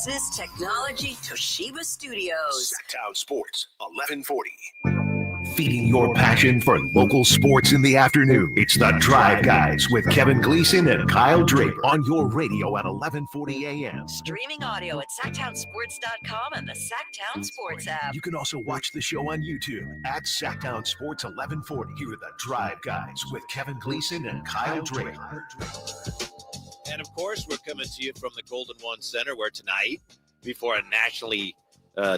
Texas Technology Toshiba Studios. Sacktown Sports, 1140. Feeding your passion for local sports in the afternoon. It's the Drive Guys with Kevin Gleason and Kyle Draper on your radio at 1140 a.m. Streaming audio at SacktownSports.com and the Sacktown Sports app. You can also watch the show on YouTube at Sacktown Sports 1140. Here are the Drive Guys with Kevin Gleason and Kyle Draper. And, of course, we're coming to you from the Golden One Center, where tonight, before a nationally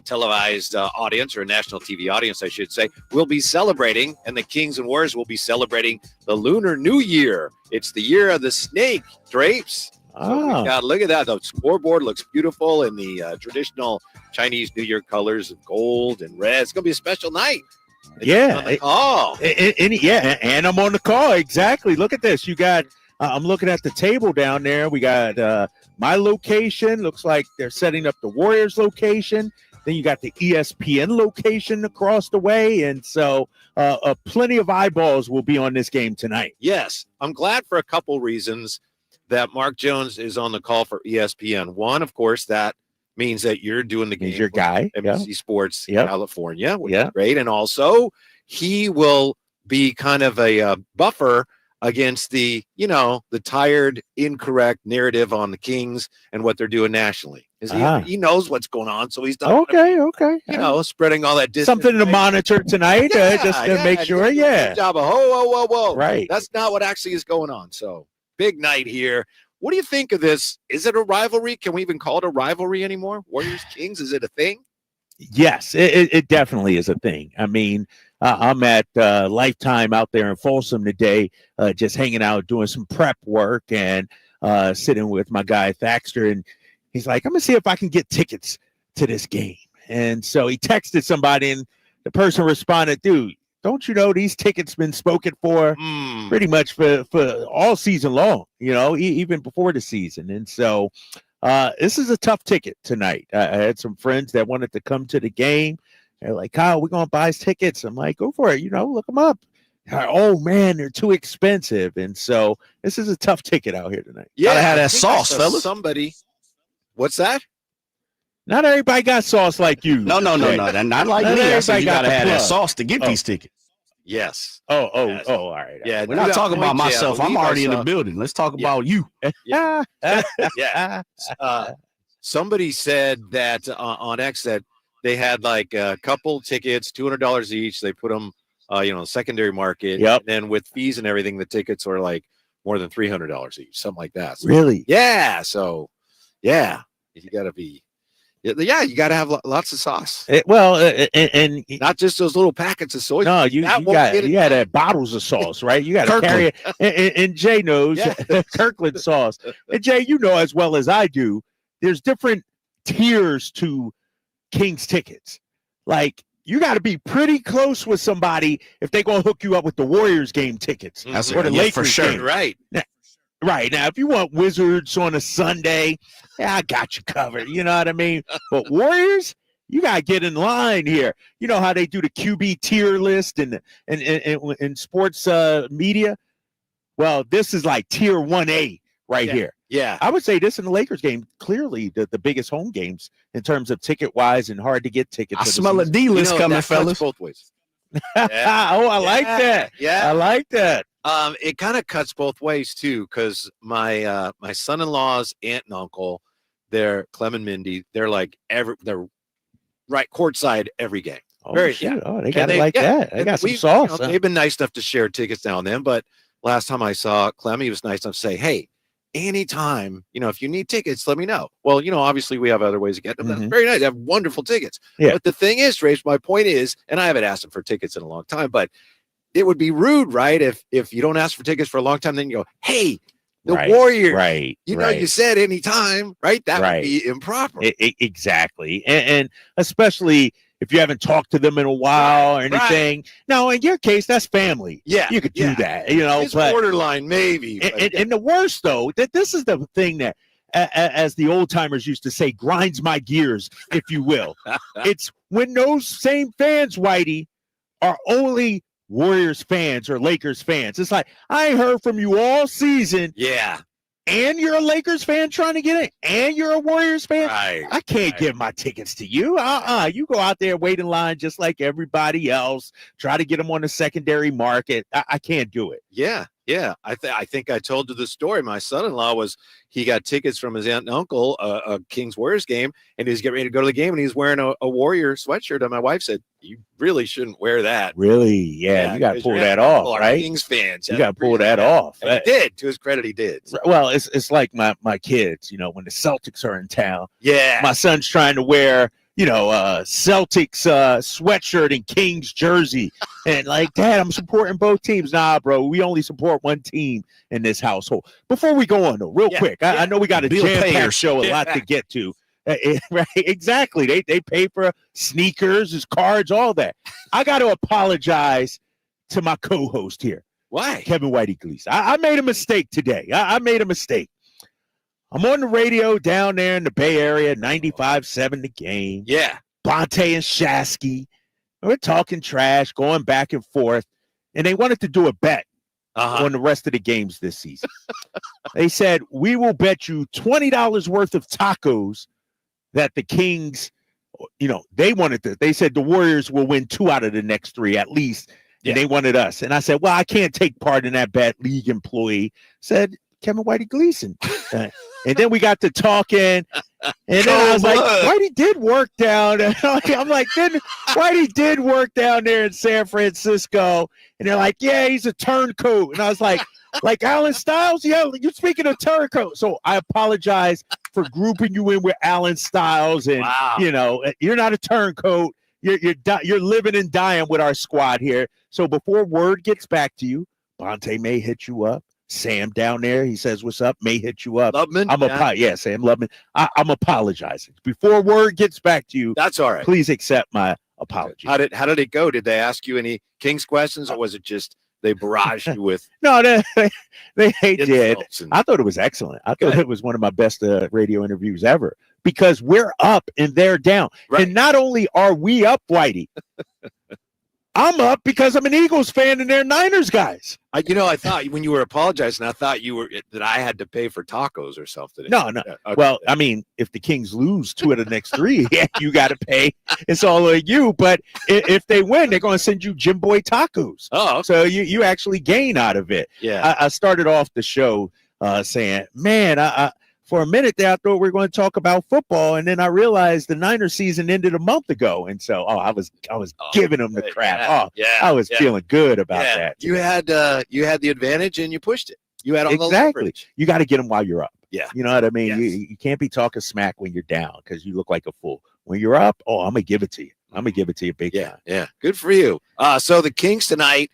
televised audience, or a national TV audience, I should say, we'll be celebrating, and the Kings and Warriors will be celebrating the Lunar New Year. It's the year of the snake, Drapes. So look at that. The scoreboard looks beautiful in the traditional Chinese New Year colors of gold and red. It's going to be a special night. And I'm on the call. Exactly. Look at this. You got, I'm looking at the table down there. We got my location. Looks like they're setting up the Warriors location. Then you got the ESPN location across the way. And so plenty of eyeballs will be on this game tonight. Yes. I'm glad for a couple reasons that Mark Jones is on the call for ESPN. One, of course, that means that you're doing the game. He's your guy. NBC Sports California, which is great. And also, he will be kind of a buffer against the tired, incorrect narrative on the Kings and what they're doing nationally. He knows what's going on, so he's done. Okay. Spreading all that something to monitor tonight, just to make sure. Good job of whoa. Right. That's not what actually is going on. So big night here. What do you think of this? Is it a rivalry? Can we even call it a rivalry anymore? Warriors Kings, is it a thing? Yes, it definitely is a thing. I mean, I'm at Lifetime out there in Folsom today, just hanging out, doing some prep work, and sitting with my guy Thaxter, and he's like, I'm gonna see if I can get tickets to this game. And so he texted somebody, and the person responded, dude, don't you know these tickets been spoken for pretty much for all season long, even before the season. And so this is a tough ticket tonight. I had some friends that wanted to come to the game. They're like, Kyle, we're going to buy tickets. I'm like, go for it. Look them up. Oh, man, they're too expensive. And so this is a tough ticket out here tonight. Yeah, gotta have that sauce, fellas. What's that? Not everybody got sauce like you. No. Not like me. I said you got to have that sauce to get these tickets. Yes. Yes. All right. Yeah, we're not talking about myself. I'm already in the building. Let's talk about you. Yeah. Somebody said that on X that they had like a couple tickets, $200 each. They put them, secondary market. Yep. And then with fees and everything, the tickets are like more than $300 each, something like that. So, really? Yeah. So, you got to be. Yeah, you got to have lots of sauce. And not just those little packets of soy. No, you got bottles of sauce, right? You got to carry it. And Jay knows Kirkland sauce. And Jay, as well as I do, there's different tiers to Kings tickets. Like, you got to be pretty close with somebody if they're going to hook you up with the Warriors game tickets. That's or the Lakers for sure. game. Right. Right. Now, if you want Wizards on a Sunday, I got you covered. You know what I mean? But Warriors, you got to get in line here. You know how they do the QB tier list in sports media? Well, this is like tier 1A here. Yeah. I would say this in the Lakers game, clearly the biggest home games in terms of ticket-wise and hard to get tickets. I smell a D list coming, fellas. Both ways. I like that. Yeah. I like that. It kind of cuts both ways too, because my son-in-law's aunt and uncle, they're Clem and Mindy. They're like they're right courtside every game. Oh, they got it like that. They got some sauce. They've been nice enough to share tickets now and then, but last time I saw Clem, he was nice enough to say, "Hey, anytime, if you need tickets, let me know." Well, obviously we have other ways to get them. That's very nice. They have wonderful tickets. Yeah. But the thing is, Trace, my point is, and I haven't asked him for tickets in a long time, but it would be rude, right? If you don't ask for tickets for a long time, then you go, "Hey, the Warriors, right? You said anytime, right? That would be improper." Exactly. And especially if you haven't talked to them in a while or anything. Now, in your case, that's family. Yeah. You could do that, It's borderline, maybe. And the worst, though, that this is the thing that, as the old timers used to say, grinds my gears, if you will. It's when those same fans, Whitey, are only Warriors fans or Lakers fans. It's like, I ain't heard from you all season. Yeah. and you're a Lakers fan trying to get in, and you're a Warriors fan. Right. I can't give my tickets to you. You go out there, wait in line just like everybody else. Try to get them on the secondary market. I can't do it. Yeah. I think I told you the story. My son-in-law he got tickets from his aunt and uncle, a Kings Warriors game, and he was getting ready to go to the game, and he's wearing a Warrior sweatshirt. And my wife said, "You really shouldn't wear that." Really? Yeah, you got to pull that off, right? Kings fans, you got to pull that off. And he did. To his credit, he did. Well, it's like my kids. When the Celtics are in town, yeah, my son's trying to wear Celtics sweatshirt and Kings jersey. And like, Dad, I'm supporting both teams. Nah, bro, we only support one team in this household. Before we go on, though, real quick, I know we got a jam-packed show, a lot to get to. Right, exactly. They pay for sneakers, his cards, all that. I got to apologize to my co-host here. Why? Kevin Whitey Gleason. I made a mistake today. I made a mistake. I'm on the radio down there in the Bay Area, 95.7 The Game. Yeah. Bonte and Shasky. We're talking trash, going back and forth, and they wanted to do a bet on the rest of the games this season. They said, we will bet you $20 worth of tacos that the Kings, they said the Warriors will win 2 out of the next 3 at least, and they wanted us. And I said, well, I can't take part in that bet, league employee. Said, Kevin Whitey Gleason. And then we got to talking, and then I was like, Whitey did work down. I'm like, then Whitey did work down there in San Francisco. And they're like, yeah, he's a turncoat. And I was like Alan Stiles? Yeah, you're speaking of turncoat. So I apologize for grouping you in with Alan Stiles. And, you're not a turncoat. You're living and dying with our squad here. So before word gets back to you, Bonte may hit you up. Sam down there, he says, what's up? May hit you up. Lubman? Sam Lubman. I'm apologizing. Before word gets back to you, that's all right. Please accept my apology. How did it go? Did they ask you any Kings questions, or was it just they barraged you with? No, they did. I thought it was excellent. I thought it was one of my best radio interviews ever, because we're up and they're down. Right. And not only are we up, Whitey, I'm up because I'm an Eagles fan and they're Niners guys. I thought when you were apologizing, I thought that I had to pay for tacos or something. No. Yeah, okay. Well, I mean, if the Kings lose 2 of the next 3, you got to pay. It's all on you. But if they win, they're going to send you Jim Boy tacos. Oh, okay. So you actually gain out of it. Yeah. I started off the show saying, man, for a minute there, I thought we were going to talk about football, and then I realized the Niners season ended a month ago, and so I was giving them the crap. I was feeling good about that. You had the advantage, and you pushed it. You had all the leverage. You got to get them while you're up. Yeah, you know what I mean. Yes. You can't be talking smack when you're down, because you look like a fool. When you're up, I'm gonna give it to you. I'm gonna give it to you big time. Yeah, good for you. So the Kings tonight.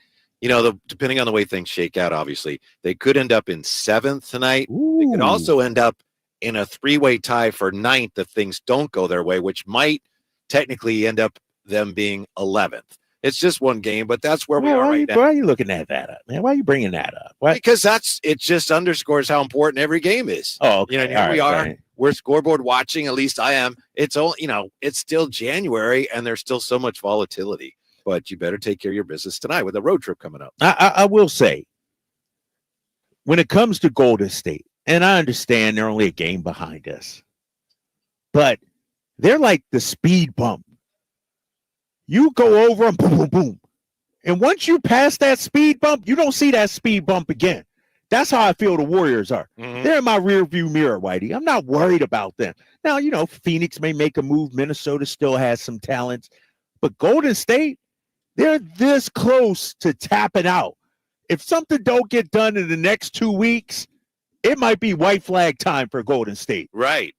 Depending on the way things shake out, obviously, they could end up in 7th tonight. Ooh. They could also end up in a 3-way tie for 9th if things don't go their way, which might technically end up them being 11th. It's just one game, but that's where we are right now. Why are you looking at that up, man? Why are you bringing that up? What? Because it just underscores how important every game is. Oh, okay. Here we are. Right. We're scoreboard watching. At least I am. It's all, it's still January, and there's still so much volatility. But you better take care of your business tonight with a road trip coming up. I will say, when it comes to Golden State, and I understand they're only a game behind us, but they're like the speed bump. You go over and boom, boom, boom. And once you pass that speed bump, you don't see that speed bump again. That's how I feel the Warriors are. Mm-hmm. They're in my rearview mirror, Whitey. I'm not worried about them. Now, Phoenix may make a move. Minnesota still has some talents. But Golden State, they're this close to tapping out. If something don't get done in the next 2 weeks, it might be white flag time for Golden State. Right.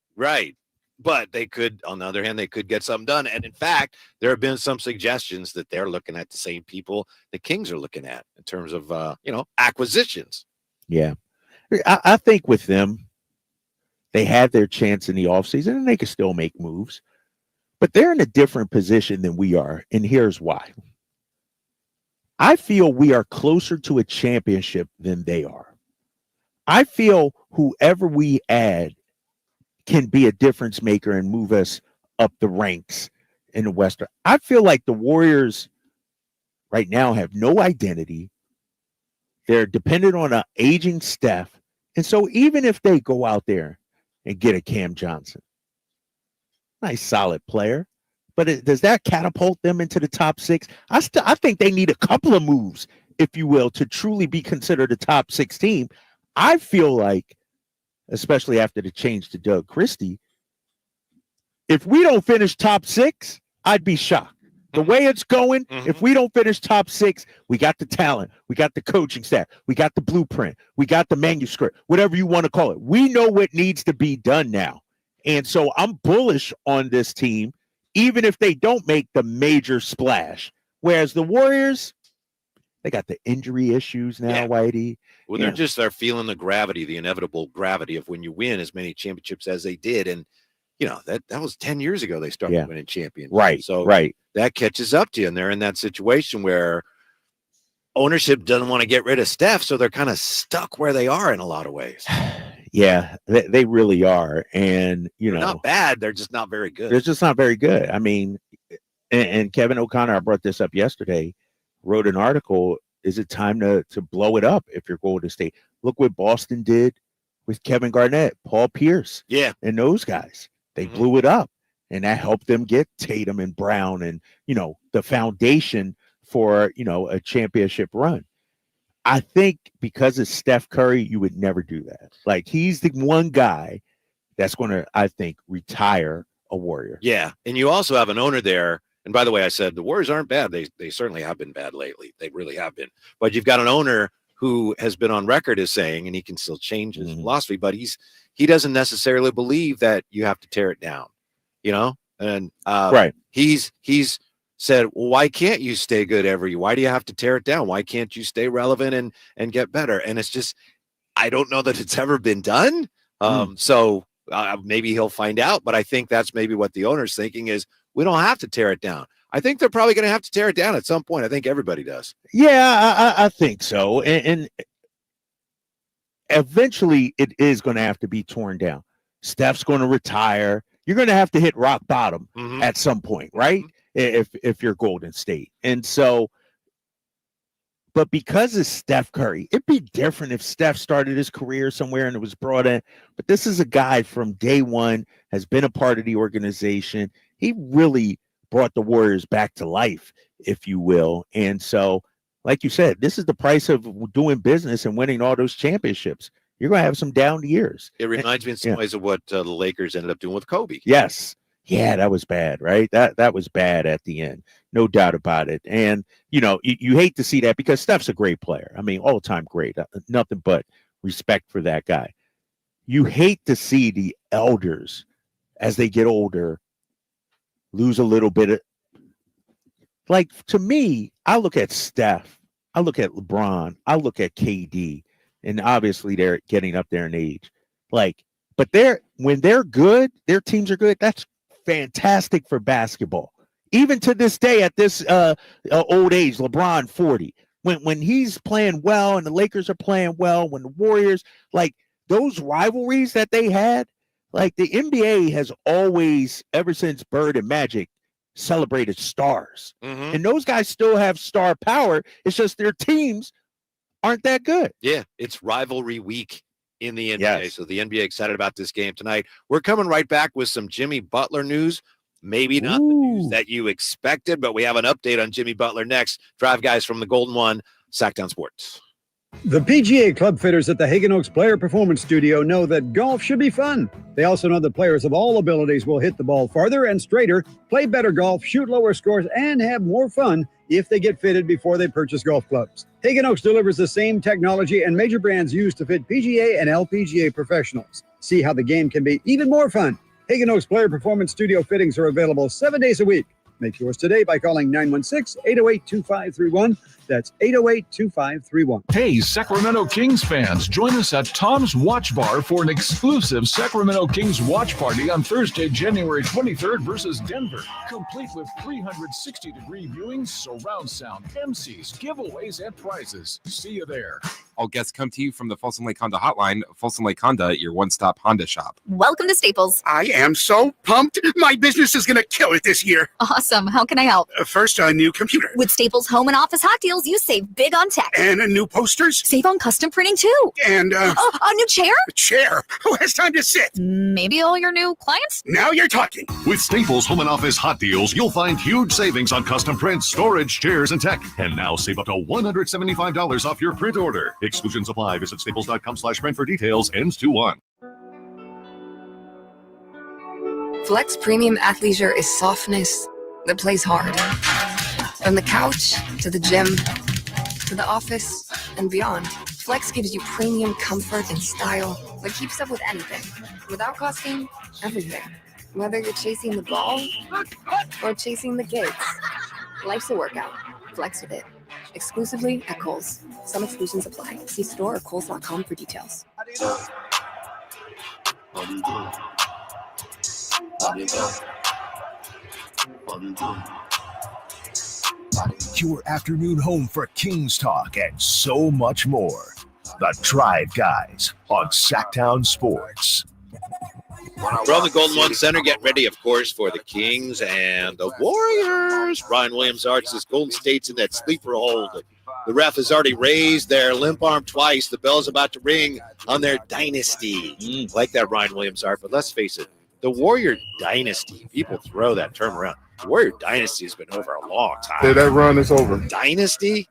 But they could, on the other hand, they could get something done. And in fact, there have been some suggestions that they're looking at the same people the Kings are looking at in terms of, acquisitions. Yeah. I think with them, they had their chance in the offseason and they could still make moves. But they're in a different position than we are. And here's why. I feel we are closer to a championship than they are. I feel whoever we add can be a difference maker and move us up the ranks in the Western. I feel like the Warriors right now have no identity. They're dependent on an aging Steph, And so even if they go out there and get a Cam Johnson, nice solid player, but does that catapult them into the top 6? I think they need a couple of moves, if you will, to truly be considered a top 6 team. I feel like, especially after the change to Doug Christie, if we don't finish top 6, I'd be shocked. The way it's going, if we don't finish top 6, we got the talent, we got the coaching staff, we got the blueprint, we got the manuscript, whatever you want to call it. We know what needs to be done now. And so I'm bullish on this team, even if they don't make the major splash. Whereas the Warriors, they got the injury issues now, Whitey. Well, they're feeling the gravity, the inevitable gravity of when you win as many championships as they did. And, that was 10 years ago they started winning championships. Right. So that catches up to you. And they're in that situation where ownership doesn't want to get rid of Steph. So they're kind of stuck where they are in a lot of ways. Yeah, they really are. And, they're not bad. They're just not very good. They're just not very good. I mean, and Kevin O'Connor, I brought this up yesterday, wrote an article. Is it time to blow it up if you're Golden State? Look what Boston did with Kevin Garnett, Paul Pierce. And those guys. They blew it up. And that helped them get Tatum and Brown and, the foundation for, a championship run. I think because it's Steph Curry, you would never do that. Like, he's the one guy that's going to, I think, retire a Warrior. Yeah. And you also have an owner there. And by the way, I said the Warriors aren't bad. They certainly have been bad lately. They really have been. But you've got an owner who has been on record as saying, and he can still change his philosophy, but he doesn't necessarily believe that you have to tear it down, And he's said, well, why can't you stay good every year? Why do you have to tear it down? Why can't you stay relevant and get better? And it's just, I don't know that it's ever been done. So maybe he'll find out, but I think that's maybe what the owner's thinking is we don't have to tear it down. I think they're probably going to have to tear it down at some point. I think everybody does. Yeah, I think so. And eventually it is going to have to be torn down. Steph's going to retire. You're going to have to hit rock bottom at some point, right? If you're Golden State. And so, but because it's Steph Curry, it'd be different if Steph started his career somewhere and it was brought in. But this is a guy from day one, has been a part of the organization. He really brought the Warriors back to life, if you will. And so, like you said, this is the price of doing business and winning all those championships. You're going to have some down years. It reminds me in some ways of what the Lakers ended up doing with Kobe. Yes. Yeah, that was bad, right? That was bad at the end. No doubt about it. And, you hate to see that because Steph's a great player. I mean, all-time great. Nothing but respect for that guy. You hate to see the elders, as they get older, lose a little bit of, like, to me, I look at Steph, I look at LeBron, I look at KD, and obviously they're getting up there in age. Like, but when they're good, their teams are good, that's fantastic for basketball. Even to this day, at this old age, LeBron 40, when he's playing well and the Lakers are playing well, when the Warriors, like, those rivalries that they had, like, the NBA has always, ever since Bird and Magic, celebrated stars. And those guys still have star power. It's just their teams aren't that good. Yeah, it's rivalry week in the NBA. Yes. So the NBA excited about this game tonight. We're coming right back with some Jimmy Butler news. Maybe not the news that you expected, but we have an update on Jimmy Butler next. Drive Guys from the Golden One, Sacktown Sports. The PGA club fitters at the Hagen Oaks Player Performance Studio know that golf should be fun. They also know that players of all abilities will hit the ball farther and straighter, play better golf, shoot lower scores, and have more fun if they get fitted before they purchase golf clubs. Hagen Oaks delivers the same technology and major brands used to fit PGA and LPGA professionals. See how the game can be even more fun. Hagen Oaks Player Performance Studio fittings are available 7 days a week. Make yours today by calling 916-808-2531. That's 808-2531. Hey, Sacramento Kings fans, join us at Tom's Watch Bar for an exclusive Sacramento Kings watch party on Thursday, January 23rd versus Denver. Complete with 360-degree viewings, surround sound, MCs, giveaways, and prizes. See you there. All guests come to you from the Folsom Lake Honda hotline. Folsom Lake Honda, your one-stop Honda shop. Welcome to Staples. I am so pumped. My business is going to kill it this year. Awesome. How can I help? First, a new computer. With Staples home and office hot deals, you save big on tech. And new posters. Save on custom printing, too. And, a new chair? A chair. Who has time to sit? Maybe all your new clients? Now you're talking. With Staples Home and Office Hot Deals, you'll find huge savings on custom prints, storage, chairs, and tech. And now save up to $175 off your print order. Exclusions apply. Visit staples.com/print for details. Ends 2/1. Flex Premium Athleisure is softness that plays hard. From the couch to the gym to the office and beyond, Flex gives you premium comfort and style that keeps up with anything without costing everything. Whether you're chasing the ball or chasing the kids, life's a workout. Flex with it. Exclusively at Kohl's. Some exclusions apply. See store or Kohl's.com for details. Your afternoon home for Kings talk and so much more. The Drive Guys on Sacktown Sports. From the Golden One Center, get ready, of course, for the Kings and the Warriors. Ryan Williams arches Golden State's in that sleeper hold. The ref has already raised their limp arm twice. The bell's about to ring on their dynasty. Like that Ryan Williams art, but let's face it, the Warrior dynasty, people throw that term around. The Warrior dynasty has been over a long time. Yeah, that run is over. Dynasty?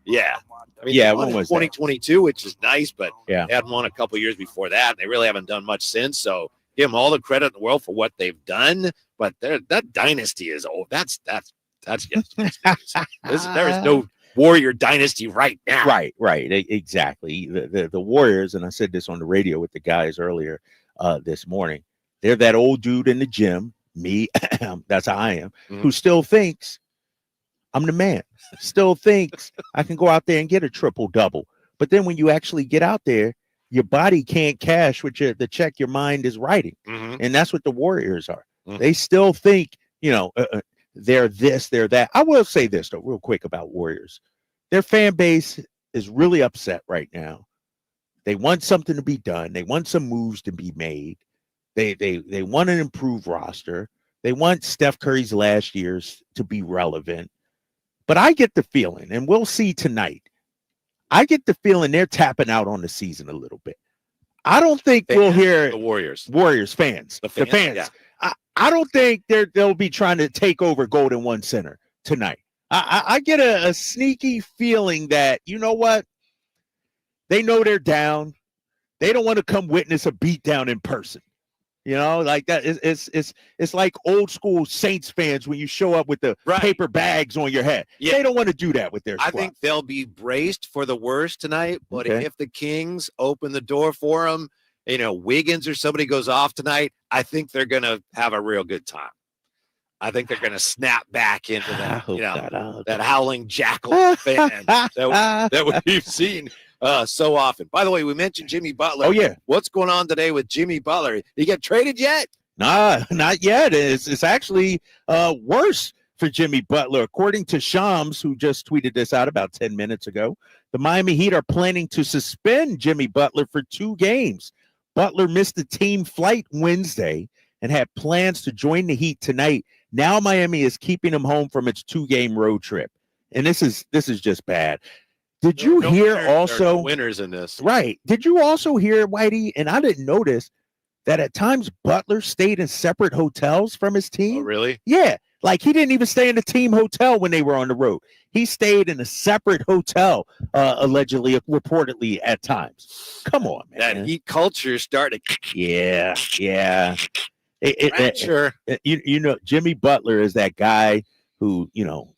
Yeah. I mean, Yeah, they won when in was 2022, which is nice, but Yeah. they hadn't won a couple years before that, and they really haven't done much since. So give them all the credit in the world for what they've done, but that dynasty is old. That's yes. There is no Warrior dynasty right now. Right. Exactly. The Warriors, and I said this on the radio with the guys earlier this morning, they're that old dude in the gym, me, that's how I am, who still thinks I'm the man, still thinks I can go out there and get a triple-double. But then when you actually get out there, your body can't cash with the check your mind is writing. And that's what the Warriors are. They still think, they're this, they're that. I will say this, though, real quick about Warriors. Their fan base is really upset right now. They want something to be done. They want some moves to be made. They want an improved roster. They want Steph Curry's last years to be relevant. But I get the feeling, and we'll see tonight, I get the feeling they're tapping out on the season a little bit. I don't think we'll hear the Warriors fans. The fans. Yeah. I don't think they'll be trying to take over Golden One Center tonight. I get a sneaky feeling that, you know what? They know they're down. They don't want to come witness a beatdown in person. Like that. It's like old school Saints fans when you show up with the paper bags on your head. Yeah. They don't want to do that with their squad. I think they'll be braced for the worst tonight. But if the Kings open the door for them, Wiggins or somebody goes off tonight, I think they're going to have a real good time. I think they're going to snap back into that, that howling jackal fan that we've seen so often. By the way, we mentioned Jimmy Butler. Oh, yeah. What's going on today with Jimmy Butler? Did he get traded yet? Nah, not yet. It's actually worse for Jimmy Butler. According to Shams, who just tweeted this out about 10 minutes ago, the Miami Heat are planning to suspend Jimmy Butler for 2 games. Butler missed the team flight Wednesday and had plans to join the Heat tonight. Now Miami is keeping him home from its 2-game road trip. And this is just bad. Did you hear also winners in this? Right. Did you also hear, Whitey? And I didn't notice that at times Butler stayed in separate hotels from his team. Oh, really? Yeah. Like he didn't even stay in the team hotel when they were on the road. He stayed in a separate hotel, allegedly, reportedly at times. Come on, man. That Heat culture started. Yeah. Sure. Jimmy Butler is that guy who,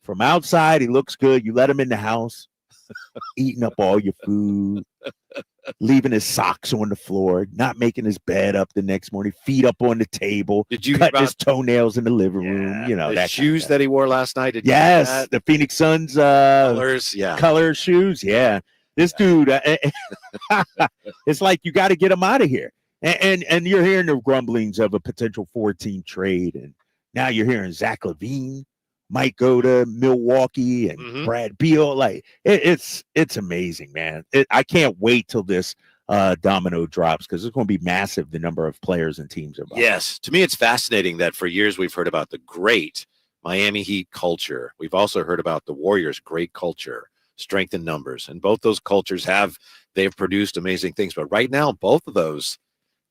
from outside, he looks good. You let him in the house, eating up all your food, leaving his socks on the floor, not making his bed up the next morning, feet up on the table, cutting his toenails in the living room. The that shoes that he wore last night. Yes, the Phoenix Suns color shoes. Yeah, this dude. It's like you got to get him out of here. And you're hearing the grumblings of a potential 4-team trade, and now you're hearing Zach LaVine, might go to Milwaukee and Brad Beal. Like it's amazing, man. I can't wait till this domino drops because it's going to be massive, the number of players and teams involved. Yes. To me, it's fascinating that for years we've heard about the great Miami Heat culture. We've also heard about the Warriors' great culture, strength in numbers. And both those cultures they've produced amazing things. But right now, both of those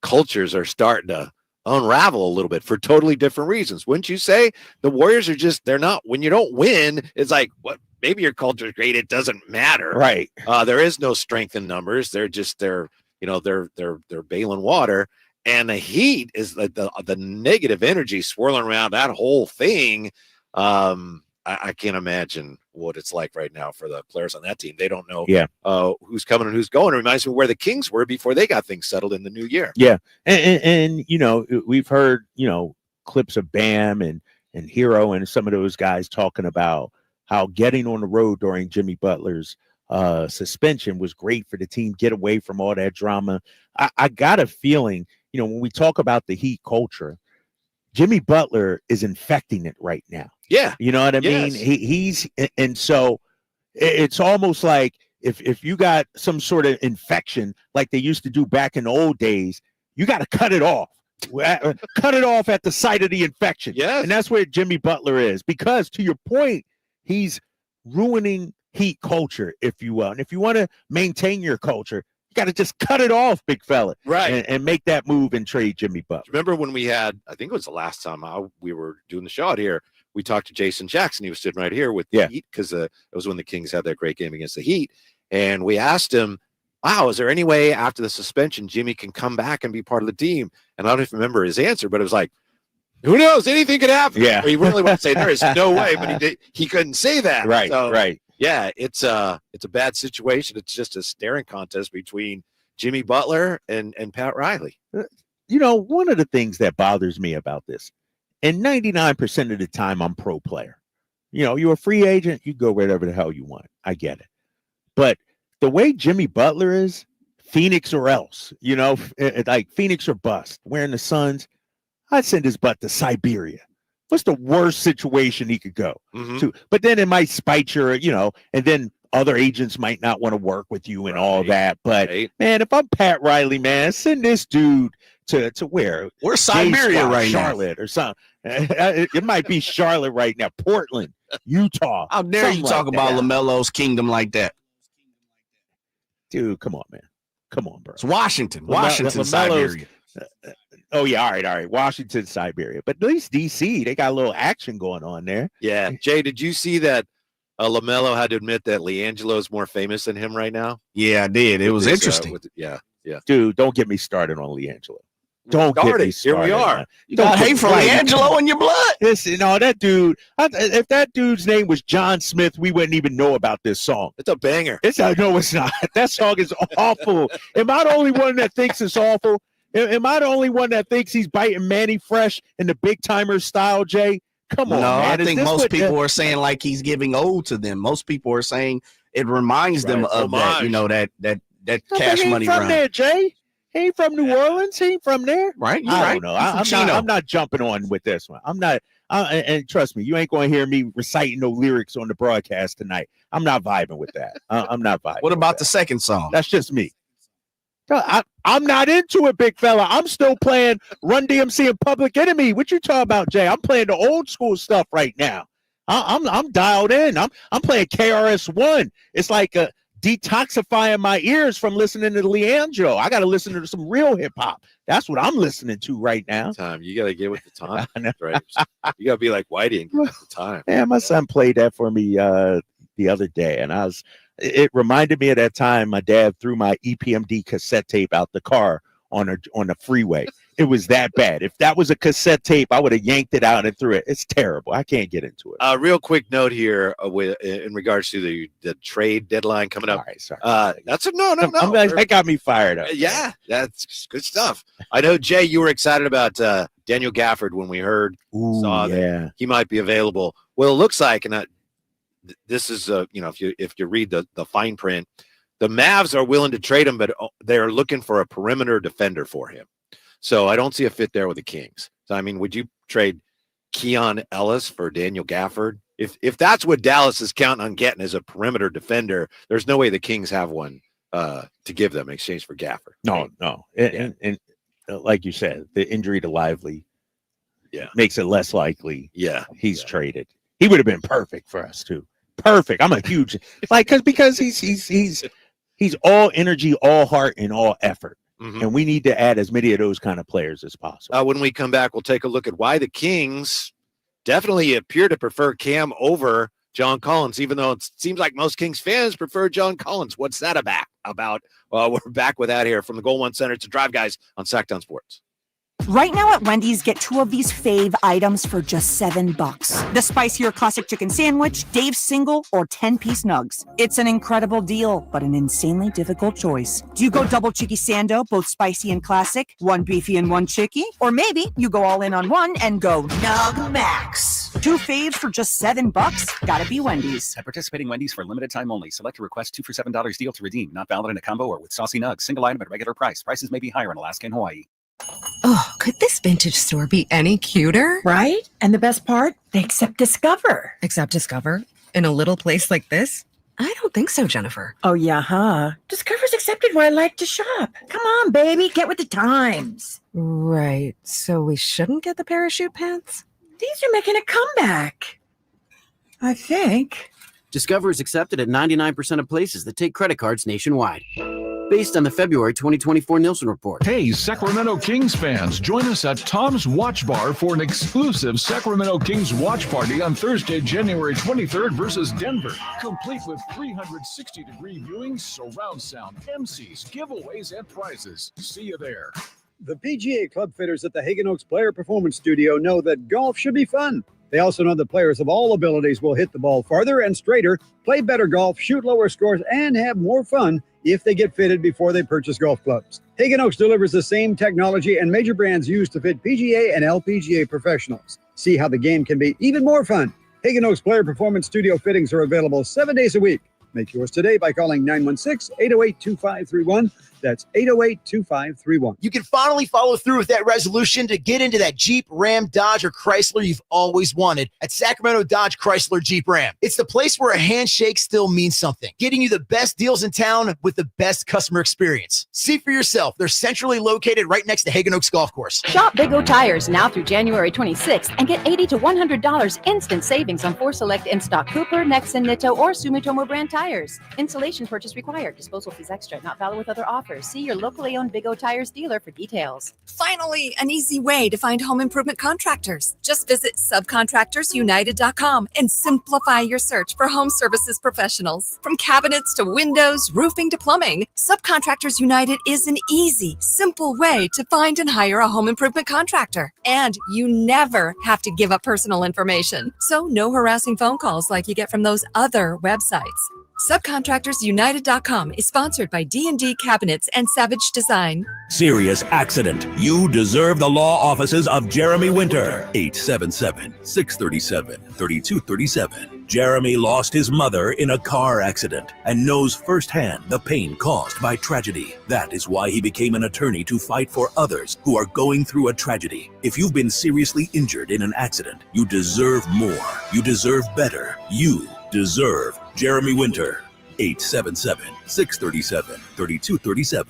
cultures are starting to unravel a little bit for totally different reasons. Wouldn't you say? The Warriors are they're not, when you don't win, it's like, what? Maybe your culture is great. It doesn't matter. Right. There is no strength in numbers. They're bailing water. And the Heat is the negative energy swirling around that whole thing. I can't imagine what it's like right now for the players on that team. They don't know who's coming and who's going. It reminds me of where the Kings were before they got things settled in the new year. Yeah. And we've heard, clips of Bam and Hero and some of those guys talking about how getting on the road during Jimmy Butler's suspension was great for the team, get away from all that drama. I got a feeling, when we talk about the Heat culture, Jimmy Butler is infecting it right now. Yeah. You know what I mean? And so it's almost like if you got some sort of infection like they used to do back in the old days, you got to cut it off. Cut it off at the site of the infection. Yes. And that's where Jimmy Butler is, because to your point, he's ruining Heat culture, if you will. And if you want to maintain your culture, you got to just cut it off, big fella. Right. And make that move and trade Jimmy Butler. Remember when we had, I think it was the last time we were doing the show out here, we talked to Jason Jackson. He was sitting right here with the Heat because it was when the Kings had that great game against the Heat. And we asked him, wow, is there any way after the suspension Jimmy can come back and be part of the team? And I don't even remember his answer, but it was like, who knows? Anything could happen. Yeah. He really wanted to say there is no way, but he couldn't say that. Right. So, right. Yeah, it's a bad situation. It's just a staring contest between Jimmy Butler and Pat Riley. One of the things that bothers me about this, and 99% of the time I'm pro player. You're a free agent, you go wherever the hell you want. I get it. But the way Jimmy Butler is, Phoenix or else, like Phoenix or bust, wearing the Suns, I'd send his butt to Siberia. What's the worst situation he could go to? But then it might spite your, and then other agents might not want to work with you and all that. But man, if I'm Pat Riley, man, send this dude to where? We're Siberia right Charlotte or something. It might be Charlotte right now, Portland, Utah. How dare you talk about LaMelo's kingdom like that? Dude, come on, man. Come on, bro. It's Washington. Washington, Siberia. Oh, yeah. All right. Washington, Siberia. But at least D.C., they got a little action going on there. Yeah. Jay, did you see that LaMelo had to admit that LiAngelo is more famous than him right now? Yeah, I did. It was interesting. Yeah. Dude, don't get me started on LiAngelo. Don't get me started. Here we are. You got hate for LiAngelo in your blood. Listen, that dude, if that dude's name was John Smith, we wouldn't even know about this song. It's a banger. No, it's not. That song is awful. Am I the only one that thinks it's awful? Am I the only one that thinks he's biting Manny Fresh in the big timer style, Jay? Come on, man. I think most people are saying like he's giving ode to them. Most people are saying it reminds them of that, that Cash Money run. From there, Jay. He ain't from New Orleans. He ain't from there. Right. I don't know. I'm not jumping on with this one. I'm not. And trust me, you ain't going to hear me reciting no lyrics on the broadcast tonight. I'm not vibing with that. I'm not vibing. What about the second song? That's just me. I'm not into it, big fella. I'm still playing Run DMC and Public Enemy. What you talking about, Jay? I'm playing the old school stuff right now. I'm dialed in. I'm playing KRS-One. It's like detoxifying my ears from listening to LiAngelo. I got to listen to some real hip hop. That's what I'm listening to right now. You got to get with the time. Right? You got to be like Whitey and get with the time. Yeah, my son played that for me the other day, and it reminded me of that time my dad threw my EPMD cassette tape out the car on the freeway. It was that bad. If that was a cassette tape, I would have yanked it out and threw it. It's terrible. I can't get into it. Real quick note here in regards to the trade deadline coming up. All right, sorry. That's no. That got me fired up. Yeah, that's good stuff. I know, Jay, you were excited about Daniel Gafford when we saw that he might be available. Well, it looks like, and this is if you read the fine print, the Mavs are willing to trade him, but they're looking for a perimeter defender for him. So I don't see a fit there with the Kings. So I mean, would you trade Keon Ellis for Daniel Gafford? If that's what Dallas is counting on getting as a perimeter defender, there's no way the Kings have one to give them in exchange for Gaffer. No. And like you said, the injury to Lively makes it less likely he's traded. He would have been perfect for us too. Perfect. I'm a huge because he's all energy, all heart, and all effort. Mm-hmm. And we need to add as many of those kind of players as possible. When we come back, we'll take a look at why the Kings definitely appear to prefer Cam over John Collins, even though it seems like most Kings fans prefer John Collins. What's that about? We're back with that here from the Gold One Center. It's Drive Guys on Sacktown Sports. Right now at Wendy's, get 2 of these fave items for just $7. The spicier classic chicken sandwich, Dave's single, or 10-piece nugs. It's an incredible deal, but an insanely difficult choice. Do you go double cheeky sando, both spicy and classic, 1 beefy and 1 chicky? Or maybe you go all in on one and go Nug Max. 2 faves for just $7? Gotta be Wendy's. At participating Wendy's for limited time only. Select a request 2 for $7 deal to redeem. Not valid in a combo or with saucy nugs. Single item at regular price. Prices may be higher in Alaska and Hawaii. Oh, could this vintage store be any cuter? Right? And the best part? They accept Discover. Accept Discover? In a little place like this? I don't think so, Jennifer. Oh, yeah, huh? Discover's accepted where I like to shop. Come on, baby, get with the times. Right. So we shouldn't get the parachute pants? These are making a comeback. I think. Discover is accepted at 99% of places that take credit cards nationwide. Based on the February 2024 Nielsen report. Hey, Sacramento Kings fans, join us at Tom's Watch Bar for an exclusive Sacramento Kings watch party on Thursday, January 23rd versus Denver. Complete with 360-degree viewings, surround sound, MCs, giveaways, and prizes. See you there. The PGA club fitters at the Hagen Oaks Player Performance Studio know that golf should be fun. They also know that players of all abilities will hit the ball farther and straighter, play better golf, shoot lower scores, and have more fun if they get fitted before they purchase golf clubs. Hagen Oaks delivers the same technology and major brands used to fit PGA and LPGA professionals. See how the game can be even more fun. Hagen Oaks Player Performance Studio fittings are available 7 days a week. Make yours today by calling 916-808-2531. That's 808-2531. You can finally follow through with that resolution to get into that Jeep, Ram, Dodge, or Chrysler you've always wanted at Sacramento Dodge Chrysler Jeep Ram. It's the place where a handshake still means something, getting you the best deals in town with the best customer experience. See for yourself. They're centrally located right next to Hagen Oaks Golf Course. Shop Big O Tires now through January 26th and get $80 to $100 instant savings on 4 select in-stock Cooper, Nexen, Nitto, or Sumitomo brand tires. Installation purchase required. Disposal fees extra. Not valid with other offers. See your locally owned Big O Tires dealer for details. Finally, an easy way to find home improvement contractors. Just visit subcontractorsunited.com and simplify your search for home services professionals. From cabinets to windows, roofing to plumbing, Subcontractors United is an easy, simple way to find and hire a home improvement contractor. And you never have to give up personal information. So no harassing phone calls like you get from those other websites. SubcontractorsUnited.com is sponsored by D&D Cabinets and Savage Design. Serious accident. You deserve the law offices of Jeremy Winter. 877-637-3237. Jeremy lost his mother in a car accident and knows firsthand the pain caused by tragedy. That is why he became an attorney to fight for others who are going through a tragedy. If you've been seriously injured in an accident, you deserve more. You deserve better. You deserve Jeremy Winter. 877-637-3237.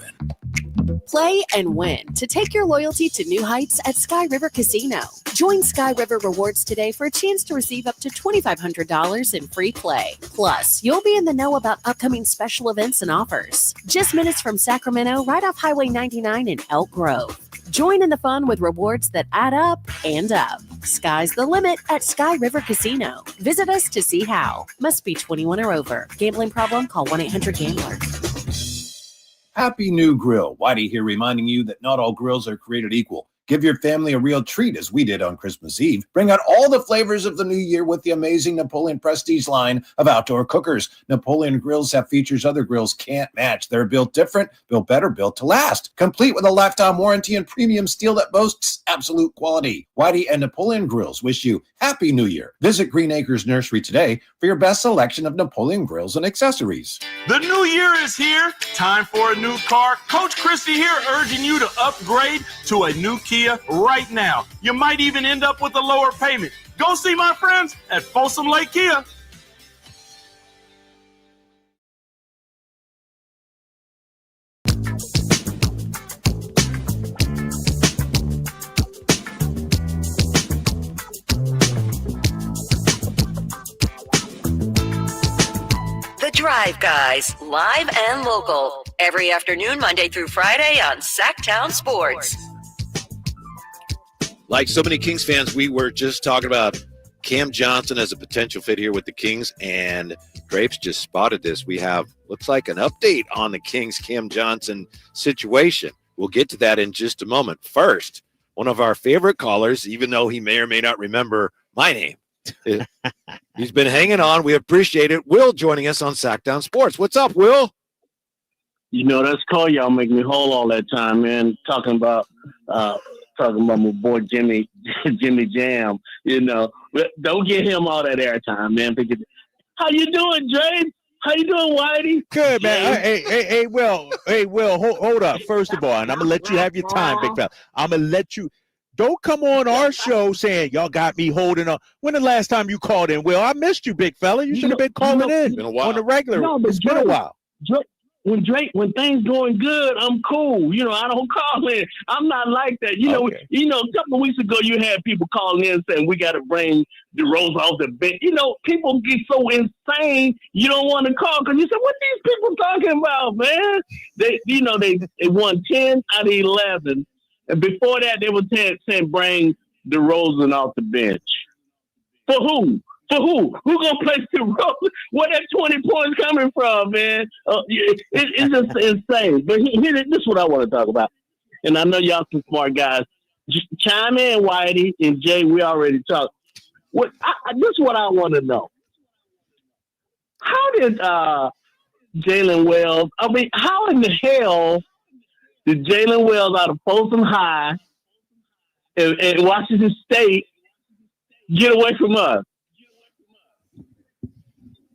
Play and win to take your loyalty to new heights at Sky River Casino. Join Sky River Rewards today for a chance to receive up to $2,500 in free play. Plus, you'll be in the know about upcoming special events and offers. Just minutes from Sacramento, right off Highway 99 in Elk Grove. Join in the fun with rewards that add up and up. Sky's the limit at Sky River Casino. Visit us to see how. Must be 21 or over. Gambling problem? Call 1-800-GAMBLER. Happy New Grill. Whitey here reminding you that not all grills are created equal. Give your family a real treat as we did on Christmas Eve. Bring out all the flavors of the new year with the amazing Napoleon Prestige line of outdoor cookers. Napoleon grills have features other grills can't match. They're built different, built better, built to last. Complete with a lifetime warranty and premium steel that boasts absolute quality. Whitey and Napoleon Grills wish you Happy New Year. Visit Green Acres Nursery today for your best selection of Napoleon grills and accessories. The new year is here. Time for a new car. Coach Christie here urging you to upgrade to a new Kia right now. You might even end up with a lower payment. Go see my friends at Folsom Lake Kia. The Drive Guys, live and local, every afternoon, Monday through Friday on Sacktown Sports. Like so many Kings fans, we were just talking about Cam Johnson as a potential fit here with the Kings, and Drapes just spotted this. We have, looks like, an update on the Kings Cam Johnson situation. We'll get to that in just a moment. First, one of our favorite callers, even though he may or may not remember my name, he's been hanging on. We appreciate it. Will joining us on Sacktown Sports. What's up, Will? You know, that's cool. Y'all make me whole all that time, man. Talking about my boy Jimmy Jam. You know, but don't get him all that airtime, man. Because, how you doing, Dre? How you doing, Whitey? Good, man. Hey, Will, hold up. First of all, and I'm gonna let you have your time, big fella. I'm gonna let you. Don't come on our show saying y'all got me holding on. When the last time you called in, Will? I missed you, big fella. You should have been calling in on the regular. No, it's been a while. When things going good, I'm cool. You know, I don't call in. I'm not like that. You know, a couple of weeks ago, you had people calling in saying we got to bring DeRozan off the bench. You know, people get so insane. You don't want to call because you said, "What these people talking about, man?" They won 10 out of 11. And before that, they were saying bring DeRozan off the bench. For who? For who? Who gonna play DeRozan? Where that 20 points coming from, man? It's just insane. But this is what I want to talk about. And I know y'all some smart guys. Just chime in, Whitey and Jay. We already talked. This is what I want to know. How did Jalen Wells? I mean, how in the hell did Jalen Wells out of Folsom High and Washington State get away from us?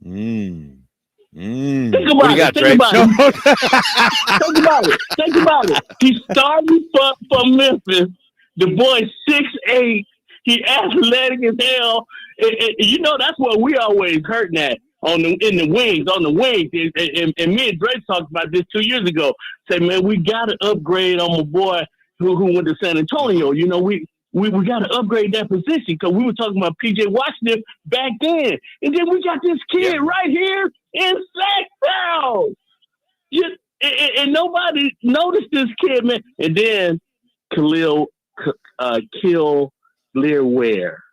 Think about it. Think about it. He started for Memphis. The boy's 6'8". He athletic as hell. You know, that's what we always hurting at. On the wings. And me and Drake talked about this 2 years ago. Say, man, we got to upgrade on my boy who went to San Antonio. You know, we got to upgrade that position because we were talking about P.J. Washington back then. And then we got this kid right here in Sacktown. And nobody noticed this kid, man. And then Khalil Ware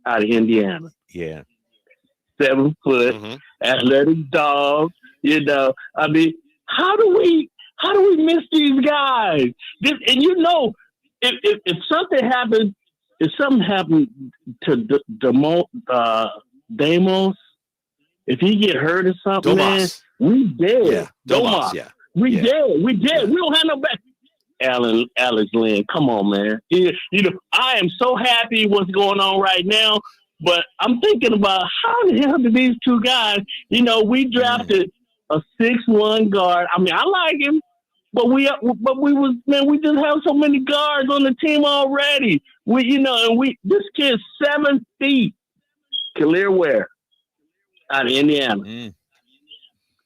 out of Indiana. Yeah. 7 foot, athletic dog. You know, I mean, how do we miss these guys? And you know, if something happened to Damos, if he get hurt or something, man, we dead. Yeah, Domas. Yeah, we dead. We don't have no back. Alex Lynn, come on, man. You know, I am so happy what's going on right now. But I'm thinking about how the hell did these two guys, you know, we drafted a 6'1" guard. I mean, I like him, but we just have so many guards on the team already. This kid's 7 feet. Khalil Ware out of Indiana.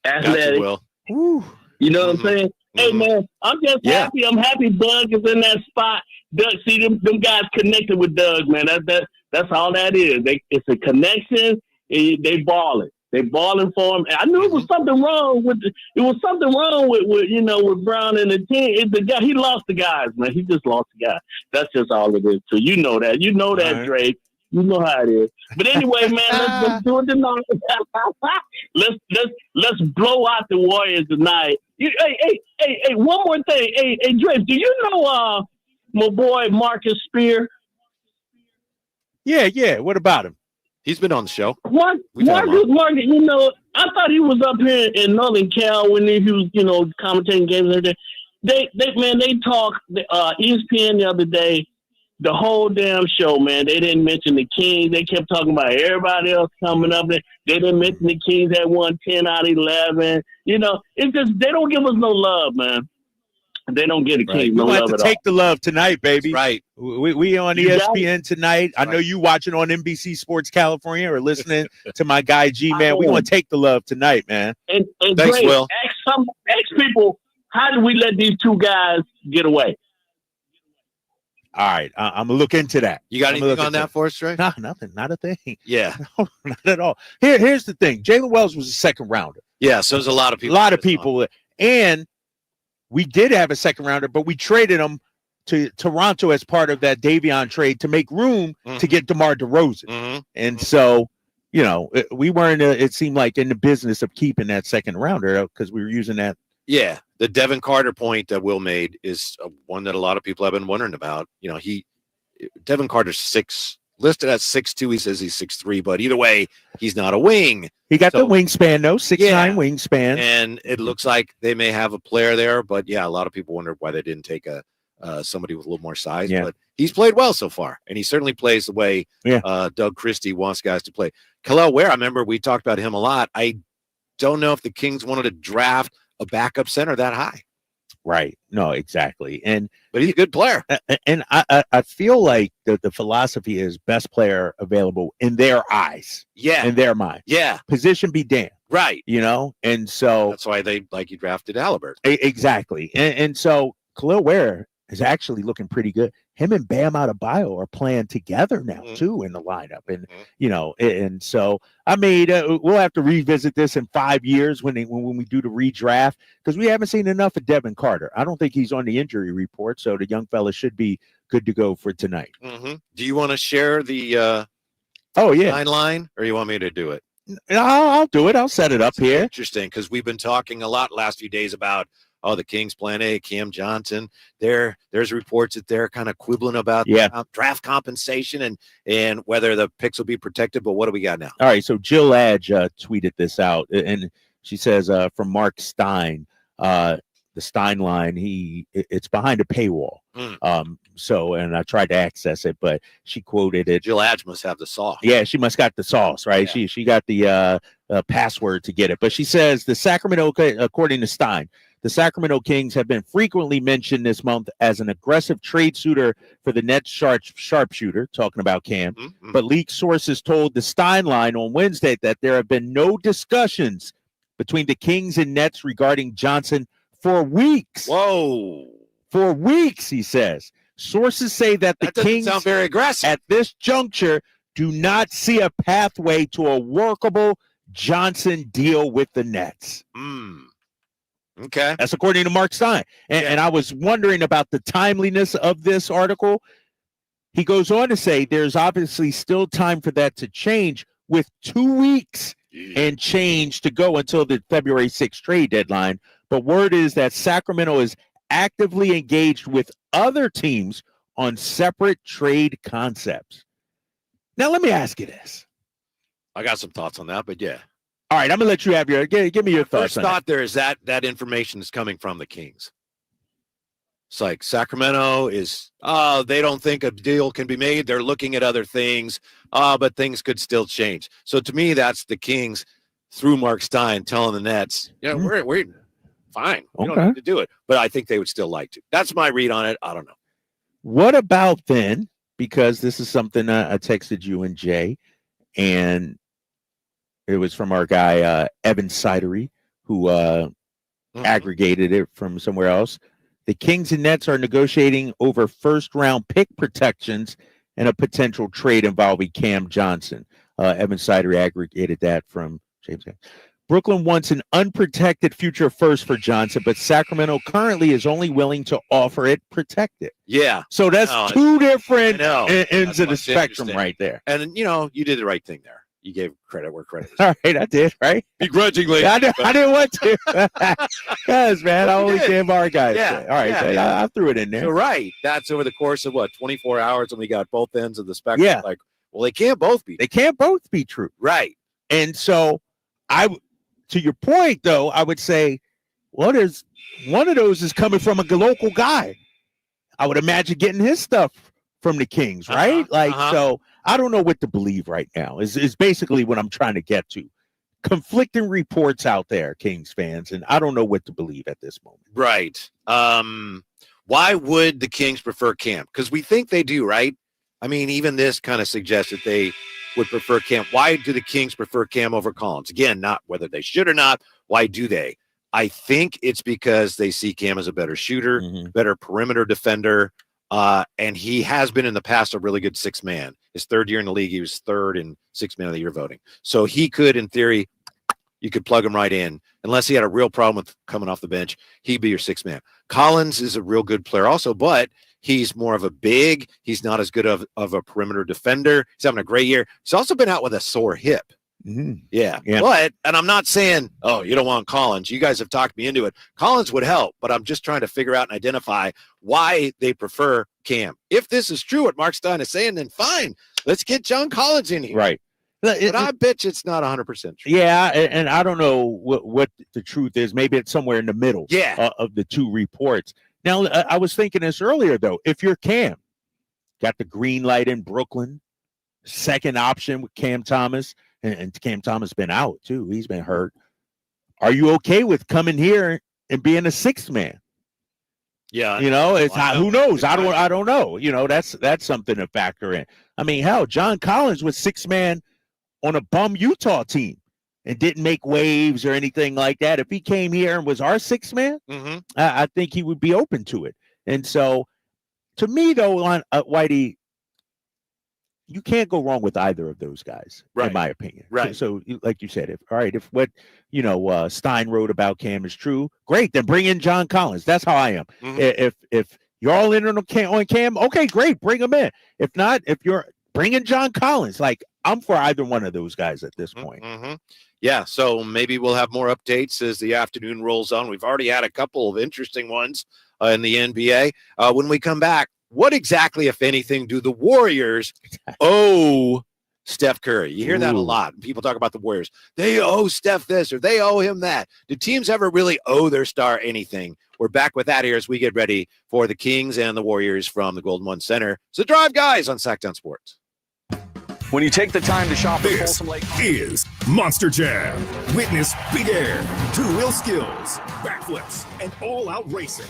Athletic. You know what I'm saying? Hey, man, I'm just happy. I'm happy Doug is in that spot. Doug, see, them guys connected with Doug, man. That's all that is. It's a connection. They balling. They balling for him. And I knew it was something wrong with with Brown and the team. The guy, he lost the guys, man. He just lost the guys. That's just all it is. So you know that. You know that, right. Drake. You know how it is. But anyway, man, let's do it tonight. let's blow out the Warriors tonight. Hey, one more thing. Hey, Drake, do you know my boy Marcus Spear? Yeah. What about him? He's been on the show. Marcus, you know, I thought he was up here in Northern Cal when he was, you know, commentating games every day. They talked ESPN the other day, the whole damn show, man. They didn't mention the Kings. They kept talking about everybody else coming up. They didn't mention the Kings that won 10 out of 11. You know, it's just they don't give us no love, man. They don't get the Kings no love at all. Take the love tonight, baby. Right. We on ESPN tonight. I know you watching on NBC Sports California or listening to my guy G-Man. We're going to take the love tonight, man. And Thanks, Dre, Will. Ask people, how did we let these two guys get away? All right, I'm going to look into that. You got anything on that for us, Trey? No, nothing. Not a thing. Yeah. No, not at all. Here's the thing. Jalen Wells was a second rounder. Yeah, so there's a lot of people. A lot of people. And we did have a second rounder, but we traded him to Toronto as part of that Davion trade to make room to get DeMar DeRozan. And so, we weren't, it seemed like, in the business of keeping that second rounder because we were using that. Yeah, the Devin Carter point that Will made is one that a lot of people have been wondering about. Devin Carter's listed at 6'2". He says he's 6'3", but either way, he's not a wing. He got the wingspan, though, 6'9" wingspan. And it looks like they may have a player there, but yeah, a lot of people wondered why they didn't take somebody with a little more size. Yeah. But he's played well so far, and he certainly plays the way Doug Christie wants guys to play. Kel'el Ware, I remember we talked about him a lot. I don't know if the Kings wanted to draft a backup center that high. Right. No, exactly. But he's a good player. And I feel like the philosophy is best player available in their eyes. Yeah. In their mind. Yeah. Position be damned. Right. And so that's why they you drafted Halliburton. Exactly. And so Kel'el Ware is actually looking pretty good. Him and Bam Adebayo are playing together now too in the lineup. And and so we'll have to revisit this in 5 years when we do the redraft, because we haven't seen enough of Devin Carter. I don't think he's on the injury report, so the young fella should be good to go for tonight. Do you want to share the line, or you want me to do it? I'll do it. I'll set it up here. Interesting, because we've been talking a lot last few days about the Kings plan A, Cam Johnson. There's reports that they're kind of quibbling about draft compensation and whether the picks will be protected. But what do we got now? All right, so Jill Adge tweeted this out, and she says from Mark Stein, the Stein line, it's behind a paywall. And I tried to access it, but she quoted it. Jill Adge must have the sauce. Yeah, she must got the sauce, right? Yeah. She got the password to get it. But she says according to Stein, the Sacramento Kings have been frequently mentioned this month as an aggressive trade suitor for the Nets sharpshooter, talking about Cam. But leaked sources told the Stein line on Wednesday that there have been no discussions between the Kings and Nets regarding Johnson for weeks. Whoa. For weeks, he says. Sources say that the Kings sound very aggressive. At this juncture do not see a pathway to a workable Johnson deal with the Nets. Okay. That's according to Mark Stein. And I was wondering about the timeliness of this article. He goes on to say there's obviously still time for that to change, with 2 weeks and change to go until the February 6th trade deadline. But word is that Sacramento is actively engaged with other teams on separate trade concepts. Now, let me ask you this. I got some thoughts on that, but yeah. All right, I'm going to let you have give me your thoughts. First thought there is that information is coming from the Kings. It's like Sacramento is, they don't think a deal can be made. They're looking at other things, but things could still change. So to me, that's the Kings through Mark Stein telling the Nets, we're fine. We don't need to do it. But I think they would still like to. That's my read on it. I don't know. What about then, because this is something I texted you and Jay, and it was from our guy, Evan Sidery, who aggregated it from somewhere else. The Kings and Nets are negotiating over first-round pick protections and a potential trade involving Cam Johnson. Evan Sidery aggregated that from James. Brooklyn wants an unprotected future first for Johnson, but Sacramento currently is only willing to offer it protected. Yeah. So that's two different ends of the spectrum right there. And, you did the right thing there. You gave credit where credit is. All right, I did, right? Begrudgingly. I didn't want to. Because, man, I only gave our guys. Yeah. All right, I threw it in there. You're right. That's over the course of, 24 hours, and we got both ends of the spectrum. Yeah. Like, well, they can't both be. They can't both be true. Right. And so, to your point, though, I would say, there's one of those is coming from a local guy. I would imagine getting his stuff from the Kings, right? So I don't know what to believe right now is basically what I'm trying to get to. Conflicting reports out there, Kings fans, and I don't know what to believe at this moment. Right. Why would the Kings prefer Cam? Because we think they do, right? I mean, even this kind of suggests that they would prefer Cam. Why do the Kings prefer Cam over Collins? Again, not whether they should or not. Why do they? I think it's because they see Cam as a better shooter, better perimeter defender, and he has been in the past a really good sixth man. His third year in the league, he was third in sixth man of the year voting. So he could, in theory, you could plug him right in. Unless he had a real problem with coming off the bench, he'd be your sixth man. Collins is a real good player also, but he's more of a big. He's not as good of a perimeter defender. He's having a great year. He's also been out with a sore hip. Yeah. But, and I'm not saying, oh, you don't want Collins. You guys have talked me into it. Collins would help, but I'm just trying to figure out and identify why they prefer Cam. If this is true, what Mark Stein is saying, then fine. Let's get John Collins in here. Right. But I bet you it's not 100% true. Yeah, and I don't know what the truth is. Maybe it's somewhere in the middle of the two reports. Now, I was thinking this earlier, though. If you're Cam, got the green light in Brooklyn, second option with Cam Thomas, and Cam Thomas been out, too. He's been hurt. Are you okay with coming here and being a sixth man? Yeah. You know, it's who knows? I don't know. You know, that's something to factor in. I mean, hell, John Collins was sixth man on a bum Utah team and didn't make waves or anything like that. If he came here and was our sixth man, I think he would be open to it. And so, to me, though, on Whitey, you can't go wrong with either of those guys, in my opinion. Right. So, like you said, if what Stein wrote about Cam is true, great. Then bring in John Collins. That's how I am. If you're all in on Cam, okay, great, bring him in. If not, if you're bringing John Collins, like I'm for either one of those guys at this point. Yeah. So maybe we'll have more updates as the afternoon rolls on. We've already had a couple of interesting ones in the NBA. When we come back, what exactly, if anything, do the Warriors owe Steph Curry? You hear that a lot. People talk about the Warriors. They owe Steph this or they owe him that. Do teams ever really owe their star anything? We're back with that here as we get ready for the Kings and the Warriors from the Golden One Center. So Drive Guys on Sacktown Sports. When you take the time to shop at This Folsom Lake is Monster Jam. Witness big air, two-wheel skills, backflips, and all-out racing.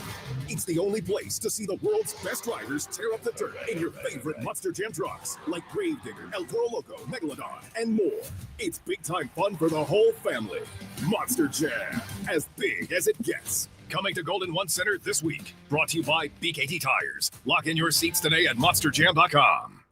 It's the only place to see the world's best drivers tear up the dirt in your favorite Monster Jam trucks like Gravedigger, El Toro Loco, Megalodon, and more. It's big-time fun for the whole family. Monster Jam, as big as it gets. Coming to Golden One Center this week. Brought to you by BKT Tires. Lock in your seats today at monsterjam.com.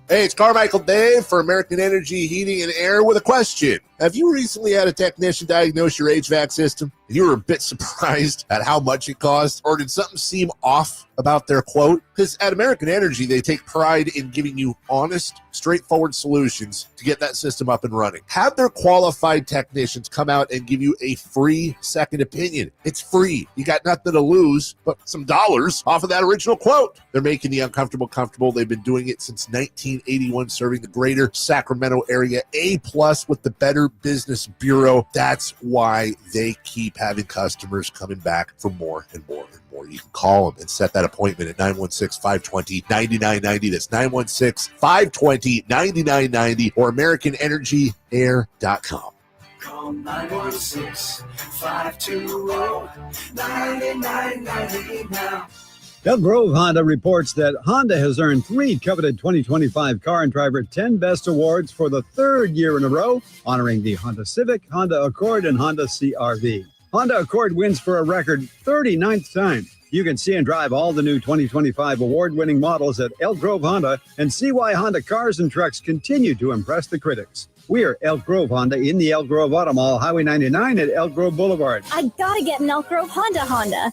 Hey, it's Carmichael Dave for American Energy Heating and Air with a question. Have you recently had a technician diagnose your HVAC system? You were a bit surprised at how much it cost? Or did something seem off about their quote? Because at American Energy, they take pride in giving you honest, straightforward solutions to get that system up and running. Have their qualified technicians come out and give you a free second opinion. It's free. You got nothing to lose but some dollars off of that original quote. They're making the uncomfortable comfortable. They've been doing it since 1981, serving the greater Sacramento area. A+ with the Better Business Bureau. That's why they keep having customers coming back for more and more and more. You can call them and set that appointment at 916-520-9990. That's 916-520-9990 or AmericanEnergyAir.com. Call 916-520-9990 now. Elk Grove Honda reports that Honda has earned 3 coveted 2025 Car and Driver 10 Best Awards for the third year in a row, honoring the Honda Civic, Honda Accord, and Honda CR-V. Honda Accord wins for a record 39th time. You can see and drive all the new 2025 award-winning models at Elk Grove Honda and see why Honda cars and trucks continue to impress the critics. We're Elk Grove Honda in the Elk Grove Auto Mall, Highway 99 at Elk Grove Boulevard. I gotta get an Elk Grove Honda.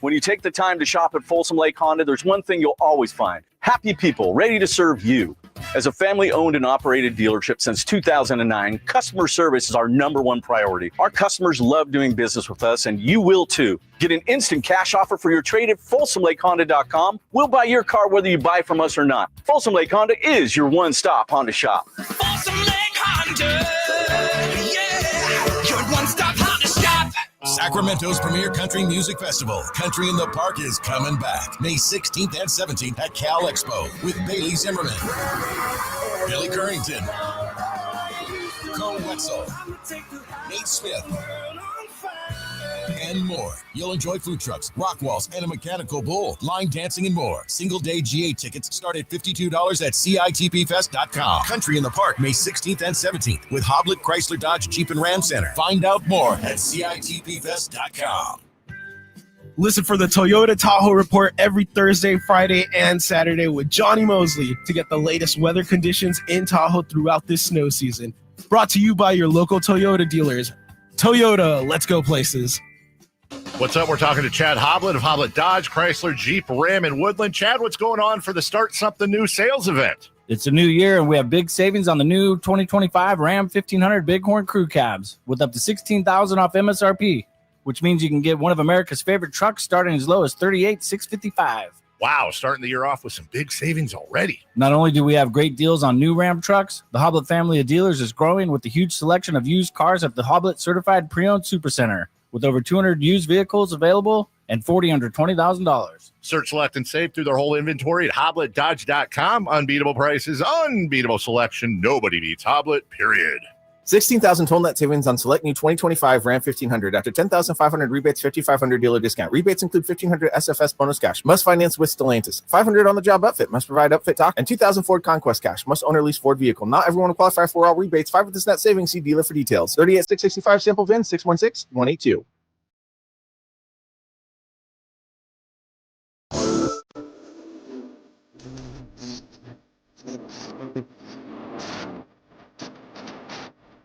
When you take the time to shop at Folsom Lake Honda, there's one thing you'll always find. Happy people ready to serve you. As a family-owned and operated dealership since 2009, customer service is our #1 priority. Our customers love doing business with us, and you will too. Get an instant cash offer for your trade at FolsomLakeHonda.com. We'll buy your car whether you buy from us or not. Folsom Lake Honda is your one-stop Honda shop. Folsom Lake Honda, yeah, your one-stop Honda shop. Sacramento's premier country music festival, Country in the Park, is coming back May 16th and 17th at Cal Expo with Bailey Zimmerman, Billy Currington, Cole Wetzel, Nate Smith, and and more. You'll enjoy food trucks, rock walls, and a mechanical bull, line dancing, and more. Single-day GA tickets start at $52 at CITPFest.com. Country in the Park, May 16th and 17th with Hoblit Chrysler Dodge Jeep and Ram Center. Find out more at CITPFest.com. Listen for the Toyota Tahoe Report every Thursday, Friday, and Saturday with Johnny Mosley to get the latest weather conditions in Tahoe throughout this snow season. Brought to you by your local Toyota dealers. Toyota, let's go places. What's up? We're talking to Chad Hoblit of Hoblit Dodge, Chrysler, Jeep, Ram, and Woodland. Chad, what's going on for the Start Something New sales event? It's a new year, and we have big savings on the new 2025 Ram 1500 Bighorn Crew Cabs with up to $16,000 off MSRP, which means you can get one of America's favorite trucks starting as low as $38,655. Wow, starting the year off with some big savings already. Not only do we have great deals on new Ram trucks, the Hoblit family of dealers is growing with the huge selection of used cars at the Hoblit Certified Pre-Owned Supercenter, with over 200 used vehicles available and 40 under $20,000. Search, select, and save through their whole inventory at HoblitDodge.com. Unbeatable prices, unbeatable selection. Nobody beats Hoblit, period. 16,000 total net savings on select new 2025 Ram 1500 after 10,500 rebates, 5,500 dealer discount. Rebates include 1,500 SFS bonus cash. Must finance with Stellantis. 500 on the job upfit. Must provide upfit talk. And 2,000 Ford Conquest cash. Must own or lease Ford vehicle. Not everyone will qualify for all rebates. 5 with this net savings. See dealer for details. 38,665 sample VIN 616-182.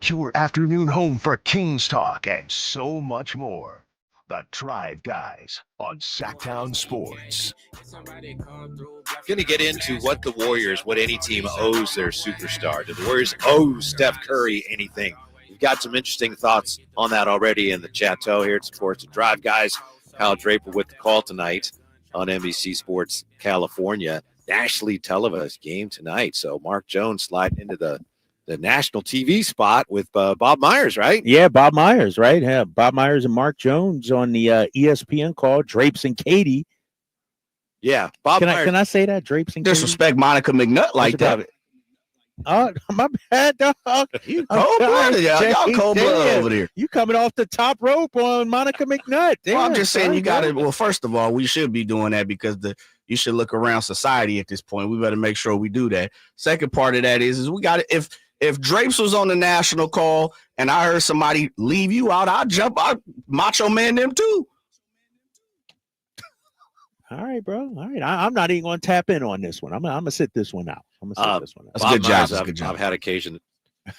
Your afternoon home for Kings Talk and so much more. The Drive Guys on Sacktown Sports. Going to get into what the Warriors, what any team owes their superstar. Do the Warriors owe Steph Curry anything? We've got some interesting thoughts on that already in the chateau here. It's, of course, the Drive Guys. Kyle Draper with the call tonight on NBC Sports California. Nationally televised game tonight. So Mark Jones slide into the national TV spot with Bob Myers, right? Yeah, Bob Myers, right? Yeah, Bob Myers and Mark Jones on the ESPN call, Drapes and Katie. Yeah, Bob Myers. Can I say that? Drapes and Disrespect Monica McNutt like that. Oh, my bad, dog. You cold-blooded, y'all cold-blooded over there. You coming off the top rope on Monica McNutt. Well, I'm just saying you got to, well, first of all, we should be doing that because you should look around society at this point. We better make sure we do that. Second part of that is we got to, if Drapes was on the national call and I heard somebody leave you out, I'd jump out, macho man them too. All right, bro. All right. I'm not even going to tap in on this one. I'm going to sit this one out. That's a good job. I've had occasion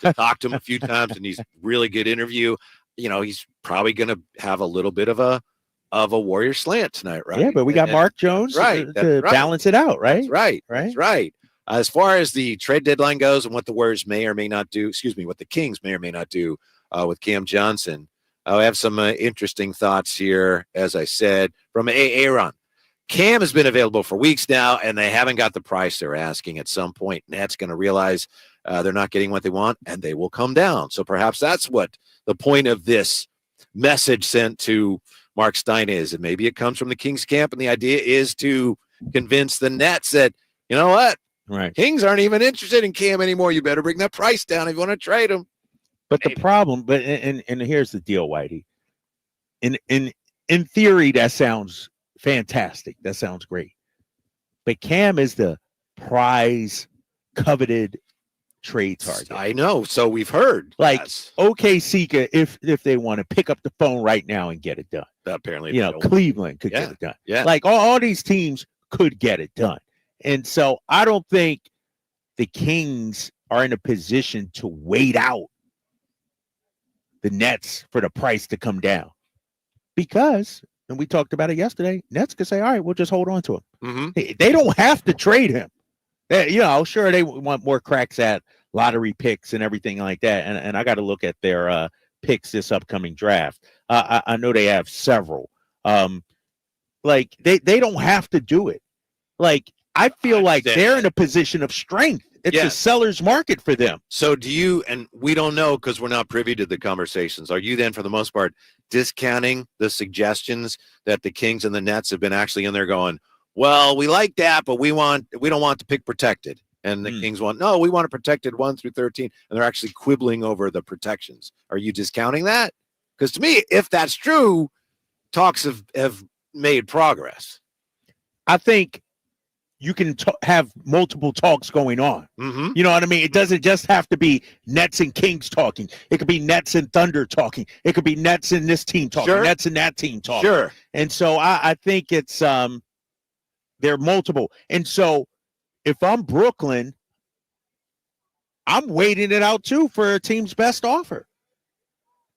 to talk to him a few times, and he's a really good interview. You know, he's probably going to have a little bit of a Warrior slant tonight, right? Yeah, but we got Mark Jones to balance it out, right? That's right. As far as the trade deadline goes and what the Warriors may or may not do, what the Kings may or may not do with Cam Johnson, I have some interesting thoughts here, as I said, from Aaron. Cam has been available for weeks now, and they haven't got the price they're asking. At some point, Nets going to realize they're not getting what they want, and they will come down. So perhaps that's what the point of this message sent to Mark Stein is, and maybe it comes from the Kings camp, and the idea is to convince the Nets that, you know what, right? Kings aren't even interested in Cam anymore. You better bring that price down if you want to trade him. But the problem, and here's the deal, Whitey. In theory, that sounds fantastic. That sounds great. But Cam is the prize coveted trade target. I know. So we've heard. Like, OKC, if they want to pick up the phone right now and get it done. Apparently, Cleveland could get it done. Yeah. Like all these teams could get it done. And so I don't think the Kings are in a position to wait out the Nets for the price to come down. Because, and we talked about it yesterday, Nets could say, all right, we'll just hold on to him. Mm-hmm. They don't have to trade him. Sure, they want more cracks at lottery picks and everything like that. And I got to look at their picks this upcoming draft. I know they have several. Like, they don't have to do it. Like, I feel like they're in a position of strength. It's a seller's market for them. So do you, and we don't know because we're not privy to the conversations, are you then, for the most part, discounting the suggestions that the Kings and the Nets have been actually in there going, well, we like that, but we don't want to pick protected. And the Kings want, no, we want a protected 1 through 13. And they're actually quibbling over the protections. Are you discounting that? Because to me, if that's true, talks have made progress. I think you can have multiple talks going on. Mm-hmm. You know what I mean? It doesn't just have to be Nets and Kings talking. It could be Nets and Thunder talking. It could be Nets and this team talking, Sure. Nets and that team talking. Sure. And so I think it's they're multiple. And so if I'm Brooklyn, I'm waiting it out too for a team's best offer.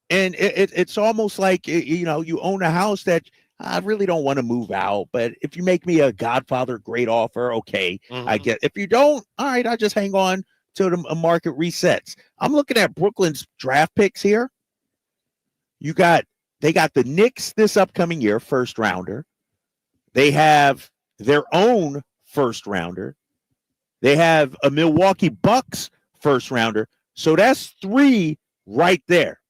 And it's almost like, you know, you own a house that I really don't want to move out, but if you make me a Godfather great offer, okay, I get. If you don't, all right, I just hang on till the market resets. I'm looking at Brooklyn's draft picks here. They got the Knicks this upcoming year, first rounder. They have their own first rounder. They have a Milwaukee Bucks first rounder. So that's 3 right there.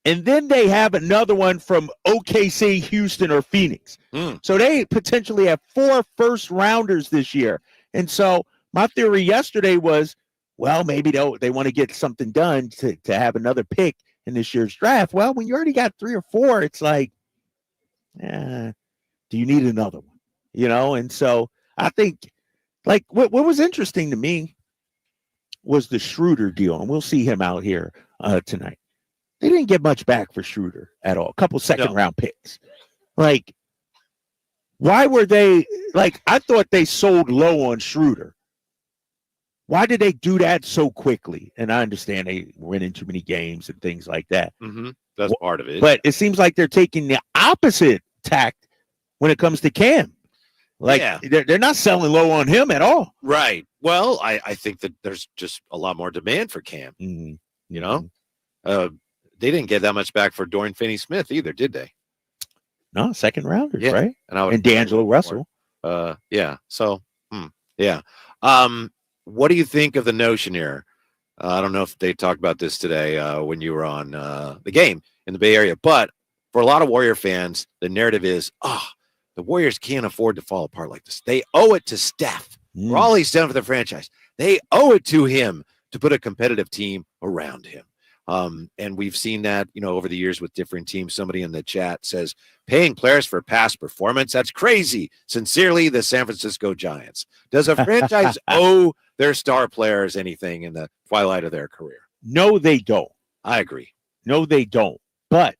And then they have another one from OKC, Houston, or Phoenix. So they potentially have 4 first rounders this year. And so my theory yesterday was, well, maybe they want to get something done to have another pick in this year's draft. Well, when you already got 3 or 4, it's like, do you need another one? You know? And so I think, like, what was interesting to me was the Schroeder deal. And we'll see him out here tonight. They didn't get much back for Schroeder at all. A couple second-round picks. Like, why were they – like, I thought they sold low on Schroeder. Why did they do that so quickly? And I understand they went in too many games and things like that. Mm-hmm. That's part of it. But it seems like they're taking the opposite tact when it comes to Cam. Like, they're not selling low on him at all. Right. Well, I think that there's just a lot more demand for Cam. Mm-hmm. You know? They didn't get that much back for Dorian Finney-Smith either, did they? No, second rounders, Yeah. right? And D'Angelo Russell. Yeah. So, yeah. What do you think of the notion here? I don't know if they talked about this today when you were on the game in the Bay Area, but for a lot of Warrior fans, the narrative is, the Warriors can't afford to fall apart like this. They owe it to Steph for all he's done for the franchise. They owe it to him to put a competitive team around him. And we've seen that, you know, over the years with different teams. Somebody in the chat says, paying players for past performance, that's crazy. Sincerely, the San Francisco Giants. Does a franchise owe their star players anything in the twilight of their career? No, they don't. I agree. No, they don't. But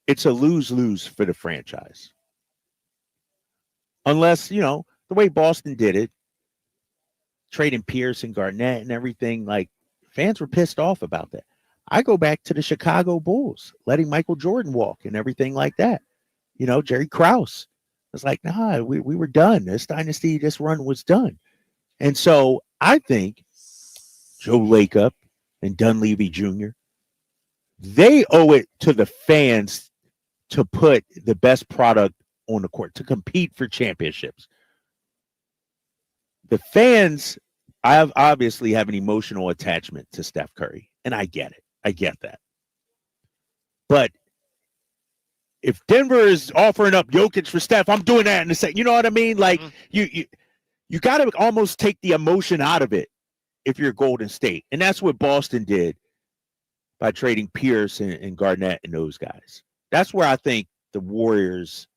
it's a lose-lose for the franchise. Unless, you know, the way Boston did it, trading Pierce and Garnett and everything, like, fans were pissed off about that. I go back to the Chicago Bulls, letting Michael Jordan walk and everything like that. You know, Jerry Krause was like, nah, we were done. This dynasty, this run was done. And so I think Joe Lacob and Dunleavy Jr., they owe it to the fans to put the best product on the court, to compete for championships. The fans, I obviously have an emotional attachment to Steph Curry, and I get it. I get that. But if Denver is offering up Jokic for Steph, I'm doing that in a second. You know what I mean? Like, you got to almost take the emotion out of it if you're Golden State. And that's what Boston did by trading Pierce and Garnett and those guys. That's where I think the Warriors,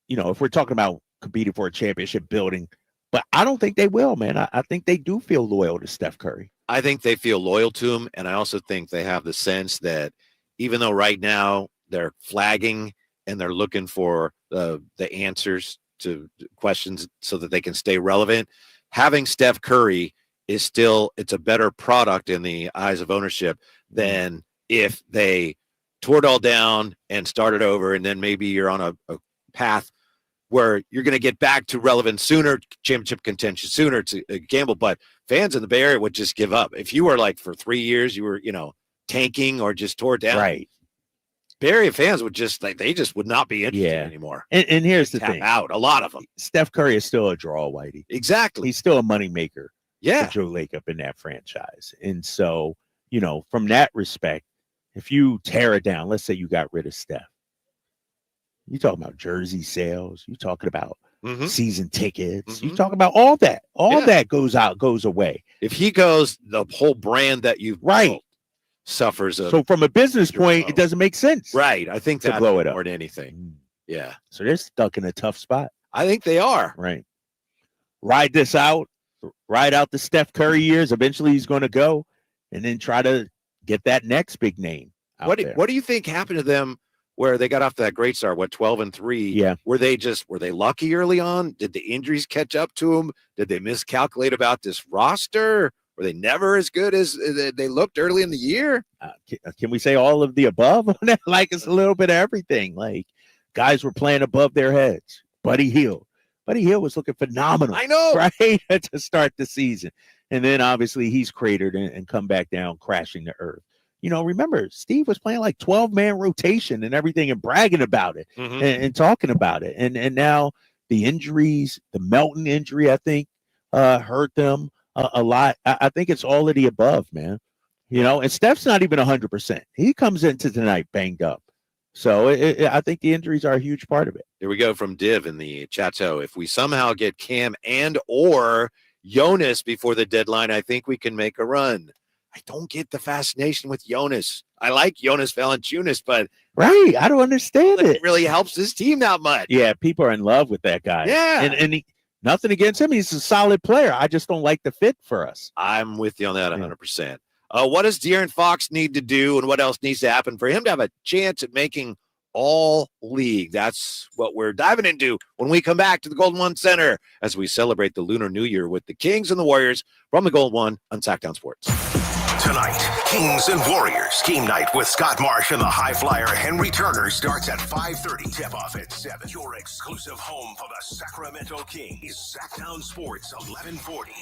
you know, if we're talking about competing for a championship building, but I don't think they will, man. I think they do feel loyal to Steph Curry. I think they feel loyal to him, and I also think they have the sense that even though right now they're flagging and they're looking for the answers to questions so that they can stay relevant, having Steph Curry is still, it's a better product in the eyes of ownership than if they tore it all down and started over, and then maybe you're on a path where you're going to get back to relevance sooner, championship contention sooner to gamble. But fans in the Bay Area would just give up. If you were like for 3 years, you were, you know, tanking or just tore it down. Right. Bay Area fans would just like, they just would not be interested anymore. And here's the thing. Out, a lot of them. Steph Curry is still a draw, Whitey. Exactly. He's still a moneymaker. Yeah. For Joe Lacob in that franchise. And so, you know, from that respect, if you tear it down, let's say you got rid of Steph, you talking about jersey sales, you talking about season tickets, you talking about all that. All that goes away. If he goes, the whole brand that you've built suffers. So from a business point, it doesn't make sense. Right. I think to that blow it up more than anything. Yeah. So they're stuck in a tough spot. I think they are. Right. Ride this out. Ride out the Steph Curry years. Eventually he's going to go, and then try to get that next big name out there. What do you think happened to them where they got off to that great start, 12-3? Yeah. Were they lucky early on? Did the injuries catch up to them? Did they miscalculate about this roster? Were they never as good as they looked early in the year? Can we say all of the above on that? Like, it's a little bit of everything. Like, guys were playing above their heads. Buddy Hield was looking phenomenal. I know. Right? To start the season. And then obviously he's cratered and come back down, crashing to earth. Remember, Steve was playing like 12-man rotation and everything and bragging about it and talking about it. And now the injuries, the Melton injury, I think, hurt them a lot. I think it's all of the above, man. And Steph's not even 100%. He comes into tonight banged up. So I think the injuries are a huge part of it. Here we go from Div in the chat. So if we somehow get Cam and or Jonas before the deadline, I think we can make a run. I don't get the fascination with Jonas. I like Jonas Valanciunas, but right, I don't understand it. It really helps this team that much. Yeah, people are in love with that guy. Yeah, and nothing against him. He's a solid player. I just don't like the fit for us. I'm with you on that 100%. What does De'Aaron Fox need to do, and what else needs to happen for him to have a chance at making all league? That's what we're diving into when we come back to the Golden One Center as we celebrate the Lunar New Year with the Kings and the Warriors from the Golden One on Sacktown Sports. Tonight, Kings and Warriors game night with Scott Marsh and the high flyer Henry Turner starts at 5:30. Tip off at 7. Your exclusive home for the Sacramento Kings. Sacktown Sports 1140.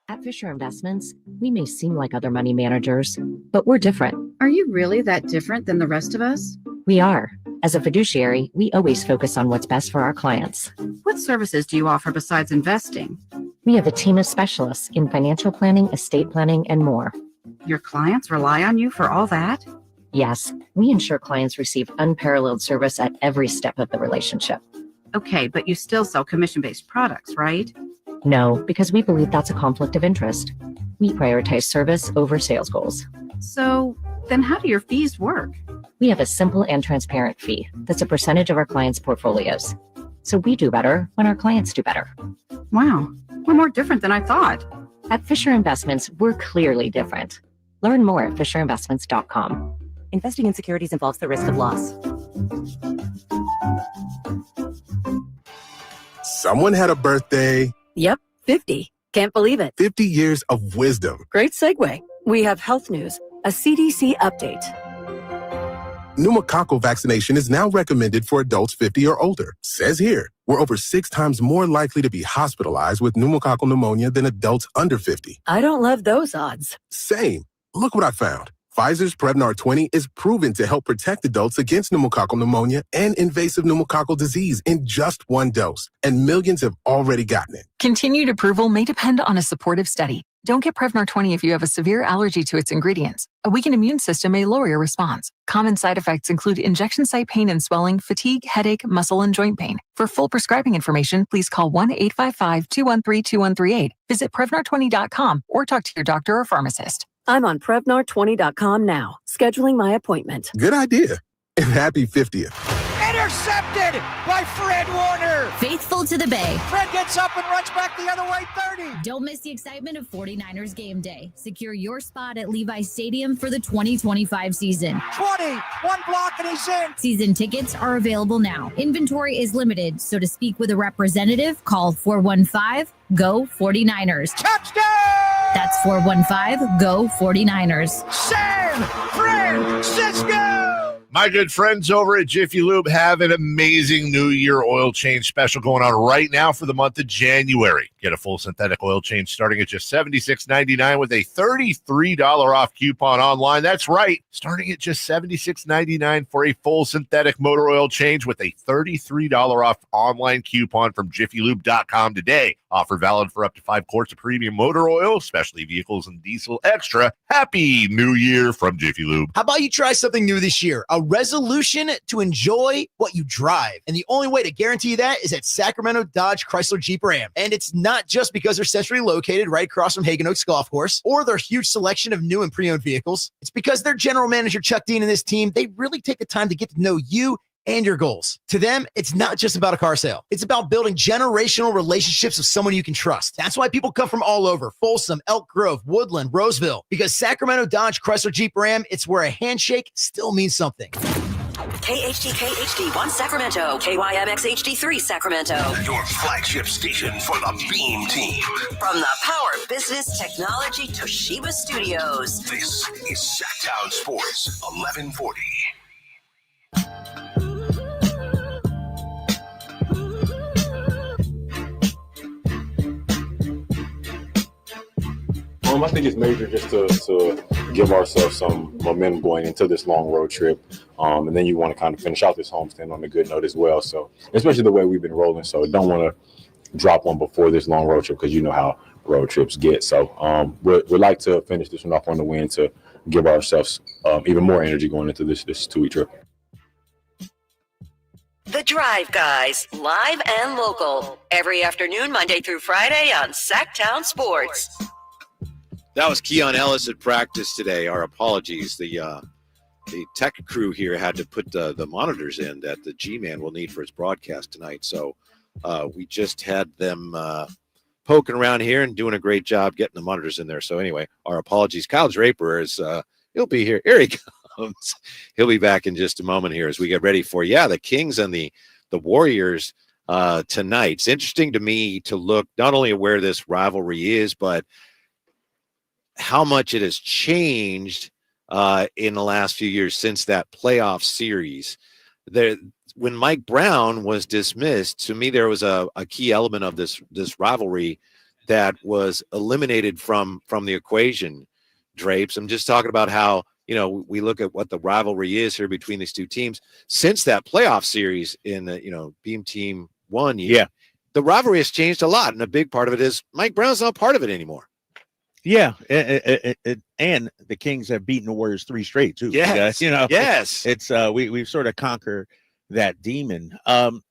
At Fisher Investments, we may seem like other money managers, but we're different. Are you really that different than the rest of us? We are. As a fiduciary, we always focus on what's best for our clients. What services do you offer besides investing? We have a team of specialists in financial planning, estate planning, and more. Your clients rely on you for all that? Yes, we ensure clients receive unparalleled service at every step of the relationship. Okay, but you still sell commission-based products, right? No, because we believe that's a conflict of interest. We prioritize service over sales goals. So then how do your fees work? We have a simple and transparent fee that's a percentage of our clients' portfolios. So we do better when our clients do better. Wow, we're more different than I thought. At Fisher Investments, we're clearly different. Learn more at fisherinvestments.com. Investing in securities involves the risk of loss. Someone had a birthday. Yep, 50. Can't believe it. 50 years of wisdom. Great segue. We have health news, a CDC update. Pneumococcal vaccination is now recommended for adults 50 or older. Says here, we're over 6 times more likely to be hospitalized with pneumococcal pneumonia than adults under 50. I don't love those odds. Same. Look what I found. Pfizer's Prevnar 20 is proven to help protect adults against pneumococcal pneumonia and invasive pneumococcal disease in just 1 dose, and millions have already gotten it. Continued approval may depend on a supportive study. Don't get Prevnar 20 if you have a severe allergy to its ingredients. A weakened immune system may lower your response. Common side effects include injection site pain and swelling, fatigue, headache, muscle, and joint pain. For full prescribing information, please call 1-855-213-2138. Visit Prevnar20.com or talk to your doctor or pharmacist. I'm on Prevnar20.com now, scheduling my appointment. Good idea. And happy 50th. Intercepted by Fred Warner. Faithful to the Bay. Fred gets up and runs back the other way, 30. Don't miss the excitement of 49ers game day. Secure your spot at Levi's Stadium for the 2025 season. 20, 1 block and he's in. Season tickets are available now. Inventory is limited, so to speak with a representative, call 415-GO-49ers. Touchdown! That's 415-GO-49ers. San Francisco! My good friends over at Jiffy Lube have an amazing New Year oil change special going on right now for the month of January. Get a full synthetic oil change starting at just $76.99 with a $33 off coupon online. That's right, starting at just $76.99 for a full synthetic motor oil change with a $33 off online coupon from JiffyLube.com today. Offer valid for up to 5 quarts of premium motor oil, specialty vehicles, and diesel extra. Happy New Year from Jiffy Lube. How about you try something new this year? A resolution to enjoy what you drive. And the only way to guarantee that is at Sacramento Dodge Chrysler Jeep Ram. And it's not not just because they're centrally located right across from Hagen Oaks Golf Course or their huge selection of new and pre-owned vehicles. It's because their general manager, Chuck Dean, and this team, they really take the time to get to know you and your goals. To them, it's not just about a car sale. It's about building generational relationships with someone you can trust. That's why people come from all over, Folsom, Elk Grove, Woodland, Roseville, because Sacramento Dodge Chrysler Jeep Ram, it's where a handshake still means something. KHTK-HD1 Sacramento, KYMX HD3 Sacramento. Your flagship station for the Beam Team. From the Power Business Technology Toshiba Studios. This is Sacktown Sports 1140. I think it's major just to give ourselves some momentum going into this long road trip. And then you want to kind of finish out this homestand on a good note as well. So, especially the way we've been rolling. So, don't want to drop one before this long road trip because you know how road trips get. So, we'd like to finish this one off on the win to give ourselves even more energy going into this 2-week trip. The Drive Guys, live and local. Every afternoon, Monday through Friday on Sacktown Sports. That was Keon Ellis at practice today. Our apologies. The tech crew here had to put the monitors in that the G-Man will need for his broadcast tonight. So we just had them poking around here and doing a great job getting the monitors in there. So anyway, our apologies. Kyle Draper is he'll be here. Here he comes. He'll be back in just a moment here as we get ready for the Kings and the Warriors tonight. It's interesting to me to look not only at where this rivalry is, but how much it has changed in the last few years since that playoff series. When Mike Brown was dismissed, to me, there was a key element of this rivalry that was eliminated from the equation, Drapes. I'm just talking about how, we look at what the rivalry is here between these two teams. Since that playoff series in the, Beam Team 1 year, the rivalry has changed a lot. And a big part of it is Mike Brown's not part of it anymore. Yeah, and the Kings have beaten the Warriors 3 straight too. Yes, yes. It's we've sort of conquered that demon.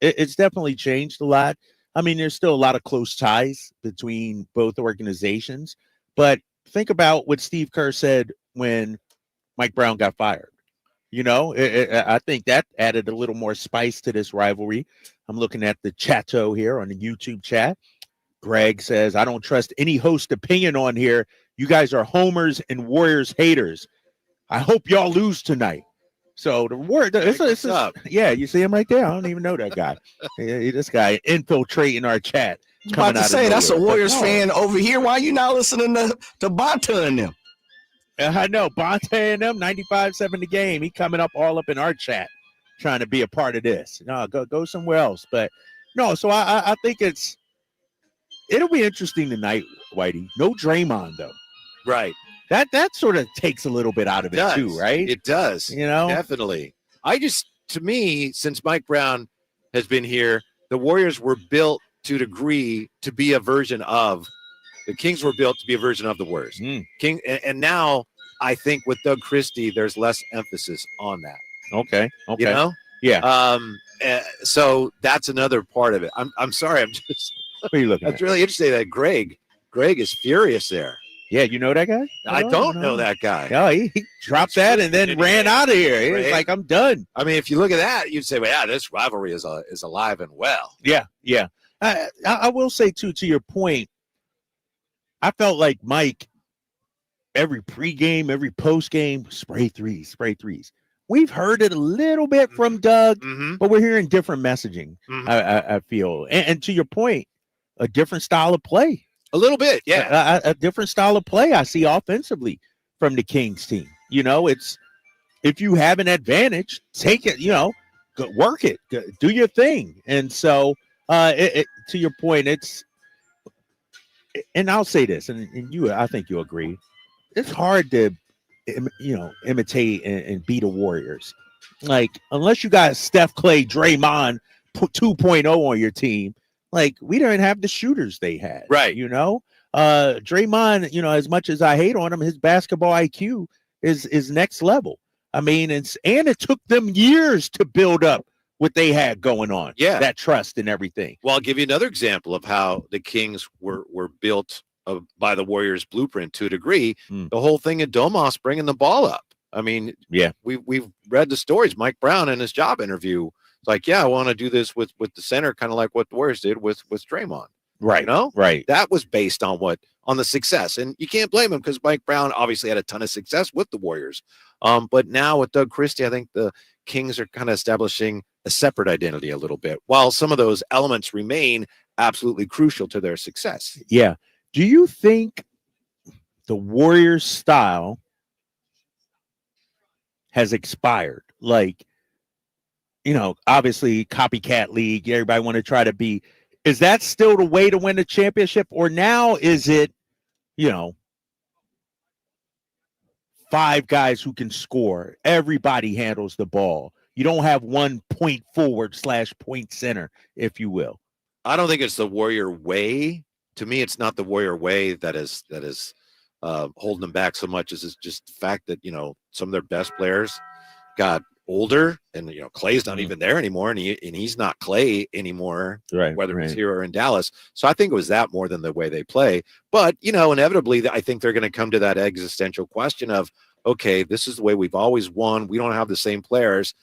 It's definitely changed a lot. I mean, there's still a lot of close ties between both organizations, but think about what Steve Kerr said when Mike Brown got fired. I think that added a little more spice to this rivalry. I'm looking at the chatto here on the YouTube chat. Greg says, I don't trust any host opinion on here. You guys are homers and Warriors haters. I hope y'all lose tonight. So the Warriors, you see him right there. I don't even know that guy. This guy infiltrating our chat. I was about to say, that's a Warriors fan over here. Why are you not listening to Bonta and them? I know. Bonta and them, 95-7 the game. He coming up all up in our chat trying to be a part of this. No, go somewhere else. But no, so I think it'll be interesting tonight, Whitey. No Draymond, though. Right. That sort of takes a little bit out of it, too, right? It does. Definitely. To me, since Mike Brown has been here, the Warriors were built to a degree to be a version of the Kings were built to be a version of the Warriors. And now I think with Doug Christie, there's less emphasis on that. Okay. Yeah. So that's another part of it. I'm sorry. I'm just. What are you looking at? That's really interesting that Greg is furious there. Yeah, you know that guy? I don't know that guy. No, he dropped that and then ran out of here. He was like, I'm done. I mean, if you look at that, you'd say, well, yeah, this rivalry is alive and well. Yeah. I will say, too, to your point, I felt like Mike, every pregame, every postgame, spray threes. We've heard it a little bit from Doug, but we're hearing different messaging, I feel. And to your point, a different style of play. A little bit, yeah. A different style of play I see offensively from the Kings team. It's if you have an advantage, take it, work it, do your thing. And so to your point, and I'll say this, and I think you'll agree, it's hard to imitate and beat the Warriors. Like, unless you got Steph, Clay, Draymond 2.0 on your team, like, we don't have the shooters they had. Right. Draymond, as much as I hate on him, his basketball IQ is next level. I mean, it took them years to build up what they had going on. Yeah. That trust and everything. Well, I'll give you another example of how the Kings were built by the Warriors blueprint to a degree. The whole thing at Domas bringing the ball up. I mean, yeah, we've read the stories. Mike Brown in his job interview, it's like, yeah, I want to do this with the center, kind of like what the Warriors did with Draymond. Right. You know? Right. That was based on the success. And you can't blame him because Mike Brown obviously had a ton of success with the Warriors. But now with Doug Christie, I think the Kings are kind of establishing a separate identity a little bit, while some of those elements remain absolutely crucial to their success. Yeah. Do you think the Warriors style has expired? Like, obviously copycat league, everybody want to try to be. Is that still the way to win the championship? Or now is it, 5 guys who can score? Everybody handles the ball. You don't have one point forward / point center, if you will. I don't think it's the Warrior way. To me, it's not the Warrior way that is holding them back so much as it's just the fact that, some of their best players got older and, Clay's not even there anymore. And he's not Clay anymore, right? Whether it's here or in Dallas. So I think it was that more than the way they play. But, inevitably, I think they're going to come to that existential question of, okay, this is the way we've always won. We don't have the same players.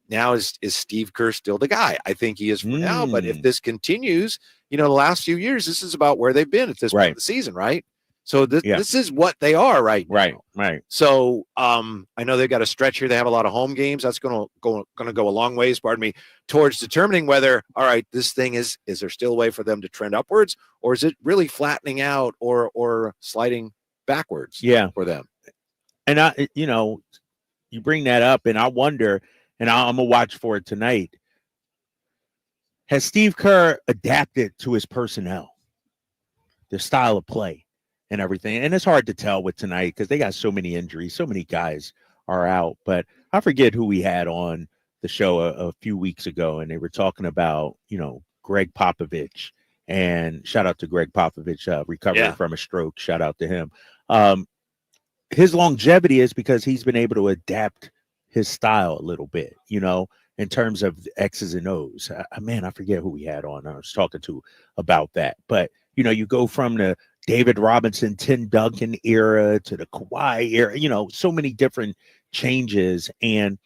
Now is Steve Kerr still the guy? I think he is for now. But if this continues, the last few years, this is about where they've been at this point of the season, right? So this is what they are right now. Right. So I know they've got a stretch here. They have a lot of home games. That's going to go a long ways, towards determining whether, all right, this thing is there still a way for them to trend upwards, or is it really flattening out or sliding backwards for them? And you bring that up, and I wonder, and I'm going to watch for it tonight. Has Steve Kerr adapted to his personnel, their style of play and everything? And it's hard to tell with tonight because they got so many injuries. So many guys are out. But I forget who we had on the show a few weeks ago, and they were talking about, Greg Popovich. And shout out to Greg Popovich, recovering from a stroke. Shout out to him. His longevity is because he's been able to adapt his style a little bit, in terms of X's and O's. I forget who we had on. I was talking to about that. But, you go from the David Robinson, Tim Duncan era to the Kawhi era, so many different changes. And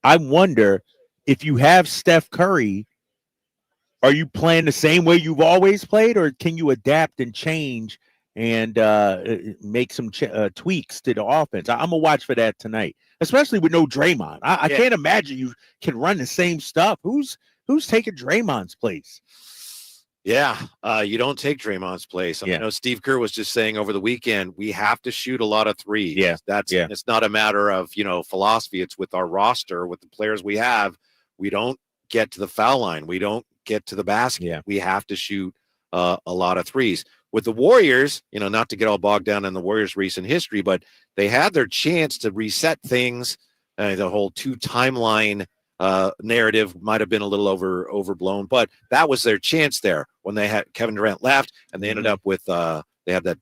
I wonder if you have Steph Curry, are you playing the same way you've always played, or can you adapt and change and make some tweaks to the offense? I'm going to watch for that tonight, especially with no Draymond. I can't imagine you can run the same stuff. Who's taking Draymond's place? Yeah, you don't take Draymond's place. I know Steve Kerr was just saying over the weekend, we have to shoot a lot of threes. It's not a matter of, philosophy. It's with our roster, with the players we have. We don't get to the foul line. We don't get to the basket. We have to shoot a lot of threes. With the Warriors, not to get all bogged down in the Warriors' recent history, but they had their chance to reset things. The whole 2 timeline narrative might have been a little overblown, but that was their chance there when they had Kevin Durant left, and they ended up with they had that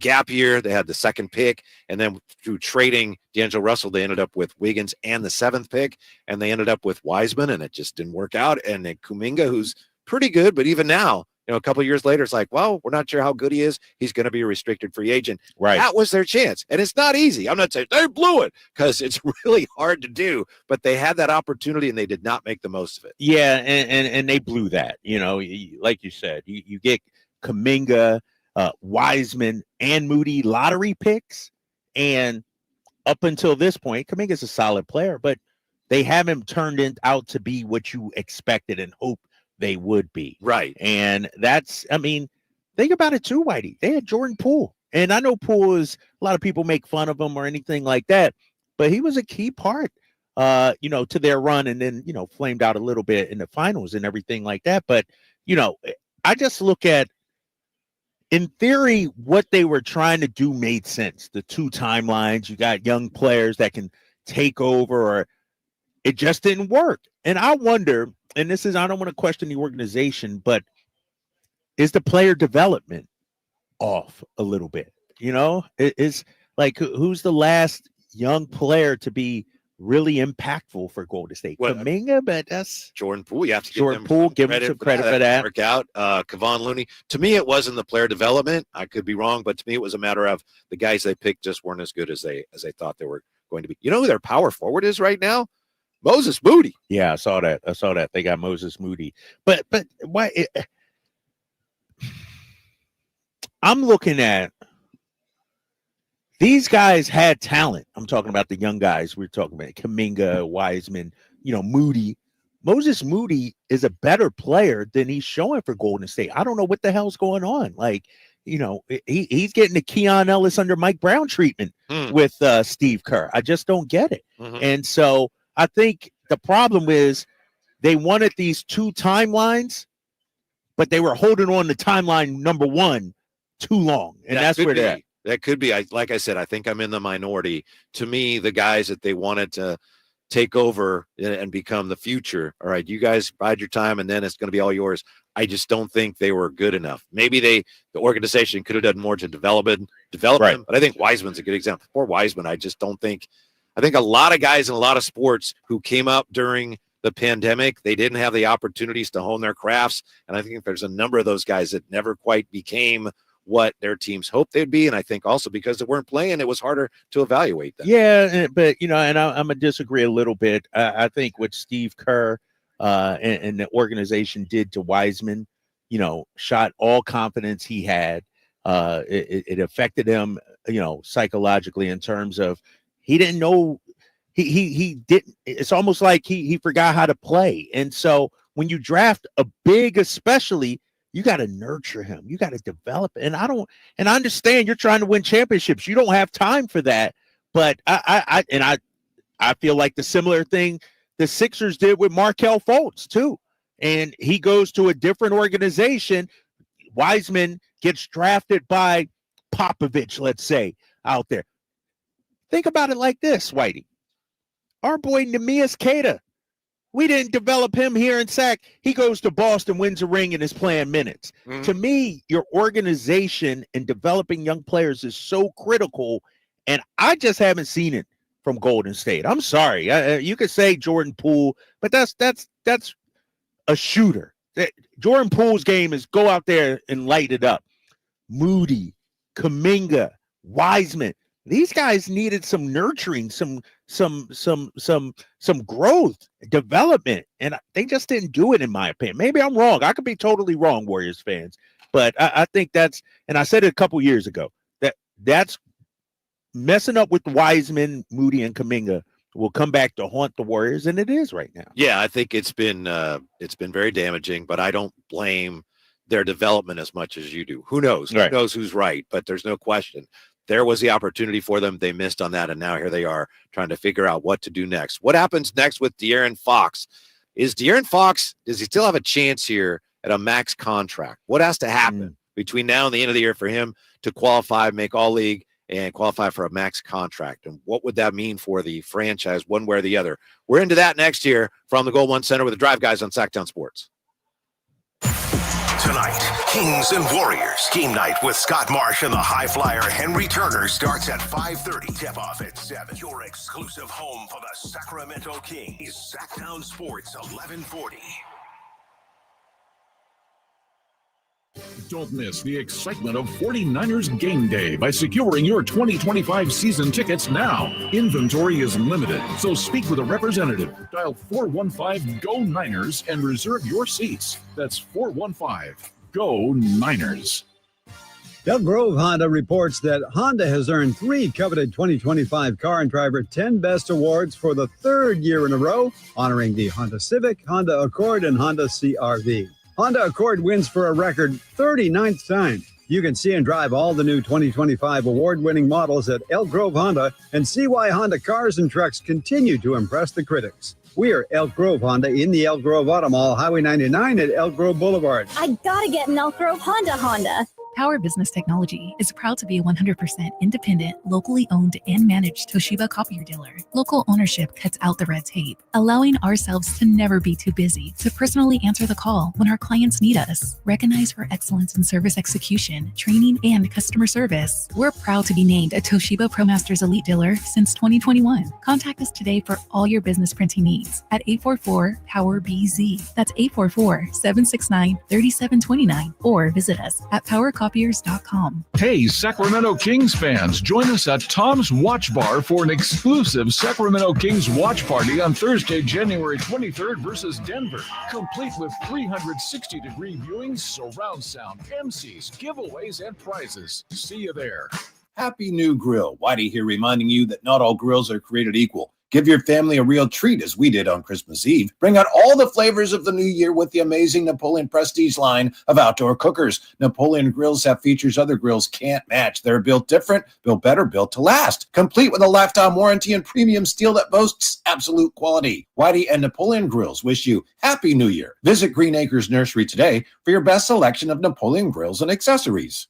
gap year. They had the 2nd pick, and then through trading D'Angelo Russell, they ended up with Wiggins and the 7th pick, and they ended up with Wiseman, and it just didn't work out. And then Kuminga, who's pretty good, but even now, a couple of years later, it's like, well, we're not sure how good he is. He's going to be a restricted free agent. Right. That was their chance. And it's not easy. I'm not saying they blew it, because it's really hard to do, but they had that opportunity and they did not make the most of it. Yeah. And they blew that, like you said, you get Kuminga, Wiseman, and Moody lottery picks. And up until this point, Kuminga's a solid player, but they haven't turned out to be what you expected and hoped they would be. Right. And that's, think about it too, Whitey. They had Jordan Poole. And I know Poole is, a lot of people make fun of him or anything like that, but he was a key part, to their run, and then, flamed out a little bit in the finals and everything like that. But, I just look at, in theory, what they were trying to do made sense. The 2 timelines, you got young players that can take over, or it just didn't work. And I wonder, and this is, I don't want to question the organization, but is the player development off a little bit? It's like, who's the last young player to be really impactful for Golden State. Kuminga, but that's Jordan Poole. You have to give Jordan Poole. Give him some credit for that. Work out. Kevon Looney. To me, it wasn't the player development. I could be wrong, but to me, it was a matter of the guys they picked just weren't as good as they thought they were going to be. You know who their power forward is right now? Moses Moody. Yeah, I saw that. They got Moses Moody. But why? I'm looking at these guys had talent. I'm talking about the young guys. We're talking about Kuminga, Wiseman, Moody. Moses Moody is a better player than he's showing for Golden State. I don't know what the hell's going on. Like, he's getting the Keon Ellis under Mike Brown treatment with Steve Kerr. I just don't get it. Mm-hmm. And so I think the problem is they wanted these two timelines, but they were holding on to timeline number one too long. And that's where they're at. That could be. Like I said, I think I'm in the minority. To me, the guys that they wanted to take over and become the future. All right, you guys bide your time, and then it's going to be all yours. I just don't think they were good enough. Maybe the organization could have done more to develop them. But I think Wiseman's a good example. Poor Wiseman, I just don't think. I think a lot of guys in a lot of sports who came up during the pandemic, they didn't have the opportunities to hone their crafts, and I think there's a number of those guys that never quite became what their teams hoped they'd be. And I think also because they weren't playing, it was harder to evaluate them. Yeah, but, and I'm going to disagree a little bit. I think what Steve Kerr and the organization did to Wiseman, shot all confidence he had. It affected him, psychologically in terms of he didn't know he didn't. It's almost like he forgot how to play. And so when you draft a big, especially, you got to nurture him. You got to develop. And I understand you're trying to win championships. You don't have time for that. But I feel like the similar thing the Sixers did with Markelle Fultz too. And he goes to a different organization. Wiseman gets drafted by Popovich, let's say, out there. Think about it like this, Whitey. Our boy Neemias Queta. We didn't develop him here in Sac. He goes to Boston, wins a ring, and is playing minutes. Mm-hmm. To me, your organization and developing young players is so critical, and I just haven't seen it from Golden State. I'm sorry. You could say Jordan Poole, but that's a shooter. Jordan Poole's game is go out there and light it up. Moody, Kuminga, Wiseman. These guys needed some nurturing, some growth, development, and they just didn't do it, in my opinion. Maybe I'm wrong. I could be totally wrong, Warriors fans, but I think that's, and I said it a couple years ago, that's messing up with Wiseman, Moody, and Kuminga will come back to haunt the Warriors, and it is right now. Yeah, I think it's been very damaging, but I don't blame their development as much as you do. Who knows? Right. Who knows who's right? But there's no question. There was the opportunity for them. They missed on that, and now here they are trying to figure out what to do next. What happens next with De'Aaron Fox? Does he still have a chance here at a max contract? What has to happen between now and the end of the year for him to qualify, make All-League, and qualify for a max contract? And what would that mean for the franchise one way or the other? We're into that next year from the Gold One Center with the Drive Guys on Sacktown Sports. Tonight, Kings and Warriors game night with Scott Marsh and the high flyer Henry Turner starts at 5:30. Tip off at 7. Your exclusive home for the Sacramento Kings. Sacktown Sports 1140. Don't miss the excitement of 49ers Game Day by securing your 2025 season tickets now. Inventory is limited, so speak with a representative. Dial 415-GO-NINERS and reserve your seats. That's 415-GO-NINERS. Elk Grove Honda reports that Honda has earned 3 coveted 2025 Car and Driver 10 Best Awards for the 3rd year in a row, honoring the Honda Civic, Honda Accord, and Honda CR-V. Honda Accord wins for a record 39th time. You can see and drive all the new 2025 award-winning models at Elk Grove Honda and see why Honda cars and trucks continue to impress the critics. We are Elk Grove Honda in the Elk Grove Auto Mall, Highway 99 at Elk Grove Boulevard. I gotta get an Elk Grove Honda. Power Business Technology is proud to be a 100% independent, locally owned and managed Toshiba copier dealer. Local ownership cuts out the red tape, allowing ourselves to never be too busy to personally answer the call when our clients need us. Recognized for excellence in service execution, training, and customer service, we're proud to be named a Toshiba ProMasters Elite dealer since 2021. Contact us today for all your business printing needs at 844-POWER-BZ. That's 844-769-3729, or visit us at powercopiers.com. Hey, Sacramento Kings fans, join us at Tom's Watch Bar for an exclusive Sacramento Kings watch party on Thursday, January 23rd versus Denver, complete with 360-degree viewings, surround sound, MCs, giveaways, and prizes. See you there. Happy New Grill. Whitey here reminding you that not all grills are created equal. Give your family a real treat as we did on Christmas Eve. Bring out all the flavors of the new year with the amazing Napoleon Prestige line of outdoor cookers. Napoleon grills have features other grills can't match. They're built different, built better, built to last. Complete with a lifetime warranty and premium steel that boasts absolute quality. Whitey and Napoleon Grills wish you Happy New Year. Visit Green Acres Nursery today for your best selection of Napoleon grills and accessories.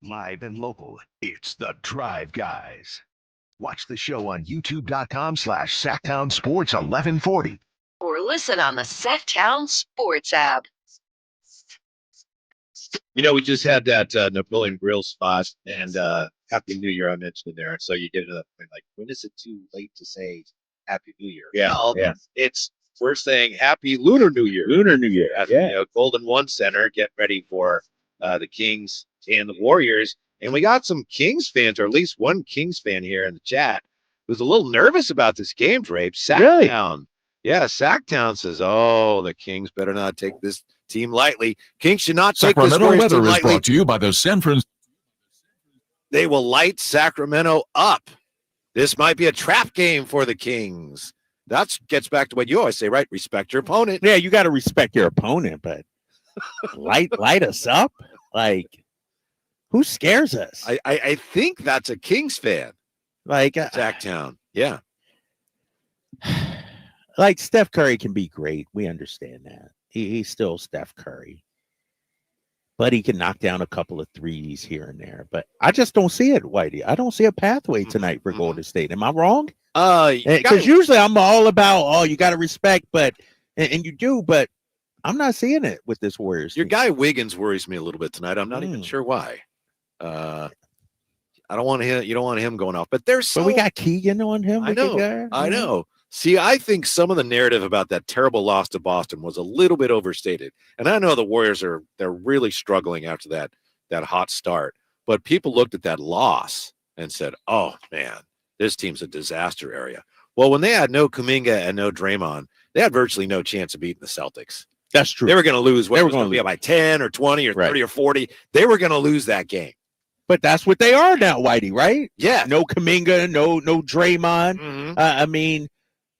Live and local, it's the Drive Guys. Watch the show on youtube.com/Sacktown Sports 1140. Or listen on the Sacktown Sports app. We just had that Napoleon Grill spot, and Happy New Year I mentioned there. So you get to the point like, when is it too late to say Happy New Year? Yeah, Well, yeah. we're saying Happy Lunar New Year. Lunar New Year. At Yeah. the Golden One Center, get ready for the Kings and the Warriors. And we got some Kings fans, or at least one Kings fan here in the chat, who's a little nervous about this game, Drape. Sacktown. Yeah, Sacktown says, oh, the Kings better not take this team lightly. Kings should not take this Sacramento Warriors weather team is lightly. brought to you by the San Francisco. They will light Sacramento up. This might be a trap game for the Kings. That gets back to what you always say, right? Respect your opponent. Yeah, you got to respect your opponent, but light us up? Like, who scares us? I think that's a Kings fan. Like Sacktown. Yeah. Like Steph Curry can be great. We understand that. He's still Steph Curry. But he can knock down a couple of threes here and there. But I just don't see it, Whitey. I don't see a pathway tonight for Golden State. Am I wrong? Because usually I'm all about, you got to respect, and you do, but I'm not seeing it with this Warriors Your team. guy Wiggins worries me a little bit tonight. I'm not even sure why. I don't want him. You don't want him going off. But we got Keegan on him. I know. See, I think some of the narrative about that terrible loss to Boston was a little bit overstated. And I know the Warriors they're really struggling after that hot start. But people looked at that loss and said, "Oh man, this team's a disaster area." Well, when they had no Kuminga and no Draymond, they had virtually no chance of beating the Celtics. That's true. They were going to lose. They were going to be up by 10 or 20 or 30 or 40. They were going to lose that game. But that's what they are now, Whitey, right? Yeah. No Kuminga, no Draymond. Mm-hmm. I mean,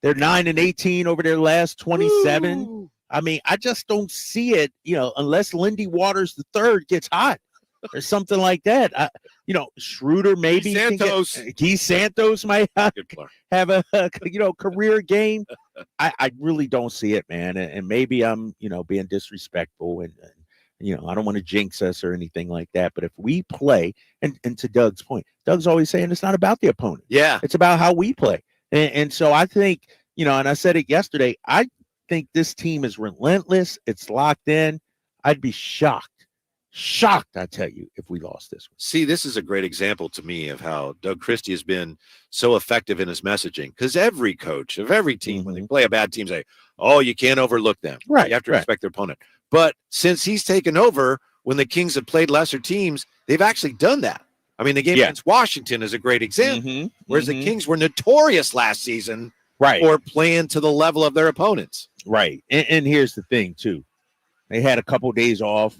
they're 9-18 over their last 27. Ooh. I mean, I just don't see it, unless Lindy Waters III gets hot or something like that. Schroeder maybe. Keith Santos might have a career game. I really don't see it, man. And maybe I'm, being disrespectful and I don't want to jinx us or anything like that. But if we play, and to Doug's point, Doug's always saying it's not about the opponent. Yeah. It's about how we play. And so I think, and I said it yesterday, I think this team is relentless. It's locked in. I'd be shocked, I tell you, if we lost this one. See, this is a great example to me of how Doug Christie has been so effective in his messaging. Because every coach of every team, when they play a bad team, say, oh, you can't overlook them. Right. You have to respect their opponent. But since he's taken over, when the Kings have played lesser teams, they've actually done that. I mean, the game against Washington is a great example. Whereas the Kings were notorious last season for playing to the level of their opponents. Right. And here's the thing, too. They had a couple days off.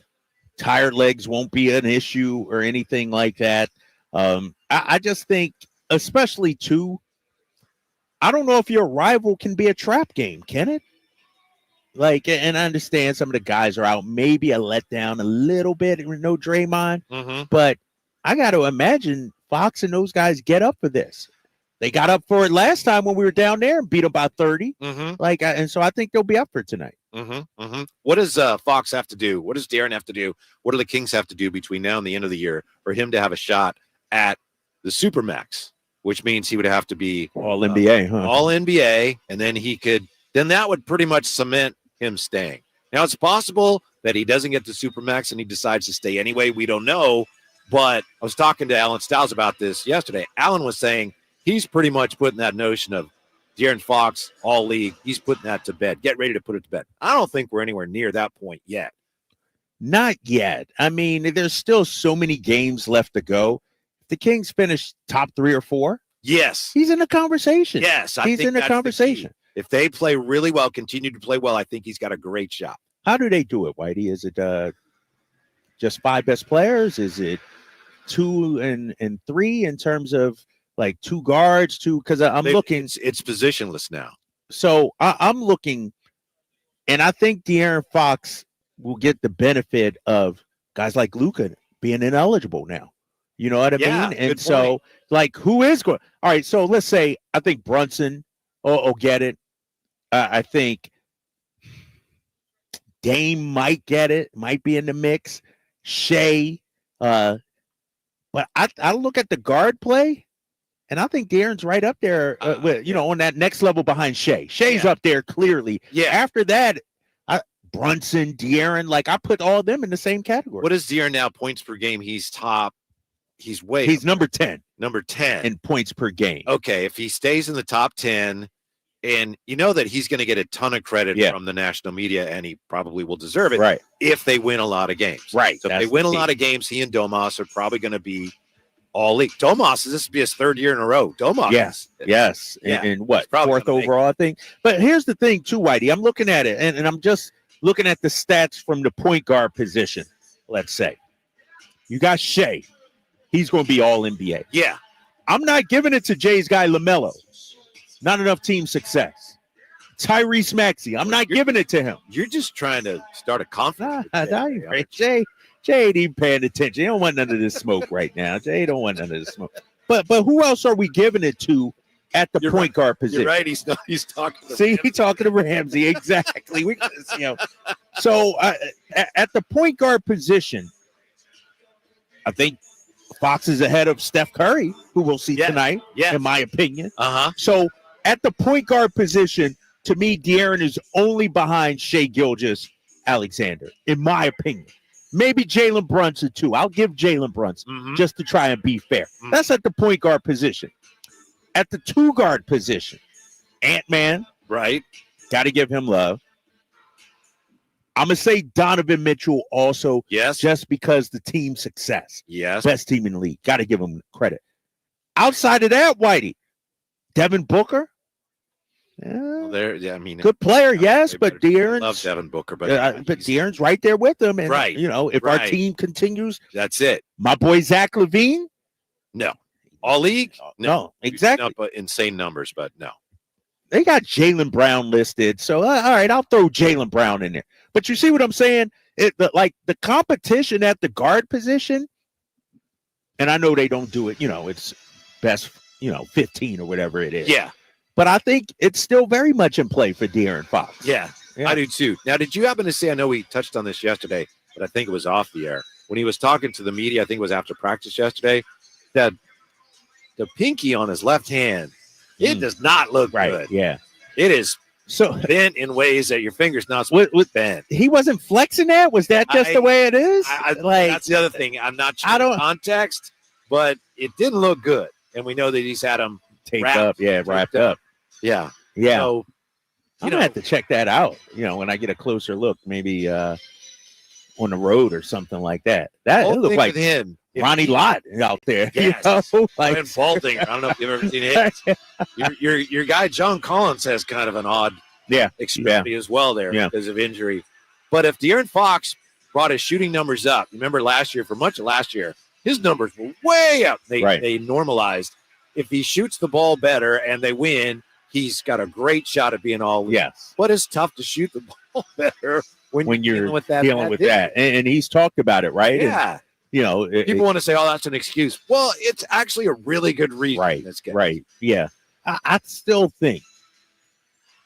Tired legs won't be an issue or anything like that. I just think, especially, too, I don't know if your rival can be a trap game, can it? Like, and I understand some of the guys are out, maybe a letdown a little bit, no Draymond, but I got to imagine Fox and those guys get up for this. They got up for it last time when we were down there and beat them by 30. Like, and so I think they'll be up for it tonight. What does Fox have to do? What does De'Aaron have to do? What do the Kings have to do between now and the end of the year for him to have a shot at the Supermax, which means he would have to be all NBA, all NBA, and then that would pretty much cement him staying. Now, it's possible that he doesn't get the Supermax and he decides to stay anyway. We don't know, but I was talking to Alan Stiles about this yesterday. Alan was saying he's pretty much putting that notion of De'Aaron Fox, all league, he's putting that to bed. Get ready to put it to bed. I don't think we're anywhere near that point yet. Not yet. I mean, there's still so many games left to go. If the Kings finish top 3 or 4, yes, he's in the conversation. Yes, he's in the conversation. If they play really well, continue to play well, I think he's got a great shot. How do they do it, Whitey? Is it just 5 best players? Is it 2 and 3 in terms of like 2 guards, 2? Because I'm looking. It's positionless now. So I'm looking, and I think De'Aaron Fox will get the benefit of guys like Luka being ineligible now. You know what I mean? And so, like, who is going? All right, so let's say I think Brunson will get it. I think Dame might get it, might be in the mix. Shea, but I look at the guard play, and I think De'Aaron's right up there, on that next level behind Shea. Shea's up there clearly. Yeah. After that, Brunson, De'Aaron, like I put all of them in the same category. What is De'Aaron now? Points per game. He's top. He's number 10. Number 10 in points per game. Okay, if he stays in the top 10. And you know that he's going to get a ton of credit from the national media, and he probably will deserve it if they win a lot of games. Right. So if they win a lot of games, he and Domas are probably going to be all league. Domas, this will be his 3rd year in a row. Domas. Yes. And what, 4th overall, I think. But here's the thing, too, Whitey. I'm looking at it, and I'm just looking at the stats from the point guard position, let's say. You got Shea. He's going to be all NBA. Yeah. I'm not giving it to Jay's guy, LaMelo. Not enough team success. Tyrese Maxey, I'm not giving it to him. You're just trying to start a conflict. Jay ain't even paying attention. He don't want none of this smoke right now. Jay don't want none of this smoke. But who else are we giving it to at the point guard position? You're right. He's talking to Ramsey. He's talking to Ramsey. Exactly. So at the point guard position, I think Fox is ahead of Steph Curry, who we'll see tonight, in my opinion. So at the point guard position, to me, De'Aaron is only behind Shea Gilgeous-Alexander, in my opinion. Maybe Jalen Brunson, too. I'll give Jalen Brunson just to try and be fair. That's at the point guard position. At the 2 guard position, Ant-Man. Right. Got to give him love. I'm going to say Donovan Mitchell also. Yes. Just because the team success. Yes. Best team in the league. Got to give him credit. Outside of that, Whitey, Devin Booker. Good player, yes, but De'Aaron's. I love Devin Booker, but De'Aaron's right there with him. And, if our team continues. That's it. My boy, Zach LaVine. No. All league? No, exactly. Insane numbers, but no. They got Jaylen Brown listed. So, all right, I'll throw Jaylen Brown in there. But you see what I'm saying? The competition at the guard position, and I know they don't do it, it's best, 15 or whatever it is. Yeah. But I think it's still very much in play for De'Aaron Fox. Yeah, I do too. Now, did you happen to see, I know we touched on this yesterday, but I think it was off the air. When he was talking to the media, I think it was after practice yesterday, that the pinky on his left hand, it does not look good. Yeah. It is so bent in ways that your finger's not supposed to bend. He wasn't flexing that? Was that just the way it is? That's the other thing. I'm not sure the context, but it didn't look good. And we know that he's had him taped up. Yeah, wrapped up. Yeah. Yeah. So, I'm going to have to check that out, when I get a closer look, maybe on the road or something like that. That it looked like him. Ronnie Lott out there. Yes. Like Balding. I don't know if you've ever seen it. Your guy, John Collins, has kind of an odd extremity as well there because of injury. But if De'Aaron Fox brought his shooting numbers up, remember last year, for much of last year, his numbers were way up. They normalized. If he shoots the ball better and they win, he's got a great shot at being all. Yes. But it's tough to shoot the ball better when you're dealing with that. And he's talked about it, right? Yeah. And, you know, people want to say, "Oh, that's an excuse." Well, it's actually a really good reason. Right. Right. Yeah. I still think,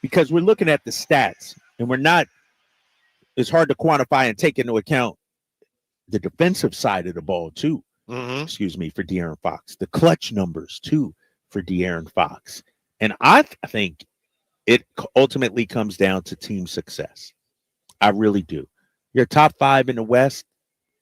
because we're looking at the stats and we're not, it's hard to quantify and take into account the defensive side of the ball too. Excuse me, for De'Aaron Fox, the clutch numbers too for De'Aaron Fox. And I think it ultimately comes down to team success. I really do. You're top 5 in the West,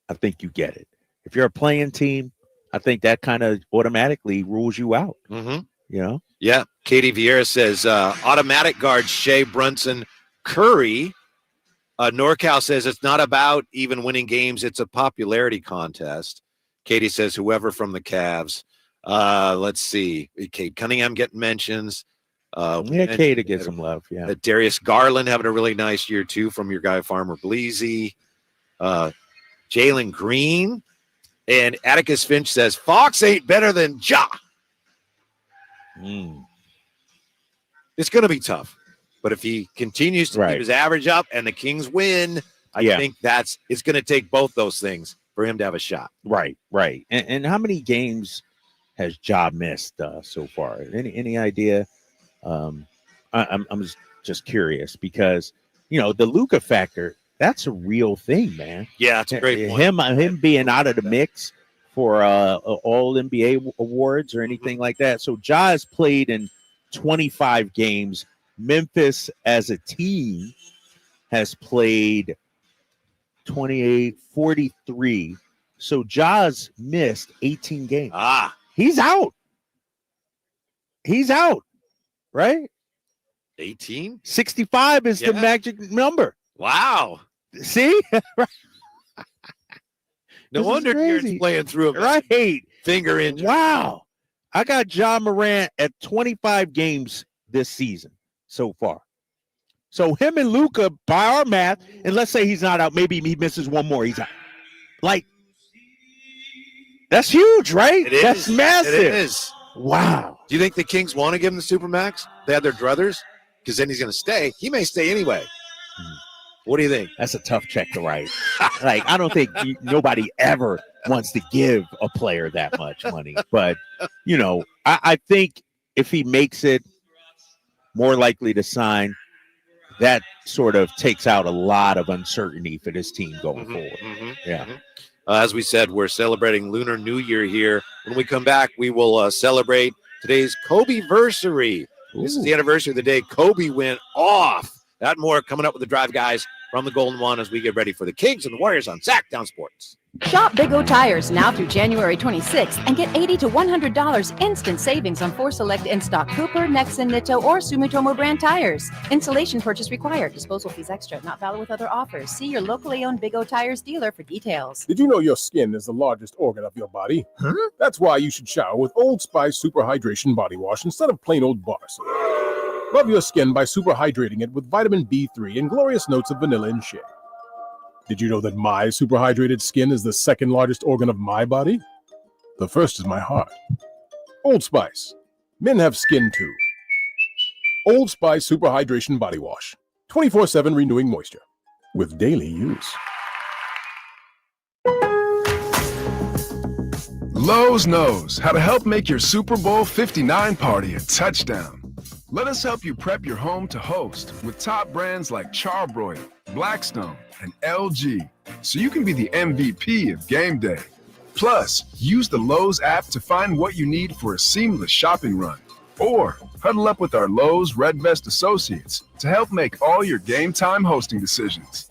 I think you get it. If you're a playing team, I think that kind of automatically rules you out. You know? Yeah. Katie Vieira says automatic guards Shea, Brunson, Curry. NorCal says it's not about even winning games. It's a popularity contest. Katie says whoever from the Cavs. Let's see. Cade Cunningham getting mentions. Cade to get some love. Yeah. Darius Garland having a really nice year too from your guy Farmer Bleasy. Jalen Green. And Atticus Finch says Fox ain't better than Ja. It's going to be tough. But if he continues to keep his average up and the Kings win, I think it's going to take both those things for him to have a shot. Right. And how many games has Ja missed so far? Any idea? I'm just curious because, you know, the Luka factor, that's a real thing, man. Yeah, that's a great point. Him being out of the mix for all NBA awards or anything like that. So Ja has played in 25 games. Memphis as a team has played 28, 43. So Ja's missed 18 games. He's out. Right? 18? 65 is the magic number. Wow. See? No wonder you're playing through a right finger injury. Wow. I got Ja Morant at 25 games this season so far. So him and Luka, by our math, and let's say he's not out, maybe he misses one more, he's out. Like, that's huge, right? That's massive. It is. Wow. Do you think the Kings want to give him the Supermax? They have their druthers? Because then he's going to stay. He may stay anyway. What do you think? That's a tough check to write. Like, I don't think nobody ever wants to give a player that much money. But, you know, I think if he makes it, more likely to sign, that sort of takes out a lot of uncertainty for this team going forward. As we said, we're celebrating Lunar New Year here. When we come back, we will celebrate today's Kobe-versary. This is the anniversary of the day Kobe went off. That and more coming up with the Drive Guys from the Golden One as we get ready for the Kings and the Warriors on Sacktown Sports. Shop Big O Tires now through January 26th and get $80 to $100 instant savings on 4 select in-stock Cooper, Nexen, Nitto, or Sumitomo brand tires. Installation purchase required. Disposal fees extra. Not valid with other offers. See your locally owned Big O Tires dealer for details. Did you know your skin is the largest organ of your body? That's why you should shower with Old Spice Super Hydration Body Wash instead of plain old bar soap. Love your skin by super hydrating it with vitamin B3 and glorious notes of vanilla and shea. Did you know that my super hydrated skin is the second largest organ of my body? The first is my heart. Old Spice. Men have skin too. Old Spice Super Hydration Body Wash. 24/7 renewing moisture. With daily use. Lowe's knows how to help make your Super Bowl 59 party a touchdown. Let us help you prep your home to host with top brands like Charbroil, Blackstone, and LG, so you can be the MVP of game day. Plus, use the Lowe's app to find what you need for a seamless shopping run. Or huddle up with our Lowe's Red Vest associates to help make all your game time hosting decisions.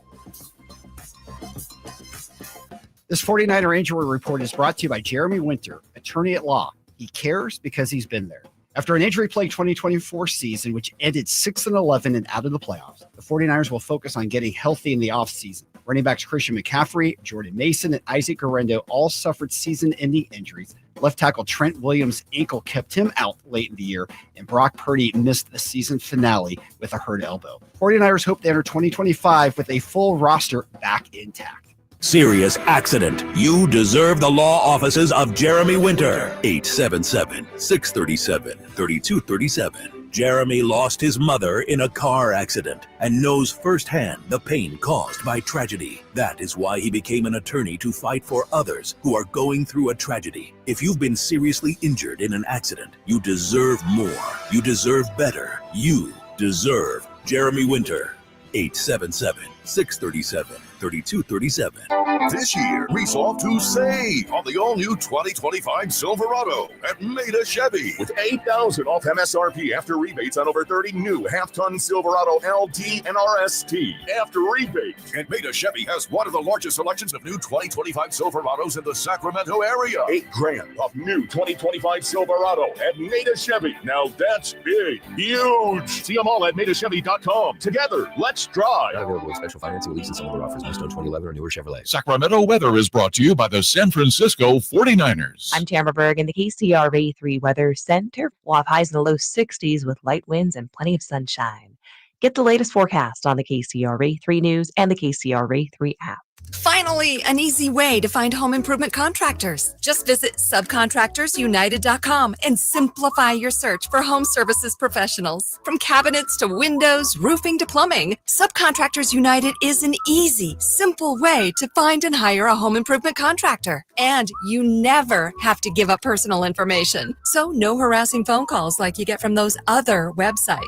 This 49er injury report is brought to you by Jeremy Winter, attorney at law. He cares because he's been there. After an injury-plagued 2024 season, which ended 6-11 and out of the playoffs, the 49ers will focus on getting healthy in the offseason. Running backs Christian McCaffrey, Jordan Mason, and Isaac Guerrero all suffered season-ending injuries. Left tackle Trent Williams' ankle kept him out late in the year, and Brock Purdy missed the season finale with a hurt elbow. 49ers hope to enter 2025 with a full roster back intact. Serious accident. You deserve the law offices of Jeremy Winter. 877-637-3237. Jeremy lost his mother in a car accident and knows firsthand the pain caused by tragedy. That is why he became an attorney to fight for others who are going through a tragedy. If you've been seriously injured in an accident, you deserve more. You deserve better. You deserve Jeremy Winter. 877-637-3237. This year, resolve to save on the all-new 2025 Silverado at Maida Chevy with $8,000 off MSRP after rebates on over 30 new half-ton Silverado LT and RST after rebates. And Maida Chevy has one of the largest selections of new 2025 Silverados in the Sacramento area. $8,000 off new 2025 Silverado at Maida Chevy. Now that's big, huge. See them all at MaidaChevy.com. Together, let's drive. Not available with special financing, lease, and some other offers. Must own 2011 or newer Chevrolet. Sacramento weather is brought to you by the San Francisco 49ers. I'm Tamara Berg in the KCRA 3 Weather Center. We'll have highs in the low 60s with light winds and plenty of sunshine. Get the latest forecast on the KCRA 3 News and the KCRA 3 app. Finally, an easy way to find home improvement contractors. Just visit subcontractorsunited.com and simplify your search for home services professionals. From cabinets to windows, roofing to plumbing, Subcontractors United is an easy, simple way to find and hire a home improvement contractor. And you never have to give up personal information. So no harassing phone calls like you get from those other websites.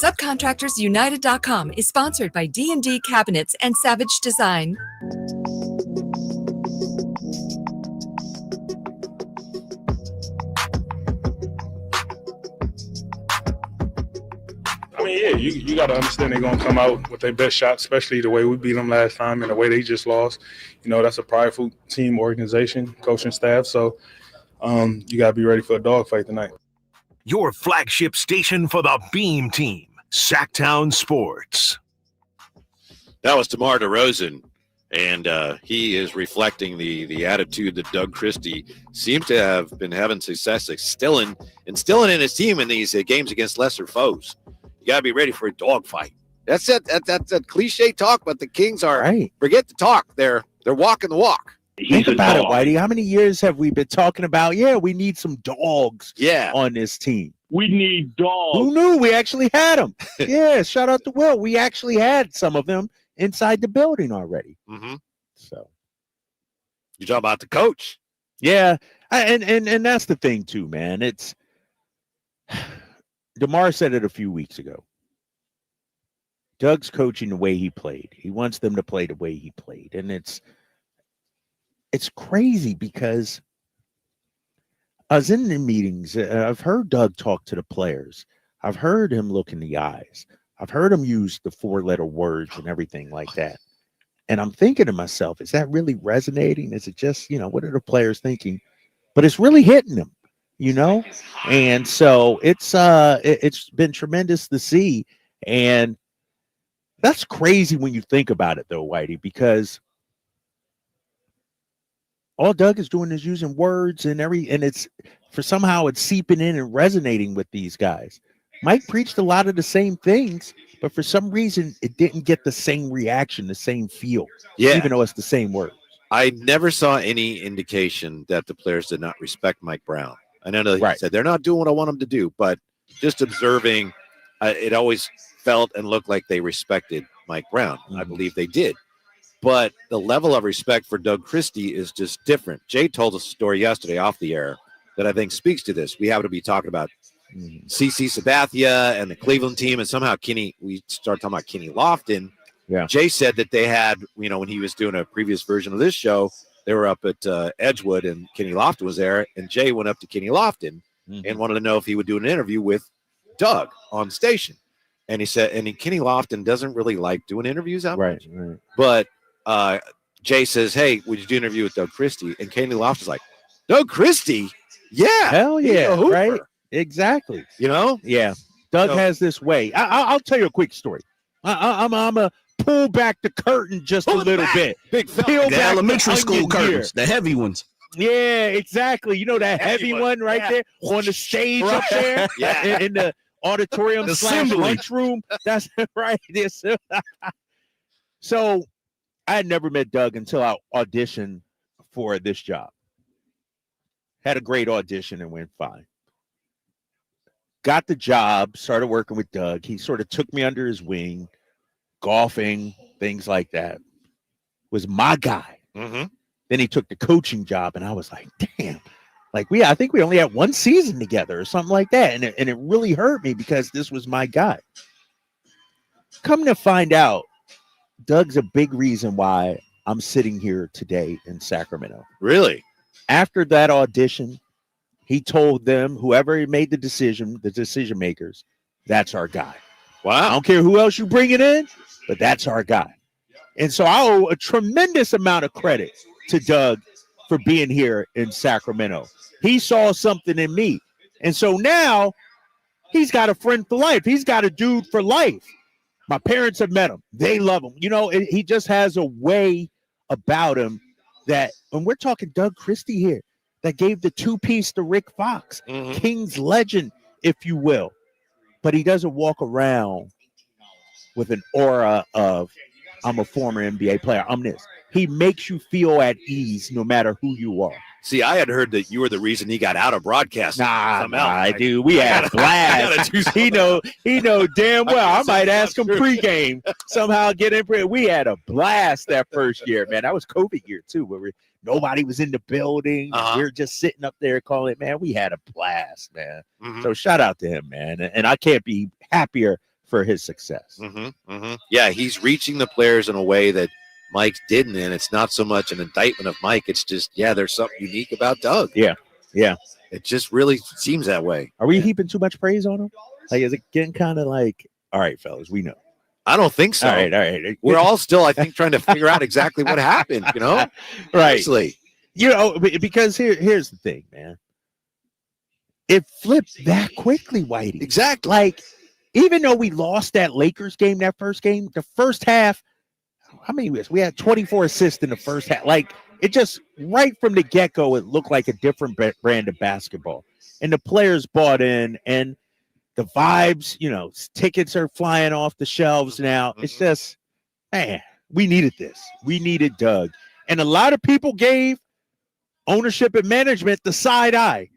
Subcontractorsunited.com is sponsored by D&D Cabinets and Savage Design. I mean, yeah, you got to understand they're going to come out with their best shot, especially the way we beat them last time and the way they just lost. You know, that's a prideful team, organization, coaching staff. So you got to be ready for a dogfight tonight. Your flagship station for the Beam Team, Sacktown Sports. That was DeMar DeRozan, and he is reflecting the attitude that Doug Christie seemed to have been having success instilling in his team in these games against lesser foes. You got to be ready for a dogfight. That's it. That's a cliche talk, but the Kings are right. Forget the talk. They're walking the walk. Think about it, Whitey. How many years have we been talking about, we need some dogs on this team? We need dogs. Who knew we actually had them? Shout out to Will. We actually had some of them inside the building already. Mm-hmm. So you talk about the coach. Yeah. And that's the thing too, man. It's DeMar said it a few weeks ago. Doug's coaching the way he played. He wants them to play the way he played. And it's crazy because I was in the meetings. I've heard Doug talk to the players. I've heard him look in the eyes. I've heard him use the 4-letter words and everything like that. And I'm thinking to myself, is that really resonating? Is it just, what are the players thinking? But it's really hitting them, And so it's been tremendous to see. And that's crazy when you think about it, though, Whitey, because all Doug is doing is using words and it's somehow it's seeping in and resonating with these guys. Mike preached a lot of the same things, but for some reason it didn't get the same reaction, the same feel, even though it's the same word. I never saw any indication that the players did not respect Mike Brown. I know that he said they're not doing what I want them to do, but just observing, it always felt and looked like they respected Mike Brown. Mm-hmm. I believe they did. But the level of respect for Doug Christie is just different. Jay told us a story yesterday off the air that I think speaks to this. We happen to be talking about HC Sabathia and the Cleveland team, and somehow we started talking about Kenny Lofton. Yeah. Jay said that they had, when he was doing a previous version of this show, they were up at Edgewood, and Kenny Lofton was there, and Jay went up to Kenny Lofton and wanted to know if he would do an interview with Doug on station. And he said, Kenny Lofton doesn't really like doing interviews that much. Right. But Jay says, hey, would you do an interview with Doug Christie? And Kenny Lofton's like, Doug Christie? Yeah. Hell yeah. Right. Exactly. Yeah. Doug has this way. I'll tell you a quick story. I'm a pull back the curtain just a little bit. Big the elementary school curtains, the heavy ones. Yeah, exactly. That heavy one right there on the stage up there in the auditorium / lunchroom. That's right. So I had never met Doug until I auditioned for this job. Had a great audition and went fine. got the job, started working with Doug. He sort of took me under his wing, golfing, things like that. Was my guy. Mm-hmm. Then he took the coaching job, and I was like, damn. Like, I think we only had one season together or something like that. And it really hurt me because this was my guy. Come to find out, Doug's a big reason why I'm sitting here today in Sacramento. Really? After that audition, he told them, whoever made the decision makers, that's our guy. Wow. I don't care who else you bring it in, but that's our guy. And so I owe a tremendous amount of credit to Doug for being here in Sacramento. He saw something in me. And so now he's got a friend for life. He's got a dude for life. My parents have met him. They love him. You know, he just has a way about him that, when we're talking Doug Christie here, that gave the 2-piece to Rick Fox, King's legend, if you will. But he doesn't walk around with an aura of, I'm a former NBA player. I'm this. He makes you feel at ease no matter who you are. See, I had heard that you were the reason he got out of broadcasting. Nah, dude. We had a blast. He know damn well. I might ask him pregame. Somehow get in. We had a blast that first year, man. That was COVID year too, where nobody was in the building. We were just sitting up there calling. Man, we had a blast, man. So shout out to him, man. And I can't be happier for his success. Yeah, he's reaching the players in a way that Mike didn't, and it's not so much an indictment of Mike. It's just, there's something unique about Doug. Yeah. It just really seems that way. Are we heaping too much praise on him? Like, is it getting kind of like, all right, fellas, we know. I don't think so. All right. We're all still, I think, trying to figure out exactly what happened, you know? Right. Honestly. You know, because here's the thing, man. It flipped that quickly, Whitey. Exactly. Like, even though we lost that Lakers game, that first game, the first half, how many was we had 24 assists in the first half. Like, it just right from the get-go, it looked like a different brand of basketball. And the players bought in, and the vibes, you know, tickets are flying off the shelves now. It's just, man, we needed this. We needed Doug. And a lot of people gave ownership and management the side eye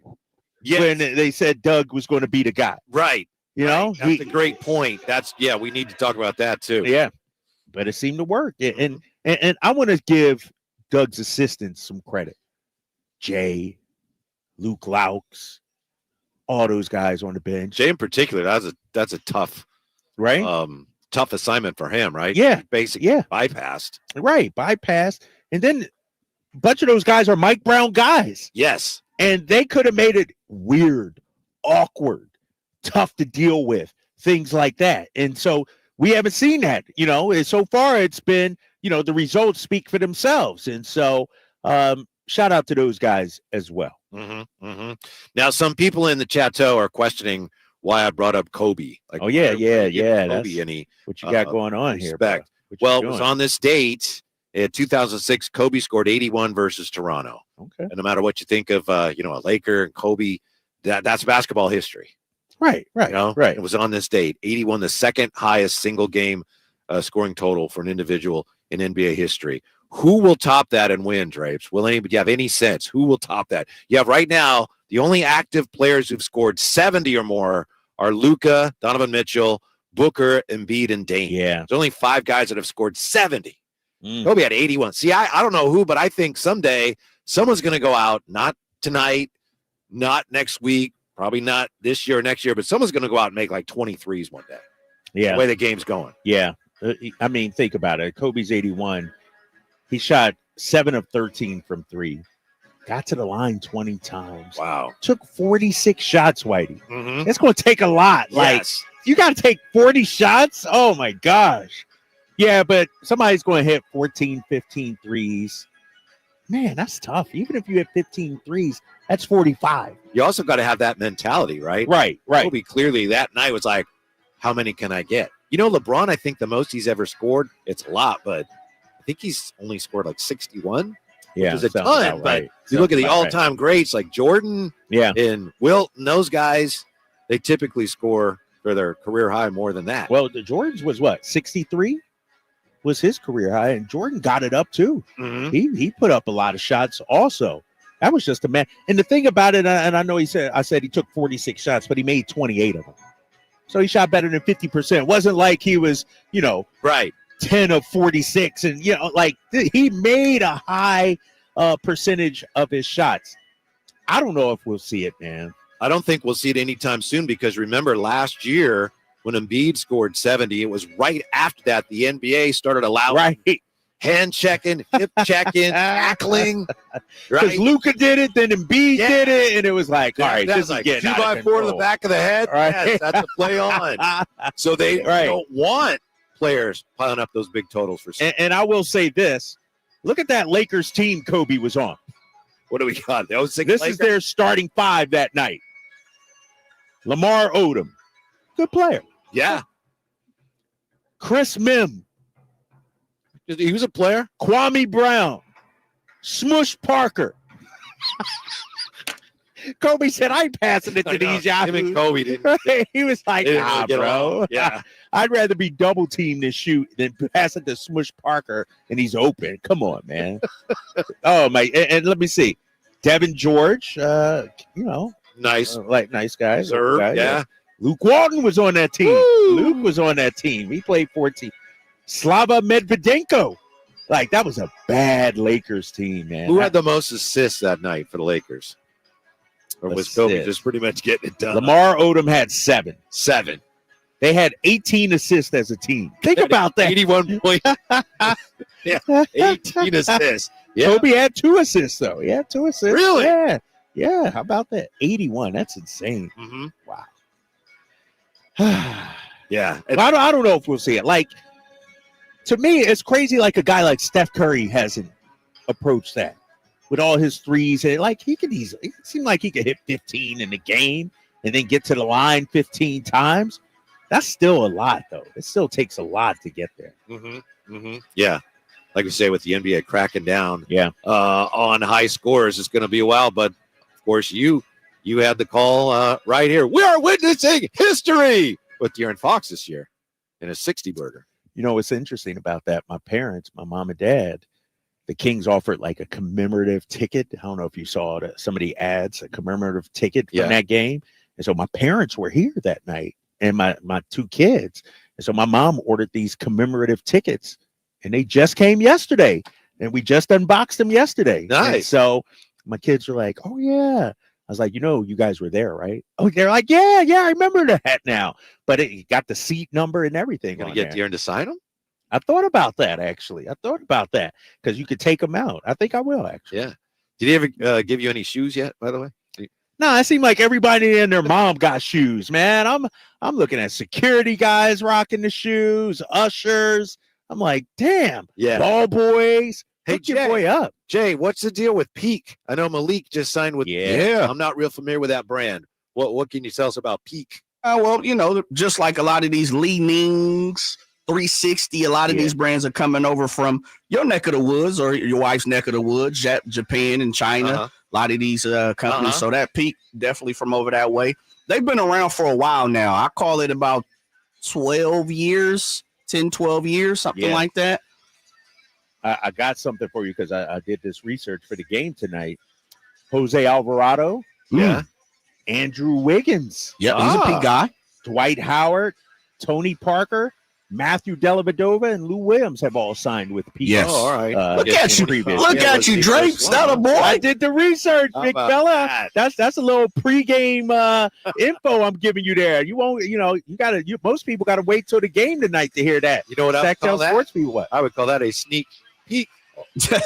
when they said Doug was going to be the guy. Right. You know? That's a great point. We need to talk about that too. Yeah. But it seemed to work. And I want to give Doug's assistants some credit. Jay, Luke Laux, all those guys on the bench. Jay in particular, that's a tough, right? Tough assignment for him, right? Yeah. Basically bypassed. Right. Bypassed. And then a bunch of those guys are Mike Brown guys. Yes. And they could have made it weird, awkward, tough to deal with, things like that. And so we haven't seen that, you know. So far it's been, you know, the results speak for themselves. And so shout out to those guys as well. Now, some people in the chateau are questioning why I brought up Kobe. Like, yeah. Kobe any what you got going on here? Respect. Well, it was on this date in 2006. Kobe scored 81 versus Toronto. Okay. And no matter what you think of, a Laker and Kobe, that's basketball history. Right. You know? Right. It was on this date. 81, the second highest single game scoring total for an individual in NBA history. Who will top that and win, Drapes? Do you have any sense? Who will top that? You have right now, the only active players who've scored 70 or more are Luka, Donovan Mitchell, Booker, Embiid, and Dame. Yeah. There's only 5 guys that have scored 70. Kobe had 81. See, I don't know who, but I think someday someone's going to go out, not tonight, not next week, probably not this year or next year, but someone's going to go out and make like 23s one day. Yeah. The way the game's going. Yeah. I mean, think about it. Kobe's 81. He shot 7 of 13 from 3. Got to the line 20 times. Wow. Took 46 shots, Whitey. It's going to take a lot. Like, you got to take 40 shots? Oh, my gosh. Yeah, but somebody's going to hit 14, 15 threes. Man, that's tough. Even if you hit 15 threes, that's 45. You also got to have that mentality, right? Right. Kobe clearly that night was like, how many can I get? You know, LeBron, I think the most he's ever scored, it's a lot, but I think he's only scored like 61. Yeah, which is a ton. But you look at the all-time greats like Jordan and Wilt and those guys, they typically score for their career high more than that. Well, the Jordan's was what, 63 was his career high, and Jordan got it up too. He put up a lot of shots also. That was just a man. And the thing about it, and I know I said he took 46 shots, but he made 28 of them. So he shot better than 50%. It wasn't like he was, right, 10 of 46. And, he made a high percentage of his shots. I don't know if we'll see it, man. I don't think we'll see it anytime soon because remember last year when Embiid scored 70, it was right after that the NBA started allowing hand checking, hip checking, tackling. Because Right? Luka did it, then Embiid did it, and it was like, all right, That this was is like getting 2 out by of 4 to the control. back of the head. Right. Yes, that's a play on. So they don't want players piling up those big totals for. And I will say this: look at that Lakers team Kobe was on. What do we got? This is their starting 5 that night. Lamar Odom, good player. Yeah. Chris Mim. He was a player. Kwame Brown. Smush Parker. Kobe said, I ain't passing it to these yahoos. Him and Kobe didn't. He was like, They didn't nah, really get bro. along. Yeah. I'd rather be double teamed than shoot than pass it to Smush Parker and he's open. Come on, man. Oh, my. And let me see. Devin George, nice. Nice guy. Serve, Guy, yeah. Luke Walton was on that team. Luke was on that team. He played 14. Slava Medvedenko. That was a bad Lakers team, man. Who had the most assists that night for the Lakers? Or was Kobe Assists. just pretty much getting it done? Lamar Odom had 7. 7. They had 18 assists as a team. Think about that. 81 points. Yeah, 18 assists. Yeah. Kobe had 2 assists, though. He had 2 assists. Really? Yeah. Yeah. How about that? 81. That's insane. Mm-hmm. Wow. Yeah. I don't know if we'll see it. To me, it's crazy a guy like Steph Curry hasn't approached that with all his threes. And he could easily, it seemed like he could hit 15 in the game and then get to the line 15 times. That's still a lot, though. It still takes a lot to get there. Mm-hmm. Mm-hmm. Yeah. Like we say, with the NBA cracking down on high scores, it's going to be a while. But, of course, you had the call right here. We are witnessing history with De'Aaron Fox this year in a 60-burger. You know what's interesting about that? My parents, my mom and dad, the Kings offered a commemorative ticket. I don't know if you saw some of the ads, a commemorative ticket from that game. And so my parents were here that night and my 2 kids. And so my mom ordered these commemorative tickets and they just came yesterday and we just unboxed them yesterday. Nice. And so my kids were like, oh, yeah. I was like, you guys were there, right? Oh, they're like, yeah, I remember that now. But it got the seat number and everything. Going to get De'Aaron to sign them? I thought about that, actually. Because you could take them out. I think I will, actually. Yeah. Did he ever give you any shoes yet, by the way? No, it seemed like everybody and their mom got shoes, man. I'm looking at security guys rocking the shoes, ushers. I'm like, damn. Yeah. Ball boys. Hey, Hook your boy up. Jay, what's the deal with Peak? I know Malik just signed with. Yeah. I'm not real familiar with that brand. What can you tell us about Peak? Well, just like a lot of these Lee Nings, 360, a lot of these brands are coming over from your neck of the woods or your wife's neck of the woods, Japan and China. A lot of these companies. So that Peak definitely from over that way. They've been around for a while now. I call it about 12 years, 10, 12 years, something like that. I got something for you because I did this research for the game tonight. Jose Alvarado. Yeah. Andrew Wiggins. Yeah, he's a Peak guy. Dwight Howard, Tony Parker, Matthew Dellavedova, and Lou Williams have all signed with Peak. Yes. Oh, all right. Look at you. Look at you, Drapes. That a boy. I did the research, big fella. That's a little pregame info I'm giving you there. You won't, most people gotta wait till the game tonight to hear that. You know what I would call that? Sports people, what? I would call that a sneak peek. Can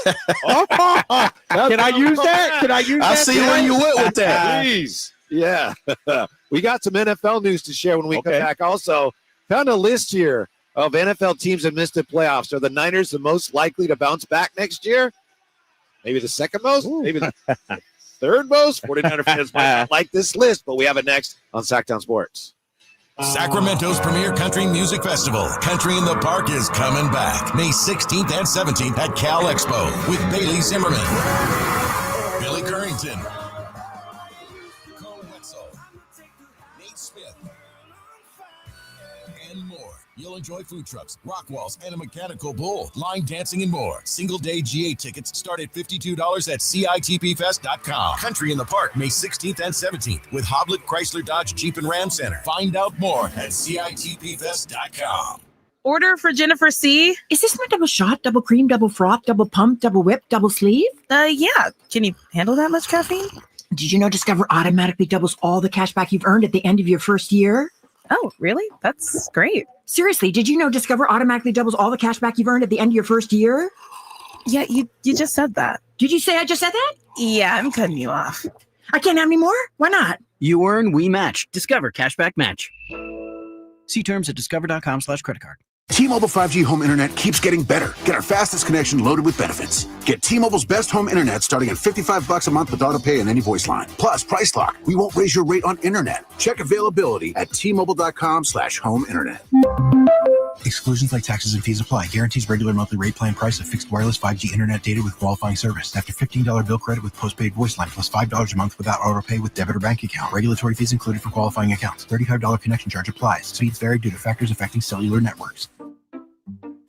I use that? I see where you went with that. Please. Yeah. We got some NFL news to share when we come back. Also, found a list here of NFL teams that missed the playoffs. Are the Niners the most likely to bounce back next year? Maybe the second most? Maybe the third most? 49er fans might not like this list, but we have it next on Sacktown Sports. Sacramento's premier country music festival, Country in the Park, is coming back May 16th and 17th at Cal Expo with Bailey Zimmerman, Billy Currington, Cole Wetzel, Nate Smith, and more. You'll enjoy food trucks, rock walls, and a mechanical bull, line dancing, and more. Single-day GA tickets start at $52 at CITPFest.com. Country in the Park, May 16th and 17th with Hoblit Chrysler Dodge Jeep and Ram Center. Find out more at CITPFest.com. Order for Jennifer C. Is this my double shot, double cream, double froth, double pump, double whip, double sleeve? Yeah. Can you handle that much caffeine? Did you know Discover automatically doubles all the cash back you've earned at the end of your first year? Oh, really? That's great. Seriously, did you know Discover automatically doubles all the cash back you've earned at the end of your first year? Yeah, you just said that. Did you say I just said that? Yeah, I'm cutting you off. I can't have any more? Why not? You earn, we match. Discover Cashback Match. See terms at discover.com/creditcard. T-Mobile 5G home internet keeps getting better. Get our fastest connection loaded with benefits. Get T-Mobile's best home internet starting at $55 a month with auto pay and any voice line. Plus, Price Lock. We won't raise your rate on internet. Check availability at T-Mobile.com/home internet. Exclusions like taxes and fees apply. Guarantees regular monthly rate plan price of fixed wireless 5G internet data with qualifying service. After $15 bill credit with postpaid voice line plus $5 a month without auto pay with debit or bank account. Regulatory fees included for qualifying accounts. $35 connection charge applies. Speeds vary due to factors affecting cellular networks.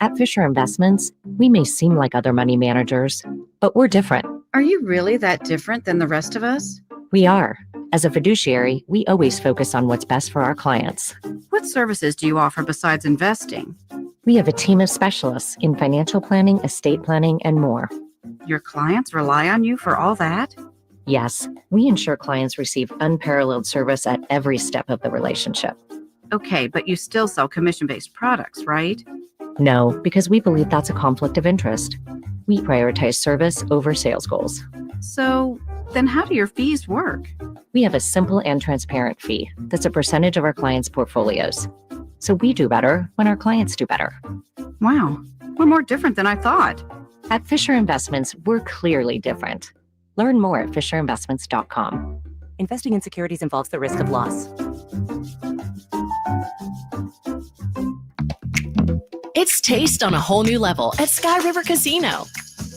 At Fisher Investments, we may seem like other money managers, but we're different. Are you really that different than the rest of us? We are. As a fiduciary, we always focus on what's best for our clients. What services do you offer besides investing? We have a team of specialists in financial planning, estate planning, and more. Your clients rely on you for all that? Yes, we ensure clients receive unparalleled service at every step of the relationship. Okay, but you still sell commission-based products, right? No, because we believe that's a conflict of interest. We prioritize service over sales goals. So then how do your fees work? We have a simple and transparent fee that's a percentage of our clients' portfolios. So we do better when our clients do better. Wow, we're more different than I thought. At Fisher Investments, we're clearly different. Learn more at fisherinvestments.com. Investing in securities involves the risk of loss. It's taste on a whole new level at Sky River Casino.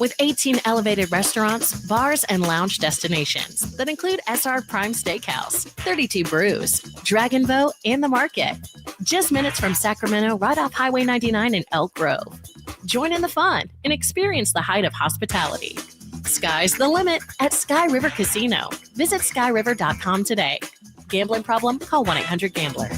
With 18 elevated restaurants, bars, and lounge destinations that include SR Prime Steakhouse, 32 Brews, Dragon Boat, and The Market. Just minutes from Sacramento, right off Highway 99 in Elk Grove. Join in the fun and experience the height of hospitality. Sky's the limit at Sky River Casino. Visit skyriver.com today. Gambling problem? Call 1-800-GAMBLER.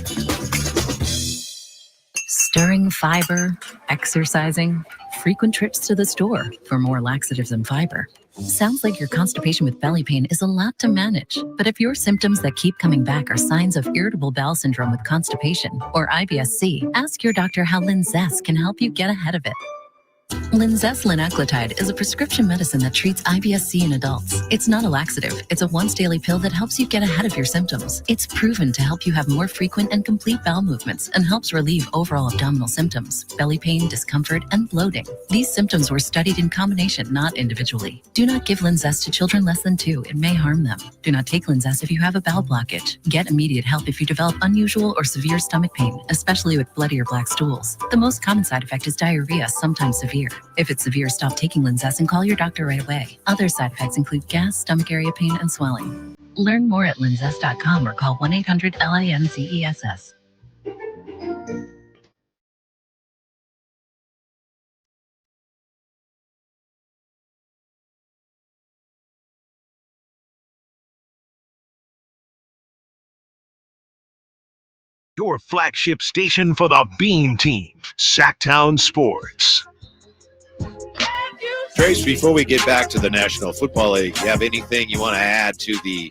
Stirring fiber, exercising, frequent trips to the store for more laxatives and fiber. Sounds like your constipation with belly pain is a lot to manage, but if your symptoms that keep coming back are signs of irritable bowel syndrome with constipation or IBS-C, ask your doctor how Linzess can help you get ahead of it. Linzess linaclotide is a prescription medicine that treats IBS-C in adults. It's not a laxative. It's a once-daily pill that helps you get ahead of your symptoms. It's proven to help you have more frequent and complete bowel movements and helps relieve overall abdominal symptoms, belly pain, discomfort, and bloating. These symptoms were studied in combination, not individually. Do not give Linzess to children less than 2. It may harm them. Do not take Linzess if you have a bowel blockage. Get immediate help if you develop unusual or severe stomach pain, especially with bloody or black stools. The most common side effect is diarrhea, sometimes severe. If it's severe, stop taking Linzess and call your doctor right away. Other side effects include gas, stomach area pain, and swelling. Learn more at linzess.com or call 1-800-LINZESS. Your flagship station for the Beam Team, Sacktown Sports. Trace, before we get back to the National Football League, you have anything you want to add to the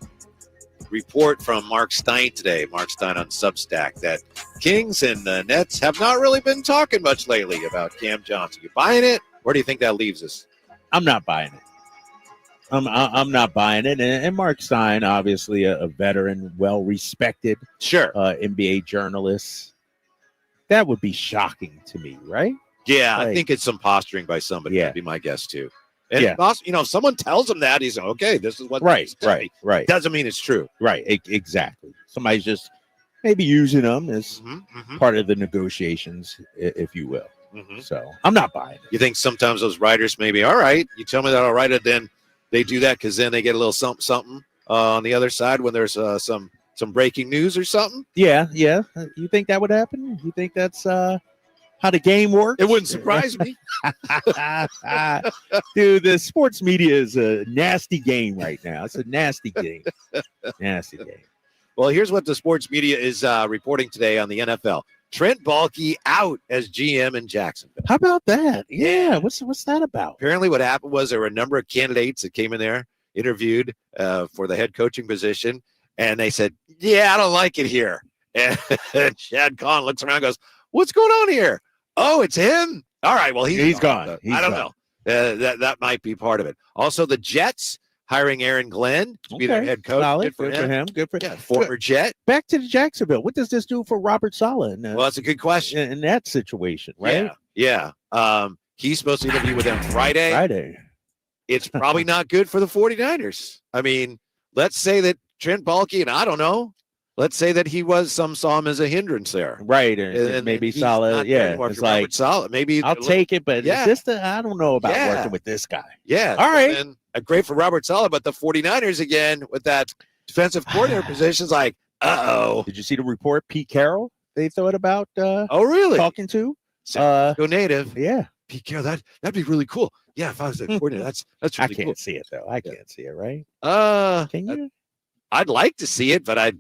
report from Mark Stein today? Mark Stein on Substack, that Kings and the Nets have not really been talking much lately about Cam Johnson. You buying it? Where do you think that leaves us? I'm not buying it. I'm not buying it. And Mark Stein, obviously a veteran, well-respected NBA journalist. That would be shocking to me, right? Yeah, I think it's some posturing by somebody. That'd be my guess, too. And, if someone tells him that, he's okay, this is what right. Doesn't mean it's true. Right, exactly. Somebody's just maybe using them as part of the negotiations, if you will. So I'm not buying it. You think sometimes those writers maybe, all right, you tell me that I'll write it, then they do that because then they get a little something on the other side when there's some breaking news or something? Yeah. You think that would happen? You think that's how the game works? It wouldn't surprise me. Dude, the sports media is a nasty game right now. It's a nasty game. Nasty game. Well, here's what the sports media is reporting today on the NFL. Trent Baalke out as GM in Jacksonville. How about that? Yeah. What's that about? Apparently what happened was there were a number of candidates that came in there, interviewed for the head coaching position, and they said, yeah, I don't like it here. And Chad Kahn looks around and goes, what's going on here? Oh, it's him? All right, well, he's gone. I don't know. That might be part of it. Also, the Jets hiring Aaron Glenn to be their head coach. Solid. Good for him. Good for him. Yeah, former Jet. Back to the Jacksonville. What does this do for Robert Saleh? Well, that's a good question. In that situation, right? Yeah. He's supposed to interview with them Friday. Friday. It's probably not good for the 49ers. I mean, let's say that Trent Baalke, and I don't know, let's say that he saw him as a hindrance there. Right. And maybe Saleh. Yeah. It's like Saleh. Maybe I'll take it, but is this I don't know about working with this guy. Yeah. All right. And great for Robert Saleh, but the 49ers again with that defensive coordinator position is like, uh-oh. Did you see the report Pete Carroll they thought about really talking to? Go native. Yeah. Pete Carroll, that'd be really cool. Yeah, if I was the coordinator, that's really I can't cool. see it though. I can't see it, right? Can you? I'd like to see it, but I